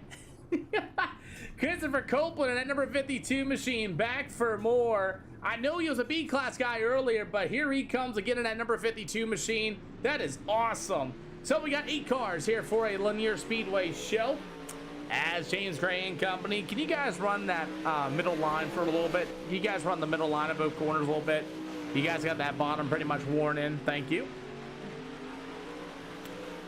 Christopher Copeland in that number 52 machine, back for more. I know he was a B-class guy earlier, but here he comes again in that number 52 machine. That is awesome. So we got 8 cars here for a Lanier Speedway show. As James Gray and company, can you guys run that middle line for a little bit? You guys run the middle line of both corners a little bit. You guys got that bottom pretty much worn in. Thank you.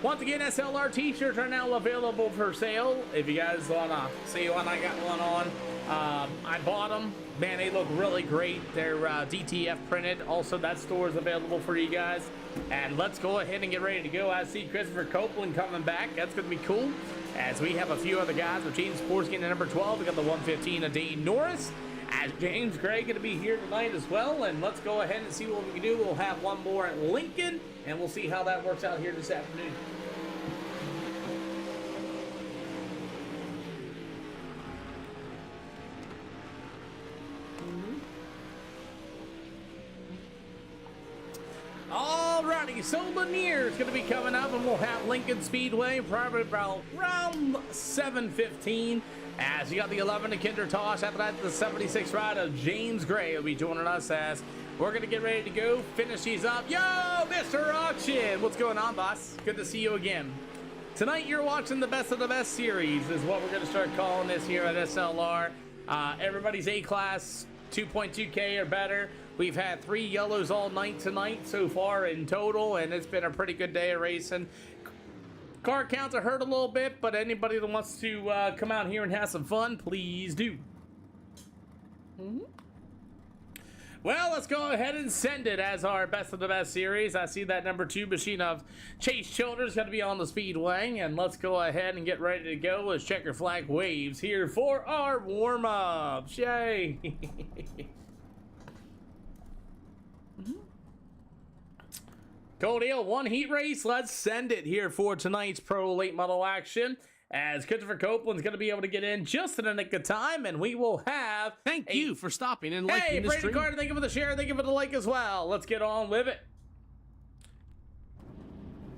Once again, SLR t-shirts are now available for sale. If you guys want to see one, I got one on. I bought them. Man, they look really great. They're DTF printed. Also, that store is available for you guys. And let's go ahead and get ready to go. I see Christopher Copeland coming back. That's going to be cool. As we have a few other guys with Jaden Sports getting to number 12. We got the 115 of Dane Norris. As James Gray going to be here tonight as well. And let's go ahead and see what we can do. We'll have one more at Lincoln. And we'll see how that works out here this afternoon. Alrighty, so Lanier is going to be coming up, and we'll have Lincoln Speedway probably about around 7:15. As you got the 11 of Kinder Tosh, after that the 76 ride of James Gray will be joining us as we're going to get ready to go finish these up. Yo, Mr. Auction, what's going on, boss? Good to see you again. Tonight you're watching the Best of the Best series is what we're going to start calling this here at SLR. Everybody's A-Class 2.2K or better. We've had 3 yellows all night tonight so far in total, and it's been a pretty good day of racing. Car counts are hurt a little bit, but anybody that wants to come out here and have some fun, please do. Well, let's go ahead and send it as our Best of the Best series. I see that number 2 machine of Chase Childers going to be on the speedway, and let's go ahead and get ready to go as checker flag waves here for our warm-ups. Yay! Cold deal, 1 heat race. Let's send it here for tonight's pro late model action. As Christopher Copeland's going to be able to get in just in a nick of time, and we will have. Thank you for stopping and liking the stream. Brady Carter, thank you for the share, thank you for the like as well. Let's get on with it.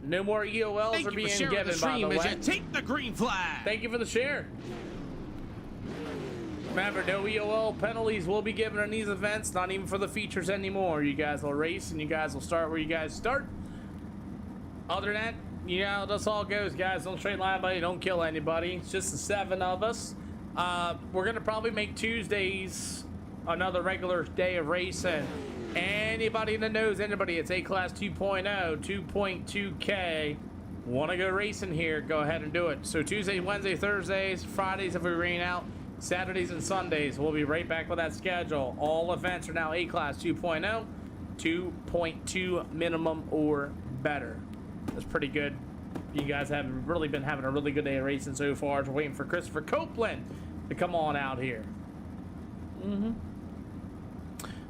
No more EOLs are being given, by the way. As you take the green flag. Thank you for the share. Remember, no EOL penalties will be given in these events, not even for the features anymore. You guys will race, and you guys will start where you guys start. Other than that, you know, that's all it goes, guys. Don't straight line anybody, don't kill anybody. It's just the 7 of us. We're going to probably make Tuesdays another regular day of racing. Anybody that knows anybody, it's A-Class 2.0, 2.2K. Want to go racing here, go ahead and do it. So Tuesday, Wednesday, Thursdays, Fridays if we rain out, Saturdays and Sundays. We'll be right back with that schedule. All events are now A-Class 2.0, 2.2 minimum or better. That's pretty good. You guys have really been having a really good day of racing so far. We're waiting for Christopher Copeland to come on out here. All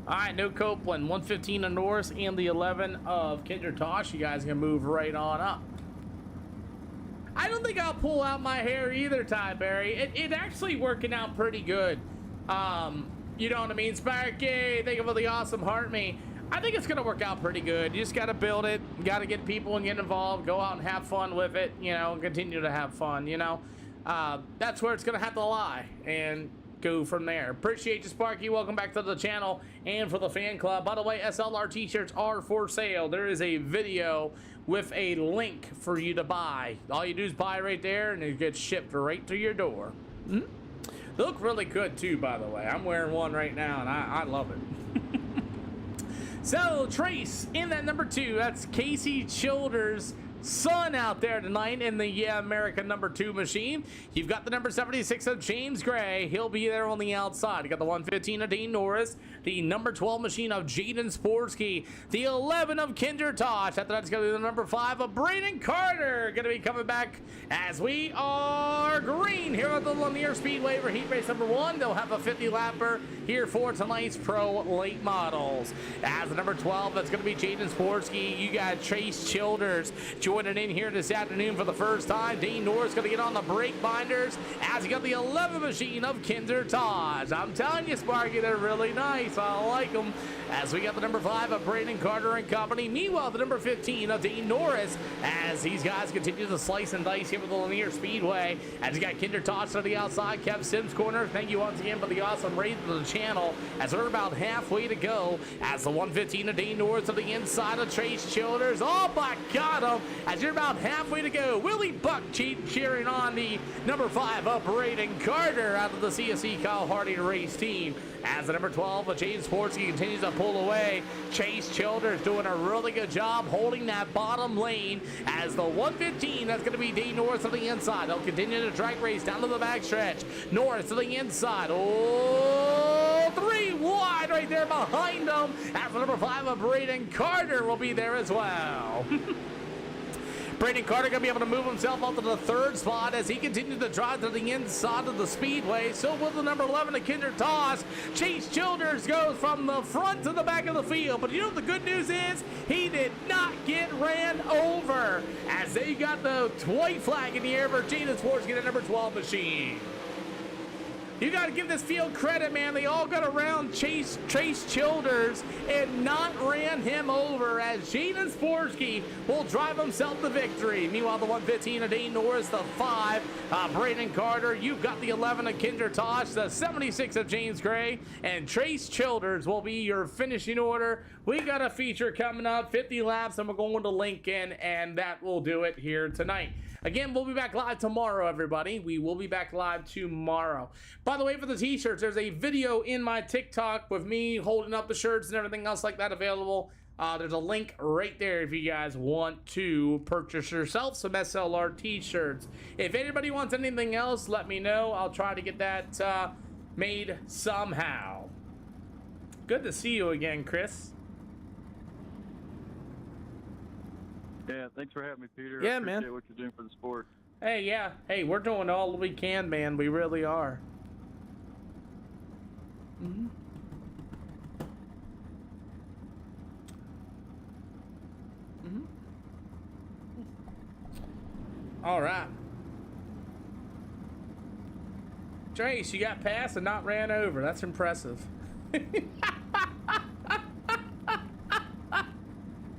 right, no Copeland. 115 of Norris and the 11 of Kinder Tosh. You guys can move right on up. I don't think I'll pull out my hair either, Ty Berry. It actually working out pretty good. You know what I mean? Sparky, thank you for the awesome heart me. I think it's going to work out pretty good. You just got to build it. You got to get people and get involved. Go out and have fun with it, you know, and continue to have fun, you know. That's where it's going to have to lie and go from there. Appreciate you, Sparky. Welcome back to the channel and for the fan club. By the way, SLR t-shirts are for sale. There is a video with a link for you to buy. All you do is buy right there, and it gets shipped right to your door. They look really good, too, by the way. I'm wearing one right now, and I love it. So, Trace in that number 2. That's Casey Childers' son out there tonight in the Yeah America number 2 machine. You've got the number 76 of James Gray. He'll be there on the outside. You got the 115 of Dean Norris, the number 12 machine of Jaden Sporsky, the 11 of Kinder Tosh. After that's going to be the number 5 of Braden Carter. Going to be coming back as we are green here at the Lanier Speedway for heat race number 1. They'll have a 50-lapper here for tonight's pro late models. As the number 12, that's going to be Jaden Sporsky. You got Chase Childers joining in here this afternoon for the first time. Dean Norris going to get on the brake binders as you got the 11 machine of Kinder Tosh. I'm telling you, Sparky, they're really nice. I like them. As we got the number 5 of Brandon Carter and company. Meanwhile, the number 15 of Dean Norris as these guys continue to slice and dice here with the Lanier Speedway. As you got Kinder Tosh on the outside, Kev Sims corner. Thank you once again for the awesome raid to the channel as we're about halfway to go. As the 115 of Dean Norris on the inside of Trace Childers. Oh my God, as you're about halfway to go. Willie Buck cheering on the number 5 of Braden Carter out of the CSE Kyle Harding race team. As the number 12 of James Sportsky continues to pull away, Chase Childers doing a really good job holding that bottom lane as the 115, that's going to be Dane Norris to the inside. They'll continue the track race down to the backstretch. Norris to the inside. Oh, 3 wide right there behind them. As the number 5 of Braden Carter will be there as well. Braden Carter going to be able to move himself up to the 3rd spot as he continues to drive to the inside of the speedway. So will the number 11 of Kinder Toss. Chase Childers goes from the front to the back of the field. But you know what the good news is? He did not get ran over as they got the white flag in the air for Jaden Sports get a number 12 machine. You got to give this field credit, man. They all got around Chase Childers and not ran him over as Jaden Sporsky will drive himself to victory. Meanwhile, the 115 of Dane Norris, the 5 Braden Carter. You've got the 11 of Kinder Tosh, the 76 of James Gray, and Trace Childers will be your finishing order. We got a feature coming up, 50 laps, and we're going to Lincoln, and that will do it here tonight. Again, we'll be back live tomorrow, everybody. We will be back live tomorrow. By the way, for the t-shirts, there's a video in my TikTok with me holding up the shirts and everything else like that available. There's a link right there if you guys want to purchase yourself some SLR t-shirts. If anybody wants anything else, let me know. I'll try to get that made somehow. Good to see you again, Chris. Yeah, thanks for having me, Peter. Yeah, I appreciate man. what you're doing for the sport. Hey, yeah. Hey, we're doing all we can, man. We really are. Mm-hmm. Mm-hmm. All right. Trace, you got past and not ran over. That's impressive.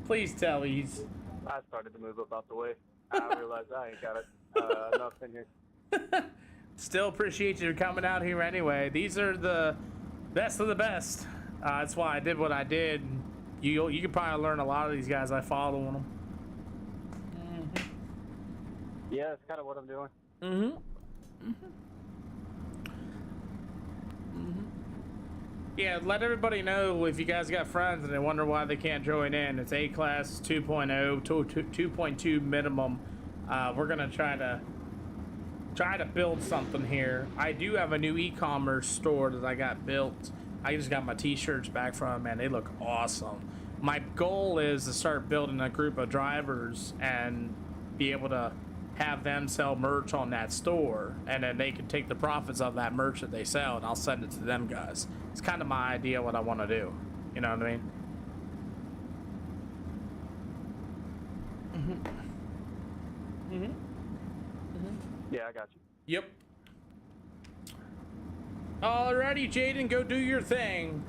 Please tell me he's... I started to move up out the way. I realized I ain't got it enough in here. Still appreciate you coming out here anyway. These are the best of the best. That's why I did what I did. You can probably learn a lot of these guys. I follow them. Mm-hmm. Yeah, that's kind of what I'm doing. Mm-hmm. Mm-hmm. Mm-hmm. Yeah, let everybody know if you guys got friends and they wonder why they can't join in. It's A-Class 2.0, 2.2 minimum. We're gonna try to build something here. I do have a new e-commerce store that I got built. I just got my t-shirts back from, man. They look awesome. My goal is to start building a group of drivers and be able to have them sell merch on that store, and then they can take the profits of that merch that they sell and I'll send it to them guys. It's kind of my idea what I want to do. You know what I mean? Mm-hmm. Mm-hmm. Mm-hmm. Yeah, I got you. Yep. Alrighty, Jaden, go do your thing.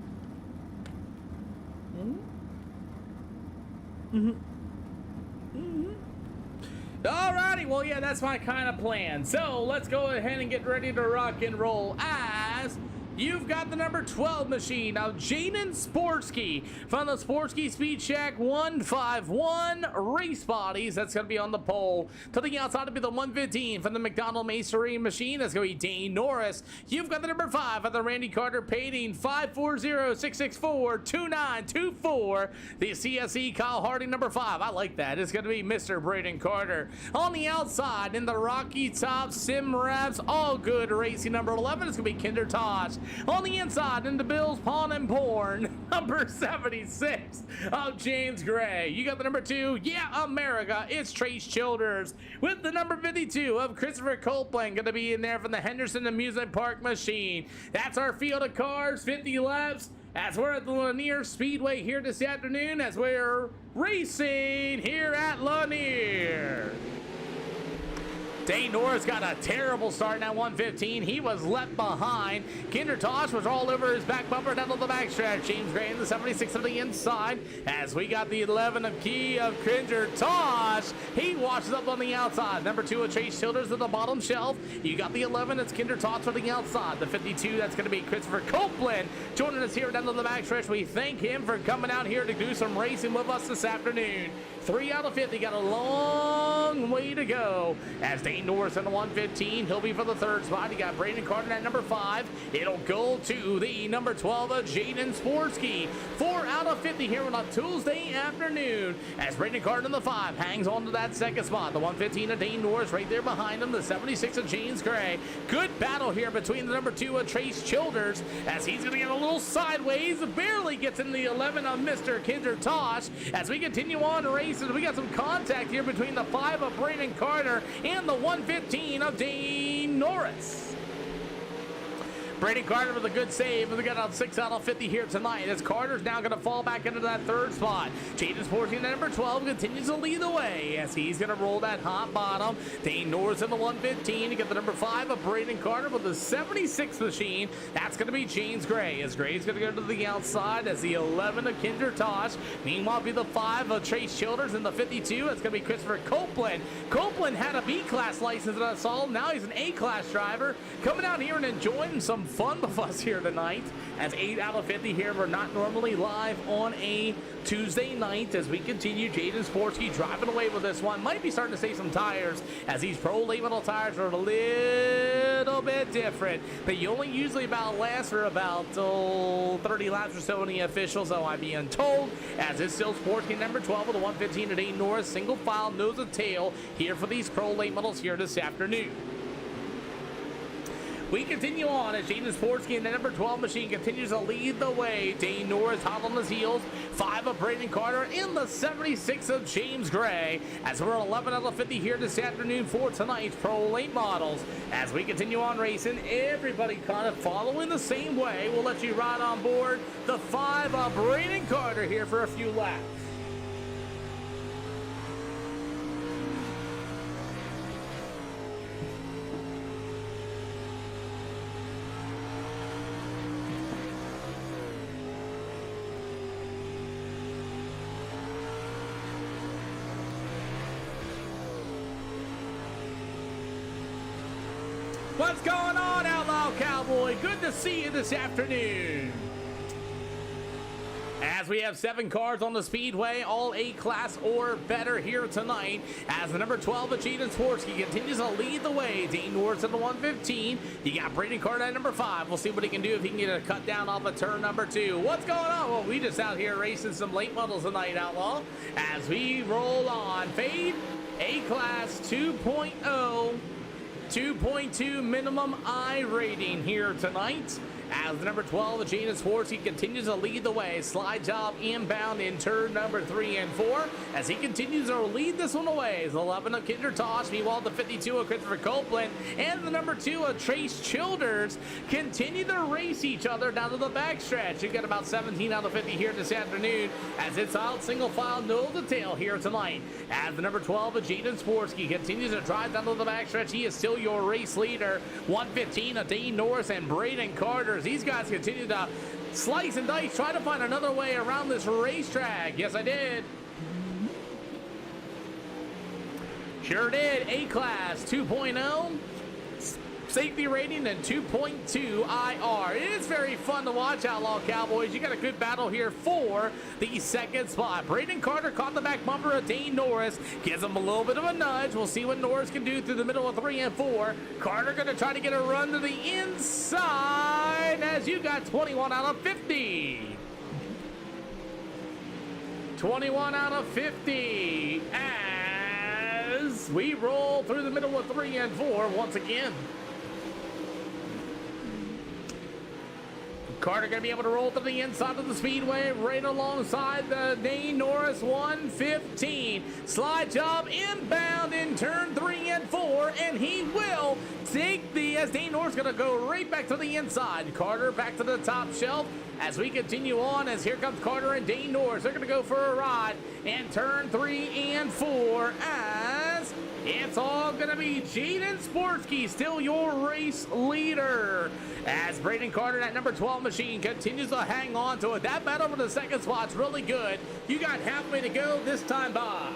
Mm-hmm. Mm-hmm. Mm-hmm. Alrighty, well, yeah, that's my kind of plan. So let's go ahead and get ready to rock and roll as you've got the number 12 machine of Jaden Sporsky from the Sporsky Speed Shack 151 Race Bodies. That's going to be on the pole. To the outside to be the 115 from the McDonald Masonry machine. That's going to be Dane Norris. You've got the number 5 of the Randy Carter Painting 540-664-2924. The CSE Kyle Harding number 5. I like that. It's going to be Mr. Braden Carter. On the outside in the Rocky Top Sim Wraps All Good Racing number 11. It's going to be Kinder Tosh. On the inside, in the Bills Pawn and Porn, number 76 of James Gray. You got the number 2, yeah, America, it's Trace Childers. With the number 52 of Christopher Copeland, going to be in there from the Henderson Amusement Park machine. That's our field of cars, 50 laps. As we're at the Lanier Speedway here this afternoon, as we're racing here at Lanier. Dane Norris got a terrible start in that 115. He was left behind. Kinder Tosh was all over his back bumper down to the backstretch. James Gray in the 76 on the inside. As we got the 11 of Key of Kinder Tosh. He washes up on the outside. Number 2 of Chase Childers at the bottom shelf. You got the 11. It's Kinder Tosh on the outside. The 52, that's going to be Christopher Copeland joining us here down to the backstretch. We thank him for coming out here to do some racing with us this afternoon. 3 out of 50. Got a long way to go. As Dane Norris in the 115. He'll be for the third spot. You got Braden Carter at number 5. It'll go to the number 12, Jaden Sporsky. 4 out of 50 here on a Tuesday afternoon. As Braden Carter in the 5 hangs on to that second spot. The 115 of Dane Norris right there behind him. The 76 of James Gray. Good battle here between the number 2 of Trace Childers. As he's going to get a little sideways. Barely gets in the 11 of Mr. Kinder Tosh. As we continue on races, we got some contact here between the 5 of Braden Carter and the 115 of Dane Norris. Braden Carter with a good save. We got out 6 out of 50 here tonight. As Carter's now going to fall back into that third spot. Jaden Sporting at number 12 continues to lead the way as he's going to roll that hot bottom. Dane Norris in the 115. You get the number 5 of Braden Carter with the 76 machine. That's going to be James Gray. As Gray's going to go to the outside as the 11 of Kinder Tosh. Meanwhile, be the 5 of Trace Childers in the 52. That's going to be Christopher Copeland. Copeland had a B-class license that I saw. Now he's an A-class driver. Coming out here and enjoying some fun with us here tonight. As 8 out of 50 here. We're not normally live on a Tuesday night as we continue. Jaden Sporsky driving away with this one. Might be starting to save some tires as these pro late model tires are a little bit different. But you only usually last for about 30 laps or so in the official, so I'm being told. As it's still Sporsky number 12 with the 115 today. Norris single file nose to tail here for these pro late models here this afternoon. We continue on as Jaden Sporsky and the number 12 machine continues to lead the way. Dane Norris hot on his heels. 5 of Braden Carter in the 76 of James Gray. As we're 11 out of 50 here this afternoon for tonight's Pro Late Models. As we continue on racing, everybody kind of following the same way. We'll let you ride on board the 5 of Braden Carter here for a few laps. What's going on, Outlaw Cowboy? Good to see you this afternoon. As we have 7 cars on the speedway, all A-class or better here tonight. As the number 12 of Jaden Sporsky continues to lead the way. Dane Norris in the 115. You got Braden Carter at number 5. We'll see what he can do if he can get a cut down off of turn number 2. What's going on? Well, we just out here racing some late models tonight, Outlaw. As we roll on. Fade A-class 2.0. 2.2 minimum I rating here tonight. As the number 12, Jaden Sporsky continues to lead the way. Slide job inbound in turn number 3 and 4. As he continues to lead this one away. Is 11 of Kinder Tosh. Meanwhile, the 52 of Christopher Copeland and the number 2 of Trace Childers continue to race each other down to the backstretch. You got about 17 out of 50 here this afternoon. As it's out single file, nose to tail here tonight. As the number 12 of Jaden Sporsky continues to drive down to the backstretch. He is still your race leader. 115 of Dane Norris and Braden Carter. These guys continue to slice and dice, try to find another way around this racetrack. Yes, I did. Sure did. A-Class 2.0. Safety rating and 2.2 IR. It is very fun to watch, Outlaw Cowboys. You got a good battle here for the second spot. Braden Carter caught the back bumper of Dane Norris. Gives him a little bit of a nudge. We'll see what Norris can do through the middle of 3 and 4. Carter going to try to get a run to the inside as you got 21 out of 50. 21 out of 50 as we roll through the middle of 3 and 4 once again. Carter going to be able to roll to the inside of the speedway right alongside the Dane Norris 115. Slide job inbound in turn 3 and 4, and he will take as Dane Norris going to go right back to the inside. Carter back to the top shelf as we continue on, as here comes Carter and Dane Norris. They're going to go for a ride in turn 3 and 4 as it's all going to be Jaden Sporsky, still your race leader. As Braden Carter, that number 12 machine, continues to hang on to it. That battle for the second spot's really good. You got halfway to go this time by.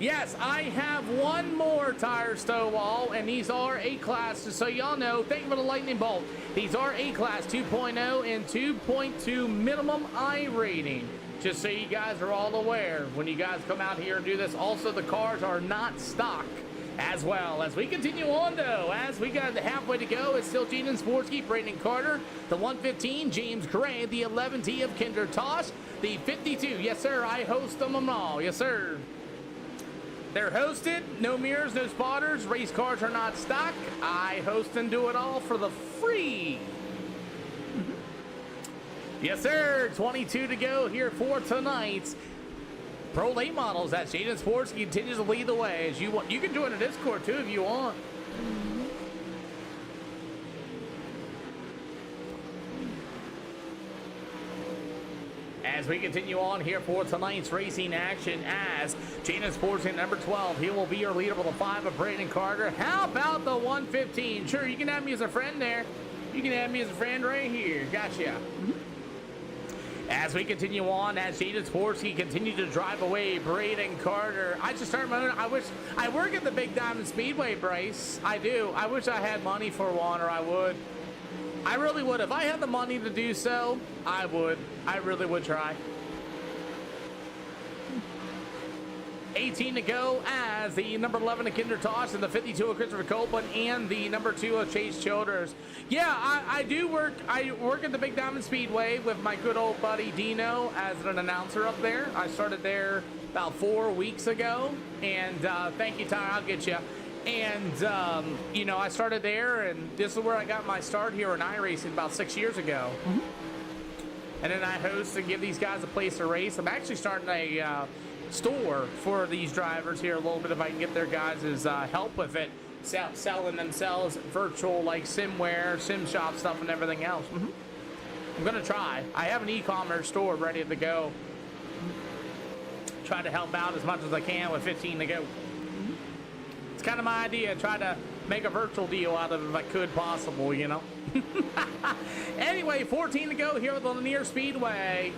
Yes, I have one more tire Stovall, and these are A-Class, just so y'all know. Thank you for the lightning bolt. These are A-Class 2.0 and 2.2 minimum I rating. Just so you guys are all aware when you guys come out here and do this. Also, the cars are not stock as well. As we continue on, though, as we got halfway to go, it's still Jaden Sportsky, Brandon Carter, the 115, James Gray, the 11T of Kinder Tosh, the 52. Yes, sir, I host them all. Yes, sir. They're hosted, no mirrors, no spotters, race cars are not stock. I host and do it all for the free. Yes, sir, 22 to go here for tonight's Pro Late Models. That's Jaden Sports continues to lead the way. As you can join the Discord too if you want. As we continue on here for tonight's racing action, as Jaden Sports in number 12, he will be your leader with a 5 of Brandon Carter. How about the 115? Sure, you can have me as a friend there. You can have me as a friend right here. Gotcha. As we continue on, as Jaden Sports, he continued to drive away Brayden Carter. I just started my own. I work at the Big Diamond Speedway, Bryce. I do. I wish I had money for one, or I would. I really would. If I had the money to do so, I would. I really would try. 18 to go as the number 11 of Kinder Tosh and the 52 of Christopher Copeland and the number 2 of Chase Childers. Yeah, I do work. I work at the Big Diamond Speedway with my good old buddy Dino as an announcer up there. I started there about 4 weeks ago. And thank you, Ty. I'll get you. And, you know, I started there, and this is where I got my start here in iRacing about 6 years ago. And then I host and give these guys a place to race. I'm actually starting a store for these drivers here a little bit if I can get their guys' help with it, selling themselves virtual like simware, sim shop stuff, and everything else. I'm gonna try. I have an e-commerce store ready to go. Try to help out as much as I can with 15 to go. It's kind of my idea. Try to make a virtual deal out of it if I could possible, you know. Anyway, 14 to go here with the Lanier Speedway.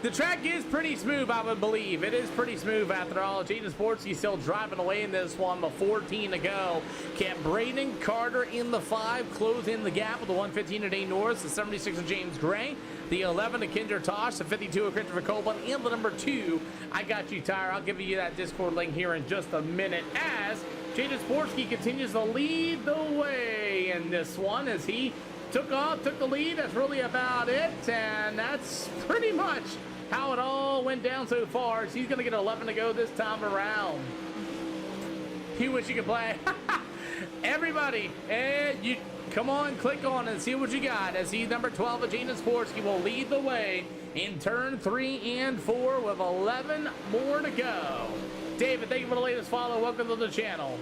The track is pretty smooth, I would believe. It is pretty smooth after all. Jaden Sportsky still driving away in this one, but 14 to go. Kept Brayden Carter in the 5, closing the gap with the 115 of Dane Norris, the 76 of James Gray, the 11 of Kinder Tosh, the 52 of Christopher Copeland, and the number 2. I got you, Tyre. I'll give you that Discord link here in just a minute as Jaden Sportsky continues to lead the way in this one as he took the lead. That's really about it, and that's pretty much how it all went down so far. So he's going to get 11 to go this time around. You wish you could play. Everybody, you come on, click on and see what you got as he, number 12 of Jaden Sportsky, will lead the way in turn 3 and 4 with 11 more to go. David, thank you for the latest follow. Welcome to the channel.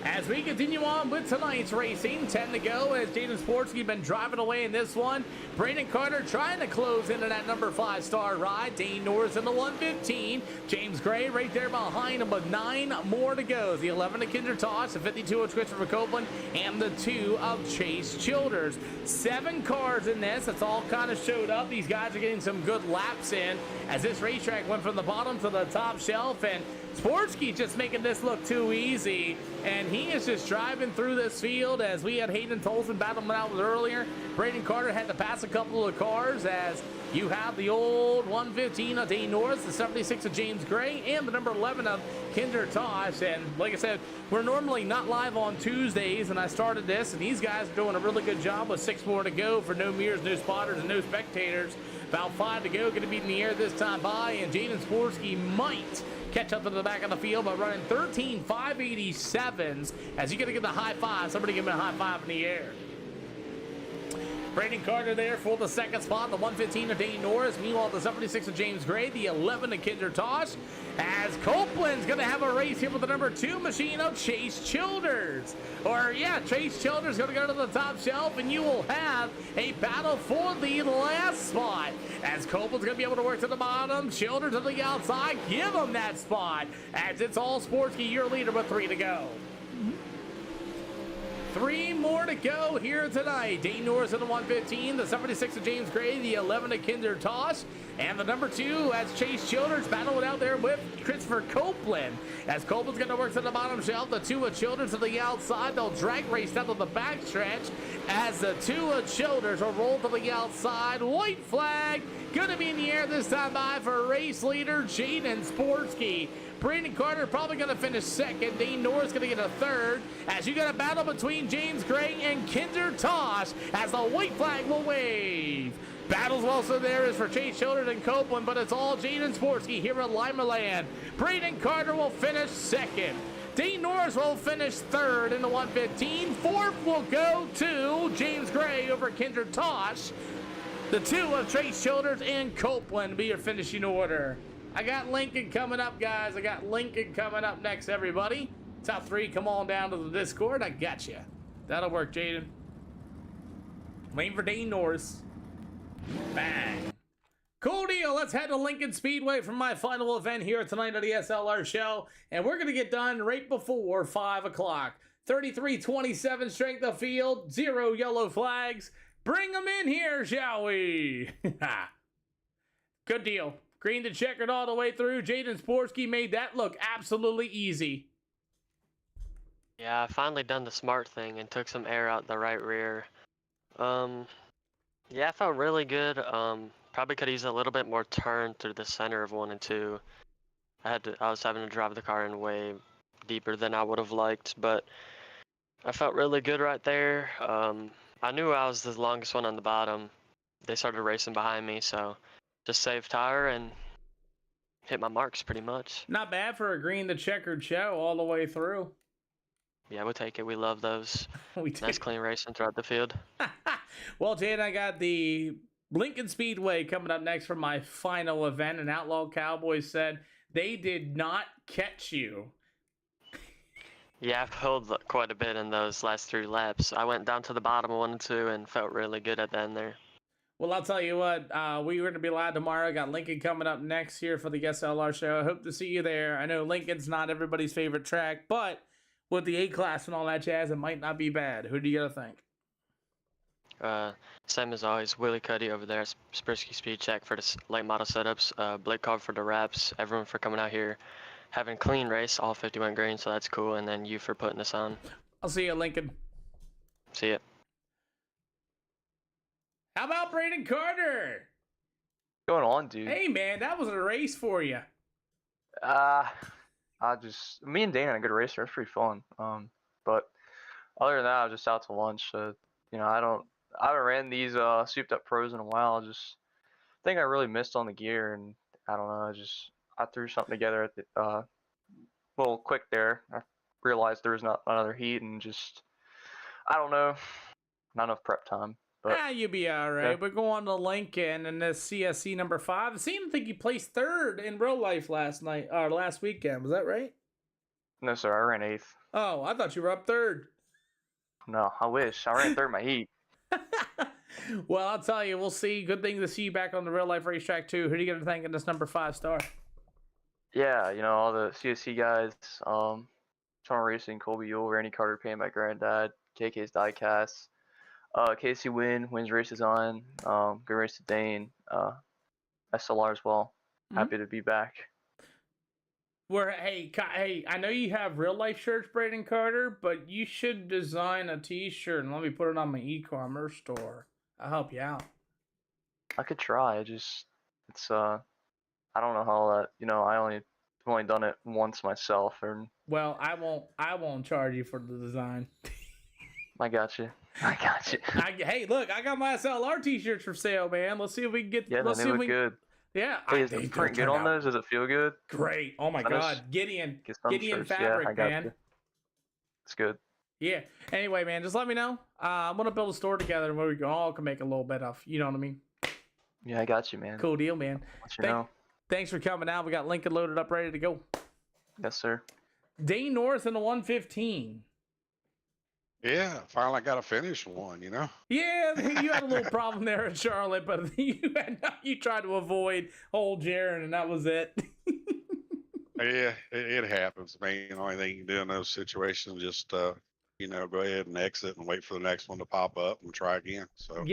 As we continue on with tonight's racing, 10 to go as Jaden Sportsky been driving away in this one. Brayden Carter trying to close into that number 5 star ride. Dane Norris in the 115. James Gray right there behind him, but 9 more to go. The 11 of Kinder Tosh, the 52 of Christopher Copeland, and the 2 of Chase Childers. 7 cars in this. It's all kind of showed up. These guys are getting some good laps in as this racetrack went from the bottom to the top shelf, and Sportsky just making this look too easy, and he is just driving through this field as we had Hayden Tolson battling out with earlier. Brayden Carter had to pass a couple of cars as you have the old 115 of Dane Norris, the 76 of James Gray, and the number 11 of Kinder Tosh. And like I said, we're normally not live on Tuesdays, and I started this, and these guys are doing a really good job with 6 more to go for no mirrors, no spotters, and no spectators. About 5 to go, going to be in the air this time by, and Jaden Sportsky might catch up to the back of the field by running 13 587s as you got to get the high five. Somebody give me a high five in the air. Brayden Carter there for the 2nd spot, the 115 of Dane Norris. Meanwhile, the 76 of James Gray, the 11 of Kinder Tosh, as Copeland's going to have a race here with the number 2 machine of Chase Childers. Chase Childers going to go to the top shelf, and you will have a battle for the last spot. As Copeland's going to be able to work to the bottom, Childers on the outside, give him that spot. As it's all Sportsky, your leader with 3 to go. 3 more to go here tonight. Dane Norris in the 115, the 76 of James Gray, the 11 of Kinder Tosh, and the number 2 as Chase Childers battling out there with Christopher Copeland. As Copeland's going to work to the bottom shelf, the 2 of Childers to the outside. They'll drag race down to the backstretch as the 2 of Childers will roll to the outside. White flag going to be in the air this time by for race leader Jaden Sportsky. Brandon Carter probably going to finish second. Dane Norris going to get a third. As you got a battle between James Gray and Kinder Tosh as the white flag will wave. Battles also there is for Chase Childers and Copeland, but it's all Jaden Sportsky here at Lima Land. Brandon Carter will finish second. Dane Norris will finish third in the 115. Fourth will go to James Gray over Kinder Tosh. The 2 of Chase Childers and Copeland be your finishing order. I got Lincoln coming up, guys. I got Lincoln coming up next, everybody. Top 3, come on down to the Discord. I got you. That'll work, Jaden. Waiting for Dane Norris. Bang. Cool deal. Let's head to Lincoln Speedway for my final event here tonight at the SLR show. And we're going to get done right before 5 o'clock. 33-27 strength of field. 0 yellow flags. Bring them in here, shall we? Good deal. Green to checkered all the way through. Jaden Sportsky made that look absolutely easy. Yeah, I finally done the smart thing and took some air out the right rear. Yeah, I felt really good. Probably could use a little bit more turn through the center of 1 and 2. I was having to drive the car in way deeper than I would have liked, but I felt really good right there. I knew I was the longest one on the bottom. They started racing behind me, so just saved tire and hit my marks pretty much. Not bad for a green to checkered show all the way through. Yeah, we'll take it. We love those. We do. Nice clean racing throughout the field. Well, Jade, I got the Lincoln Speedway coming up next for my final event, and Outlaw Cowboys said they did not catch you. Yeah, I've pulled quite a bit in those last 3 laps. I went down to the bottom of 1 and 2 and felt really good at the end there. Well, I'll tell you what, we're going to be live tomorrow. Got Lincoln coming up next here for the SLR show. I hope to see you there. I know Lincoln's not everybody's favorite track, but with the A-Class and all that jazz, it might not be bad. Who do you got to think? Same as always, Willie Cuddy over there at Sprisky Speed Check for the late model setups, Blake Cobb for the wraps, everyone for coming out here, having a clean race, all 51 green, so that's cool, and then you for putting this on. I'll see you, Lincoln. See ya. How about Brandon Carter? What's going on, dude? Hey, man, that was a race for you. Me and Dana had a good race. It was pretty fun. But other than that, I was just out to lunch. So, I haven't ran these souped up pros in a while. I think I really missed on the gear, and I don't know. I threw something together at the little quick there. I realized there was not another heat, and I don't know, not enough prep time. But You'll be all right. Yeah. We're going to Lincoln in this CSC number 5. I seem to think you placed 3rd in real life last weekend. Was that right? no, sir, I ran 8th. Oh, I thought you were up 3rd. No, I wish. I ran 3rd in my heat. Well, I'll tell you, we'll see. Good thing to see you back on the real life racetrack, too. Who do you get to thank in this number 5 star? Yeah, all the CSC guys, Toronto Racing, Colby Yule, Randy Carter, paying my granddad, KK's Diecast, Casey wins races on, good race to Dane, SLR as well. Happy to be back. Hey, I know you have real life shirts, Brandon Carter, but you should design a t-shirt and let me put it on my e-commerce store. I'll help you out. I could try. I don't know how that. I've only done it once myself, and Well, I won't charge you for the design. I got you. Hey, look, I got my SLR t-shirts for sale, man. Let's see if we can get. Yeah, let's they see if look we good. Yeah, Hey, is the print good on those? Does it feel good? Great. Oh my Send us- God, Gideon Get some shirts. fabric, I got man. you. It's good. Yeah. Anyway, man, just let me know. I'm gonna build a store together where we all can make a little bit of. You know what I mean? Yeah, I got you, man. Cool deal, man. Let you know. Thanks for coming out. We got Lincoln loaded up, ready to go. Yes, sir. Dane Norris in the 115. Yeah, finally got to finish one, Yeah, you had a little problem there in Charlotte, but you tried to avoid old Jaron, and that was it. Yeah, it happens. I mean, the only thing you can do in those situations is just go ahead and exit and wait for the next one to pop up and try again. So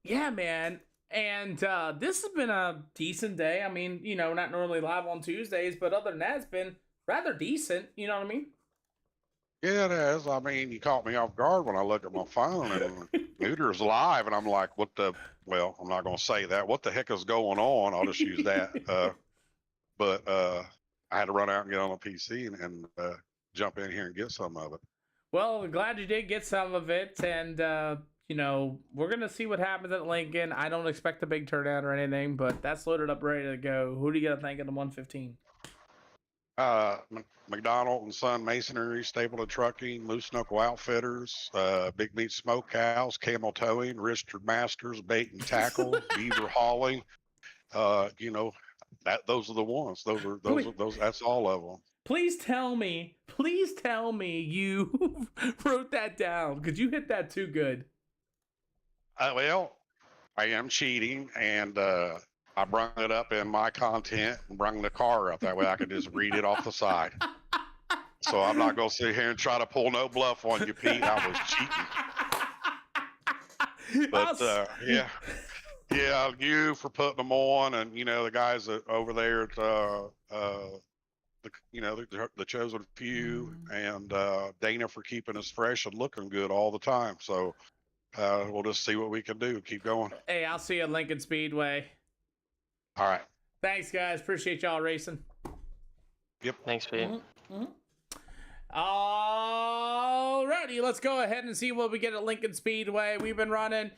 Yeah, man. And this has been a decent day. I mean, not normally live on Tuesdays, but other than that, it's been rather decent. You know what I mean? yeah, it is. I mean, you caught me off guard when I look at my phone and Neuter's live, and I'm like, what the? Well, I'm not going to say that. What the heck is going on? I'll just use that. But I had to run out and get on the PC and jump in here and get some of it. Well, glad you did get some of it, and we're gonna see what happens at Lincoln. I don't expect a big turnout or anything, but that's loaded up, ready to go. Who do you got to think of the 115? McDonald and Son Masonry, Stapleton Trucking, Moose Knuckle Outfitters, Big Meat Smokehouse, Camel Towing, Richard Masters, Bait and Tackle, Beaver Hauling. Those are the ones. That's all of them. Please tell me you wrote that down, because you hit that too good. Well, I am cheating, and I brung it up in my content and brung the car up. That way I could just read it off the side. So I'm not going to sit here and try to pull no bluff on you, Pete. I was cheating. But yeah, you for putting them on, and the guys over there at the chosen few, and Dana for keeping us fresh and looking good all the time. So we'll just see what we can do. Keep going. Hey, I'll see you at Lincoln Speedway. All right. Thanks, guys. Appreciate y'all racing. Yep. Thanks, Pete. Alrighty, let's go ahead and see what we get at Lincoln Speedway. We've been running.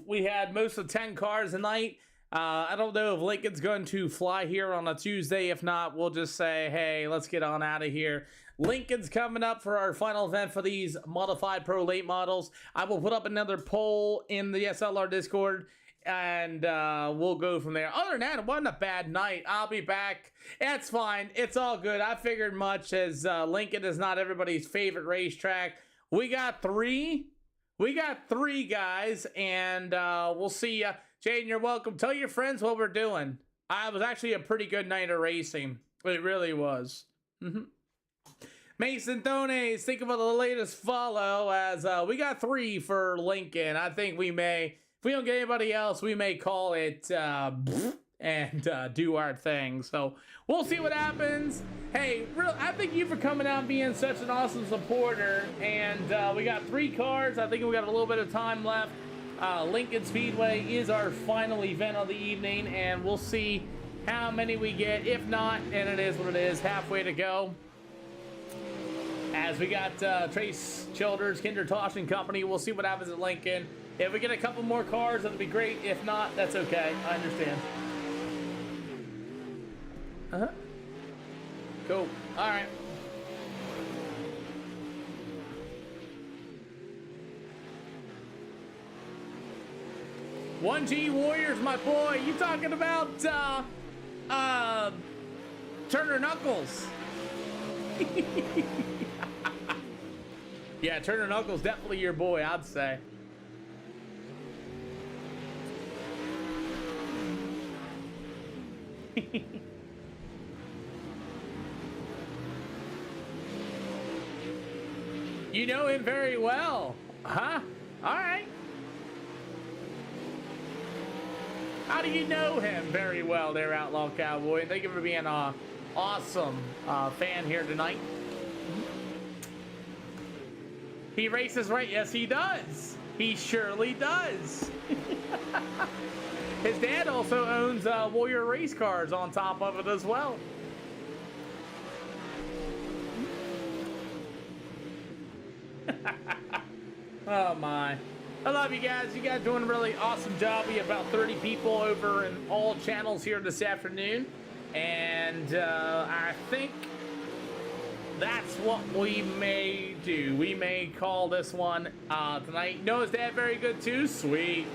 We had most of 10 cars tonight. I don't know if Lincoln's going to fly here on a Tuesday. If not, we'll just say, hey, let's get on out of here. Lincoln's coming up for our final event for these modified pro late models. I will put up another poll in the SLR Discord, and we'll go from there. Other than that, it wasn't a bad night. I'll be back. It's fine. It's all good. I figured much, as Lincoln is not everybody's favorite racetrack. We got three. Guys, and we'll see ya. Jaden, you're welcome. Tell your friends what we're doing. It was actually a pretty good night of racing. It really was. Mason Thones, think about the latest follow, as we got 3 for Lincoln. I think we may, if we don't get anybody else, we may call it and do our thing. So we'll see what happens. Hey, I thank you for coming out and being such an awesome supporter. And we got 3 cars. I think we got a little bit of time left. Lincoln Speedway is our final event of the evening, and we'll see how many we get. If not, and it is what it is, halfway to go. As we got Trace Childers, Kinder Tosh and Company, we'll see what happens at Lincoln. If we get a couple more cars, that'll be great. If not, that's okay. I understand. Cool. All right. One G Warriors, my boy. You talking about Turner Knuckles? Yeah, Turner Knuckles definitely your boy, I'd say. You know him very well, huh? All right. How do you know him very well there, Outlaw Cowboy? Thank you for being an awesome fan here tonight. He races right? Yes, he does. He surely does. His dad also owns Warrior race cars on top of it as well. Oh my. I love you guys. You guys doing a really awesome job. We have about 30 people over in all channels here this afternoon. And I think that's what we may do. We may call this one tonight. Noah's dad very good too. Sweet.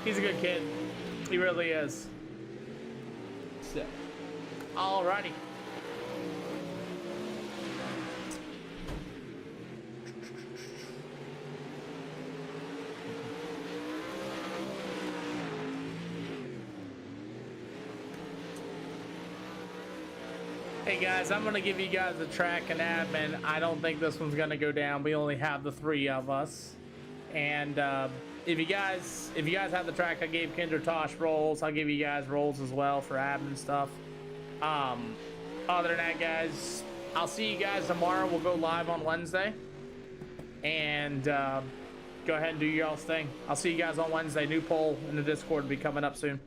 He's a good kid. He really is. So, alrighty. Hey guys, I'm gonna give you guys a track and admin. I don't think this one's gonna go down. We only have the 3 of us, and if you guys have the track, I gave Kendra Tosh roles. I'll give you guys roles as well for admin stuff. Other than that, guys, I'll see you guys tomorrow. We'll go live on Wednesday, and go ahead and do your all's thing. I'll see you guys on Wednesday. New poll in the Discord will be coming up soon.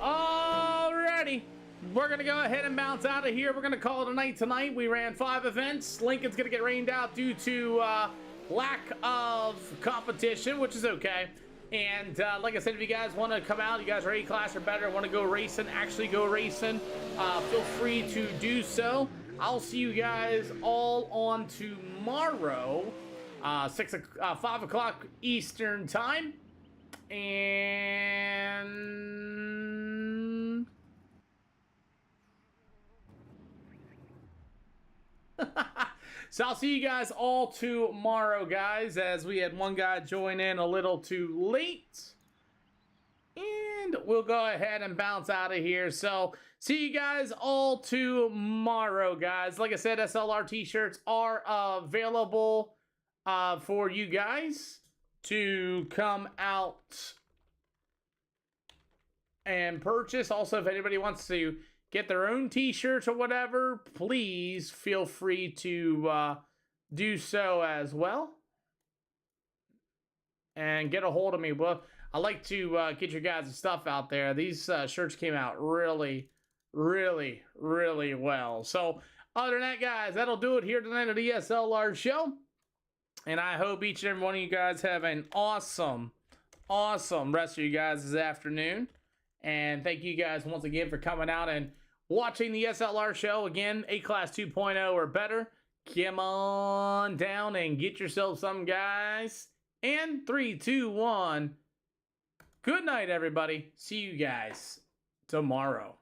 Alrighty, we're gonna go ahead and bounce out of here. We're gonna call it a night tonight. We ran 5 events. Lincoln's gonna get rained out due to lack of competition, which is okay. And like I said, if you guys want to come out, you guys are A-class or better, want to go racing, actually go racing, feel free to do so. I'll see you guys all on tomorrow, 5 o'clock Eastern time. And so I'll see you guys all tomorrow, guys, as we had one guy join in a little too late. And we'll go ahead and bounce out of here. So see you guys all tomorrow, guys. Like I said, SLR t-shirts are available for you guys to come out and purchase. Also, if anybody wants to get their own t-shirts or whatever, please feel free to do so as well. And get a hold of me. Well, I like to get your guys' stuff out there. These shirts came out really, really, really well. So, other than that, guys, that'll do it here tonight at the SLR show. And I hope each and every one of you guys have an awesome, awesome rest of you guys this afternoon. And thank you guys once again for coming out and watching the SLR show. Again, A-Class 2.0 or better. Come on down and get yourself some, guys. And 3, 2, 1. Good night, everybody. See you guys tomorrow.